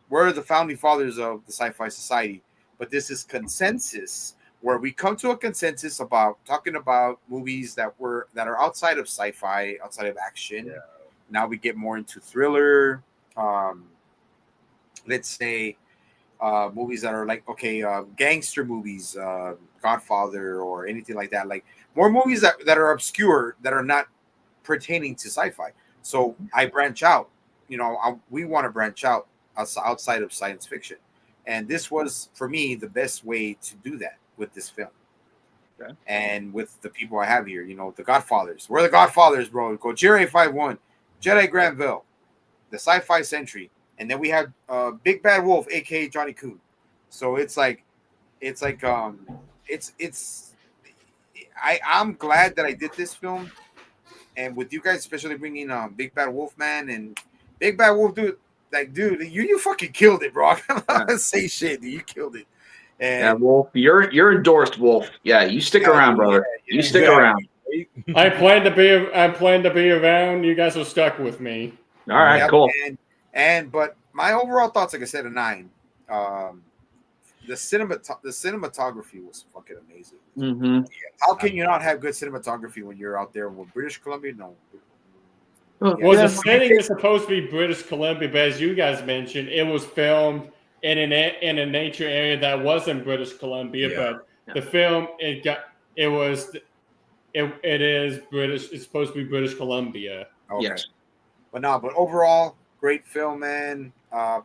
we're the founding fathers of the Sci-Fi Society. But this is consensus, where we come to a consensus about talking about movies that are outside of sci-fi, outside of action. Yeah. Now we get more into thriller. Let's say movies that are like gangster movies, Godfather or anything like that. Like more movies that are obscure, that are not pertaining to sci-fi. So I branch out. We want to branch out outside of science fiction. And this was, for me, the best way to do that with this film. Okay. And with the people I have here, the Godfathers. We're the Godfathers, bro. Gojira 51, Jedi Granville, the Sci-Fi Sentry, and then we have Big Bad Wolf, aka Johnny Coon. So I'm glad that I did this film, and with you guys, especially bringing Big Bad Wolf, man, and Big Bad Wolf, dude. Like, dude, you fucking killed it, bro. I'm not gonna say shit, dude. You killed it. And yeah, Wolf, you're endorsed, Wolf. Yeah, you stick around, brother. You stick around. I plan to be around. You guys are stuck with me. All right, cool. But my overall thoughts, like I said, a 9. The cinematography was fucking amazing. Mm-hmm. How can you not have good cinematography when you're out there with British Columbia? No. Well, the setting is supposed to be British Columbia, but as you guys mentioned, it was filmed in a nature area that wasn't British Columbia. Yeah. But the film it is British. It's supposed to be British Columbia. Okay. Yes. But overall, great film, man.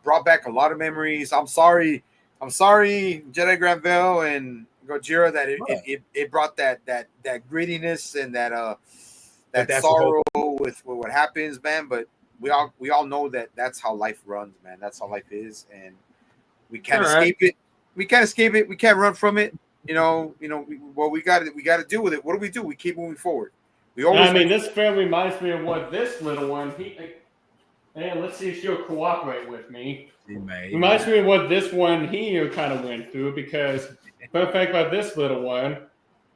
Brought back a lot of memories. I'm sorry, Jedi Granville and Gojira, that it brought that grittiness and that sorrow with what happens, man. But we all know that that's how life runs, man. That's how life is, and we can't escape it. We can't escape it. We can't run from it. We got to deal with it. What do? We keep moving forward. This film reminds me of what this little one. Let's see if she'll cooperate with me. Reminds me of what this one here kind of went through, because fun fact about this little one,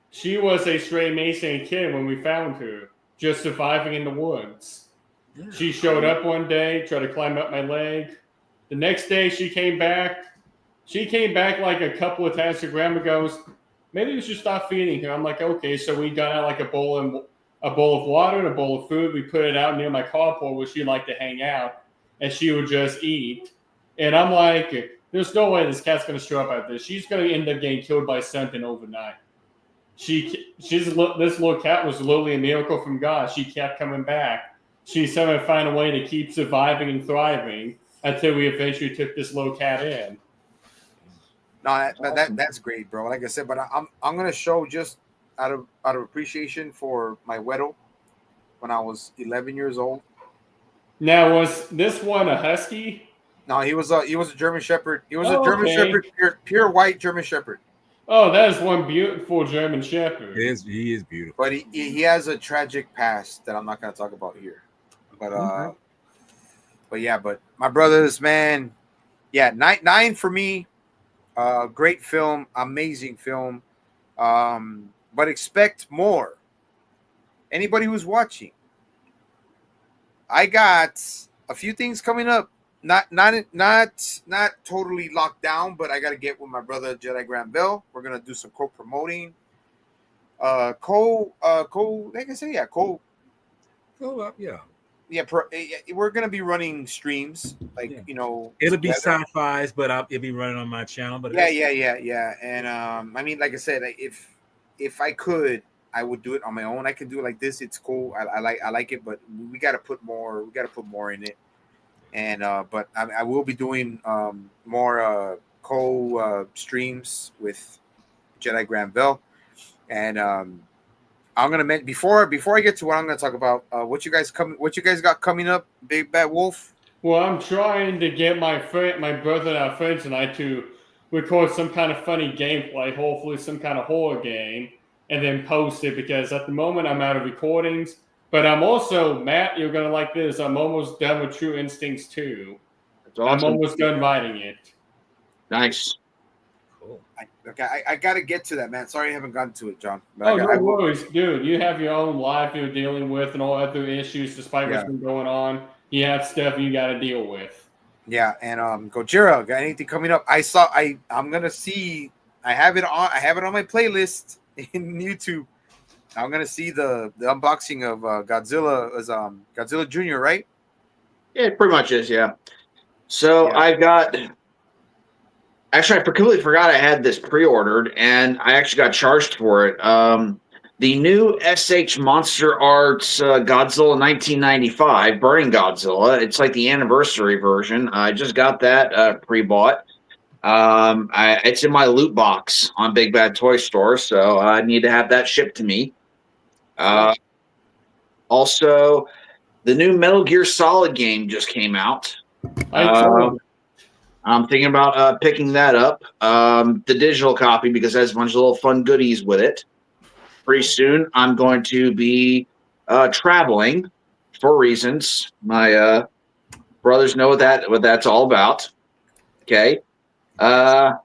she was a stray Mason kid when we found her, just surviving in the woods. Yeah. She showed up one day, tried to climb up my leg. The next day she came back. She came back like a couple of times. Her grandma goes, maybe we should stop feeding her. I'm like, okay. So we got out like a bowl of water and a bowl of food. We put it out near my carport where she liked to hang out, and she would just eat. And I'm like, there's no way this cat's going to show up at this. She's going to end up getting killed by something overnight. This little cat was literally a miracle from God. She kept coming back. She somehow found a way to keep surviving and thriving until we eventually took this little cat in. No, that's great, bro. Like I said, but I'm gonna show just out of appreciation for my Weddle when I was 11 years old. Now, was this one a husky? No, he was a German Shepherd. He was a German Shepherd, pure white German Shepherd. Oh, that is one beautiful German Shepherd. He is beautiful. But he has a tragic past that I'm not gonna talk about here. But but my brothers, man, yeah, nine for me. Great film, amazing film. But expect more. Anybody who's watching, I got a few things coming up. Not totally locked down, but I got to get with my brother Jedi Graham Bell. We're gonna do some co-promoting. Like I say, yeah, yeah, we're gonna be running streams, it'll be sci-fi's, but it'll be running on my channel. But yeah. And like I said, if I could, I would do it on my own. I can do it like this. It's cool. I like it, but we got to put more. We got to put more in it. And but I will be doing more streams with Jedi Graham Bell, and I'm gonna before I get to what I'm gonna talk about, what you guys got coming up, Big Bad Wolf. Well, I'm trying to get my brother and our friends and I to record some kind of funny gameplay, hopefully some kind of horror game, and then post it, because at the moment I'm out of recordings. But I'm also, Matt, you're gonna like this. I'm almost done with True Instincts 2. Awesome. I'm almost done writing it. Nice. Cool. I got to get to that, man. Sorry I haven't gotten to it, John. But no worries, dude. You have your own life you're dealing with and all other issues despite what's been going on. You have stuff you got to deal with. Yeah, and Gojira, got anything coming up? I'm gonna see. I have it on my playlist in YouTube. I'm gonna see the unboxing of Godzilla as Godzilla Jr., right? Yeah, it pretty much is, yeah. So I've got. Actually, I completely forgot I had this pre-ordered, and I actually got charged for it. The new SH Monster Arts Godzilla 1995, Burning Godzilla. It's like the anniversary version. I just got that pre-bought. It's in my loot box on Big Bad Toy Store, so I need to have that shipped to me. Also, the new Metal Gear Solid game just came out. I'm thinking about picking that up, the digital copy, because it has a bunch of little fun goodies with it. Pretty soon, I'm going to be traveling for reasons. My brothers know what that's all about. Okay. Other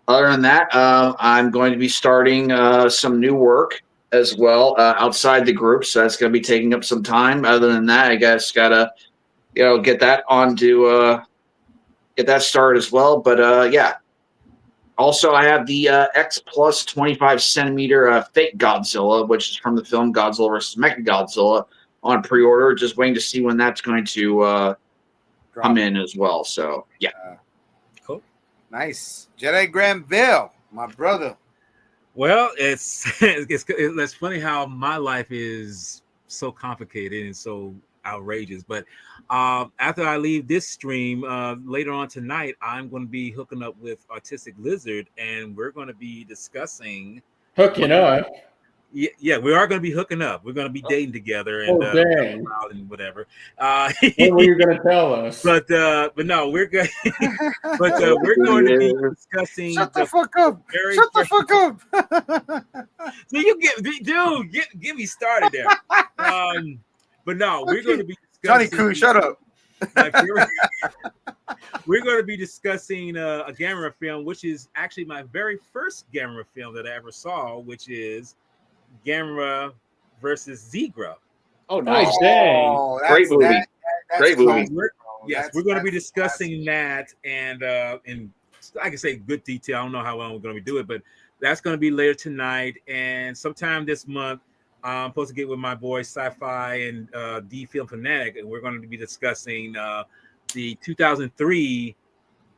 than that, I'm going to be starting some new work as well outside the group, so that's going to be taking up some time. Other than that, I guess gotta get that onto. Get that started as well. But yeah. Also, I have the X Plus 25 centimeter fake Godzilla, which is from the film Godzilla vs. Mechagodzilla, on pre-order. Just waiting to see when that's going to come in as well. So yeah. Cool. Nice. Jedi Graham Bell, my brother. Well, it's funny how my life is so complicated and so outrageous. But after I leave this stream later on tonight, I'm going to be hooking up with Artistic Lizard, and we're going to be discussing. Hooking up. Yeah, we are going to be hooking up. We're going to be dating together and dang. and whatever. What were you going to tell us? But no, we're good. But we're going to be discussing. Shut the fuck up! Shut the fuck up! So you get me started there. But no, we're going to be Johnny discussing. Koo, shut up. We're going to be discussing a Gamera film, which is actually my very first Gamera film that I ever saw, which is Gamera versus Zegra. Oh, nice. Oh, dang. Great movie. Great movie. We're going to be discussing that, and I can say good detail. I don't know how long we're going to do it, but that's going to be later tonight, and sometime this month. I'm supposed to get with my boy Sci-Fi and D Film Fanatic, and we're going to be discussing the 2003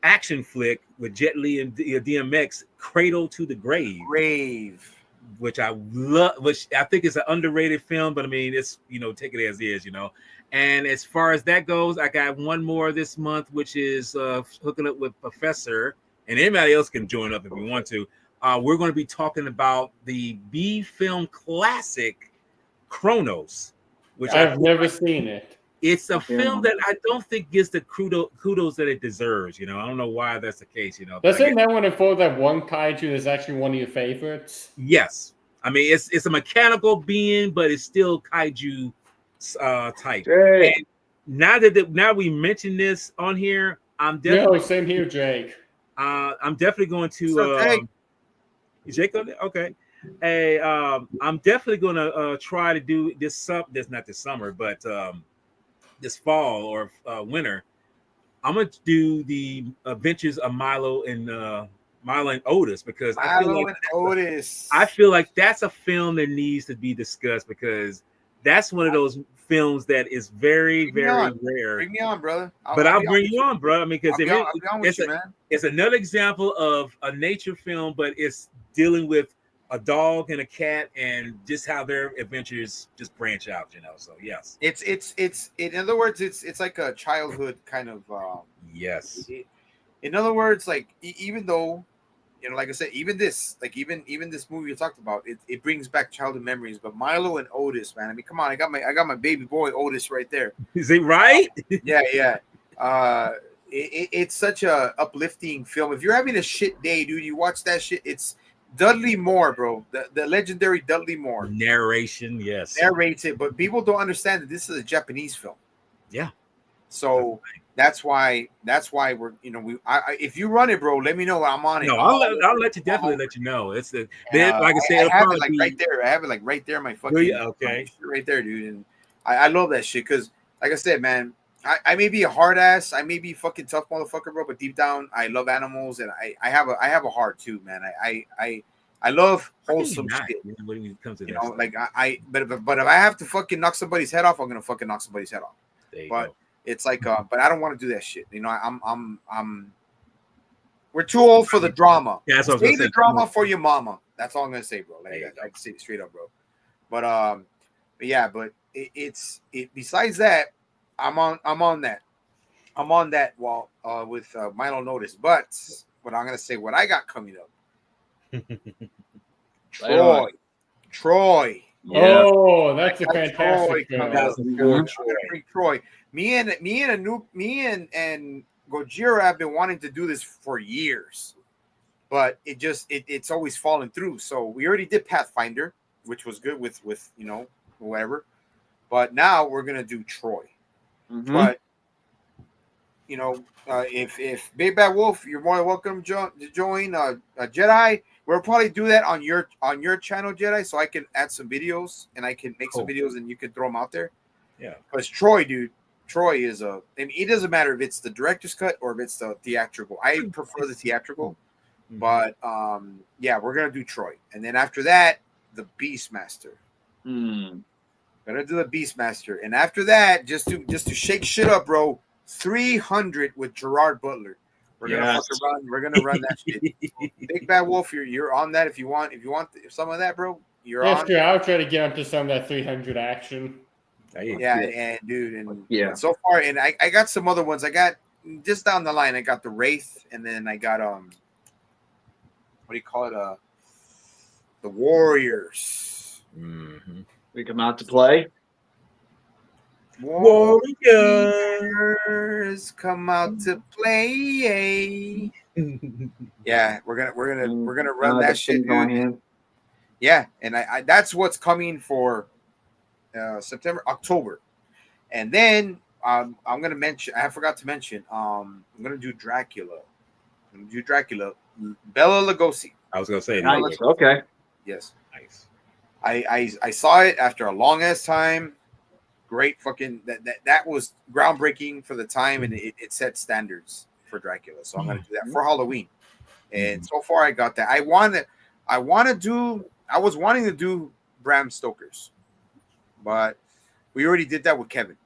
action flick with Jet Li and DMX, Cradle to the Grave, which I love, which I think is an underrated film, but I mean, it's, take it as is, And as far as that goes, I got one more this month, which is hooking up with Professor, and anybody else can join up if you want to. We're going to be talking about the B film classic Chronos, which I've never seen it. It's a film that I don't think gets the kudos that it deserves. I don't know why that's the case. Doesn't that one involve that one kaiju that's actually one of your favorites? Yes, I mean it's a mechanical being, but it's still kaiju type. Hey. And now we mention this on here, I'm definitely same here, Jake. I'm definitely going to. Jake on it? Okay. Hey, I'm definitely gonna try to do this not this summer, but this fall or winter. I'm gonna do the Adventures of Milo and Otis, because I feel like that's a film that needs to be discussed, because that's one of those films that is very, very rare. Bring me on, brother. I'll bring you on, bro. I mean, because man. It's another example of a nature film, but it's dealing with a dog and a cat and just how their adventures just branch out, So yes, it's in other words, it's like a childhood kind of yes. In other words, like even though, like I said, even this movie you talked about, it brings back childhood memories. But Milo and Otis, man, I mean, come on, I got my baby boy Otis right there. Is it right? Yeah. It's such a uplifting film. If you're having a shit day, dude, you watch that shit. It's Dudley Moore, bro. The legendary Dudley Moore. Narration, yes. Narrates it, but people don't understand that this is a Japanese film. Yeah. So that's why we're, if you run it, bro, let me know. I'm on it. No, I'll definitely let you know. It's like I said, I have it like right there. I have it like right there. My fucking okay, right there, dude. And I love that shit because, like I said, man, I may be a hard ass, I may be fucking tough motherfucker, bro, but deep down, I love animals, and I have a heart too, man. I love wholesome shit. When it comes to like but if I have to fucking knock somebody's head off, I'm gonna fucking knock somebody's head off. But it's like, but I don't want to do that shit. We're too old for the drama. Yeah, that's what Save the drama for your mama. That's all I'm gonna say, bro. Like I can say it straight up, bro. But yeah, but it's besides that, I'm on that wall with Milo Notice. But what I'm gonna say, what I got coming up, Troy. Yeah. Oh, that's a fantastic film. Troy. Me and Gojira have been wanting to do this for years, but it's always fallen through. So we already did Pathfinder, which was good with whatever. But now we're gonna do Troy. Mm-hmm. But if Big Bad Wolf, you're more than welcome to join Jedi. We'll probably do that on your channel, Jedi, so I can add some videos and I can make some videos and you can throw them out there. Yeah, because Troy, dude, is it doesn't matter if it's the director's cut or if it's the theatrical. I prefer the theatrical, but yeah, we're gonna do Troy, and then after that, the Beastmaster. Gonna do the Beastmaster, and after that, just to shake shit up, bro. 300 with Gerard Butler. We're gonna run that shit. Big Bad Wolf, you're on that if you want some of that, bro. You're on. Sure. I'll try to get up to some of that 300 action. Yeah, and dude, and Yeah. so far, and I got some other ones. I got just down the line. I got the Wraith, and then I got what do you call it? The Warriors. Mm-hmm. We come out to play. Warriors come out to play. Yeah, we're gonna run that shit, dude. Yeah, and I that's what's coming for October, and then I'm gonna mention. I forgot to mention. I'm gonna do Dracula. Bela Lugosi. I was gonna say Nice. Okay. Yes. Nice. I saw it after a long ass time. Great fucking that was groundbreaking for the time, and it set standards for Dracula. So I'm gonna do that for Halloween. And so far I got that. I was wanting to do Bram Stoker's, but we already did that with Kevin.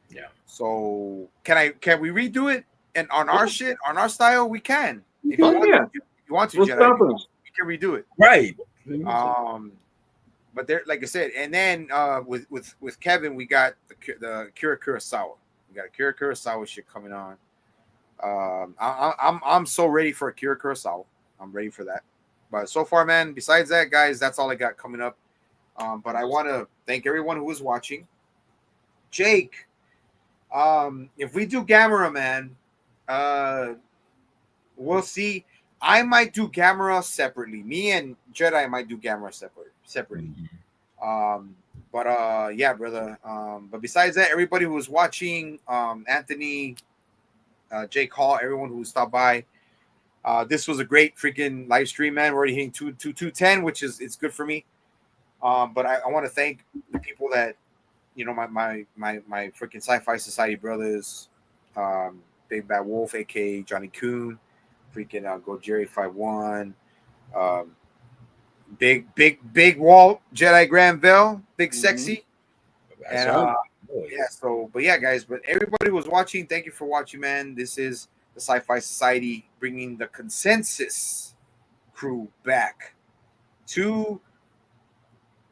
Yeah. So can we redo it? And on our shit, on our style, we can. If Oh, you want yeah. to, if you want to, What's Jedi, stopping us? we can redo it. Right. But there, like I said, and then with Kevin, we got the Kira Kurosawa. We got Kira Kurosawa shit coming on. I'm so ready for Akira Kurosawa. I'm ready for that. But so far, man, besides that, guys, that's all I got coming up. But I want to thank everyone who was watching. Jake, if we do Gamera, man, we'll see. I might do Gamera separately. Me and Jedi might do Gamera separately. But yeah, brother. But besides that, everybody who was watching, Anthony, Jake Hall, everyone who stopped by. This was a great freaking live stream, man. We're already hitting 210, which is it's good for me. But I want to thank the people that my freaking Sci-Fi Society brothers, Big Bad Wolf, aka Johnny Coon, freaking Go Jerry 51, Big Walt, Jedi Granville, Big Sexy. That's And right. yeah, so but yeah, guys, but everybody who was watching, thank you for watching, man. This is the Sci-Fi Society bringing the consensus crew back to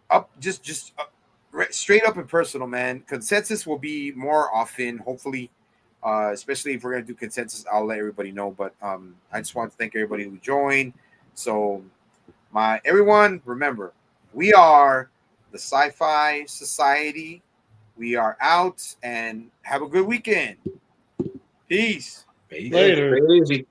up, just straight up and personal, man. Consensus will be more often, hopefully, especially if we're gonna do consensus. I'll let everybody know, but I just want to thank everybody who joined. So, everyone, remember, we are the Sci-Fi Society. We are out, and have a good weekend. Peace. Peace. Later. Crazy.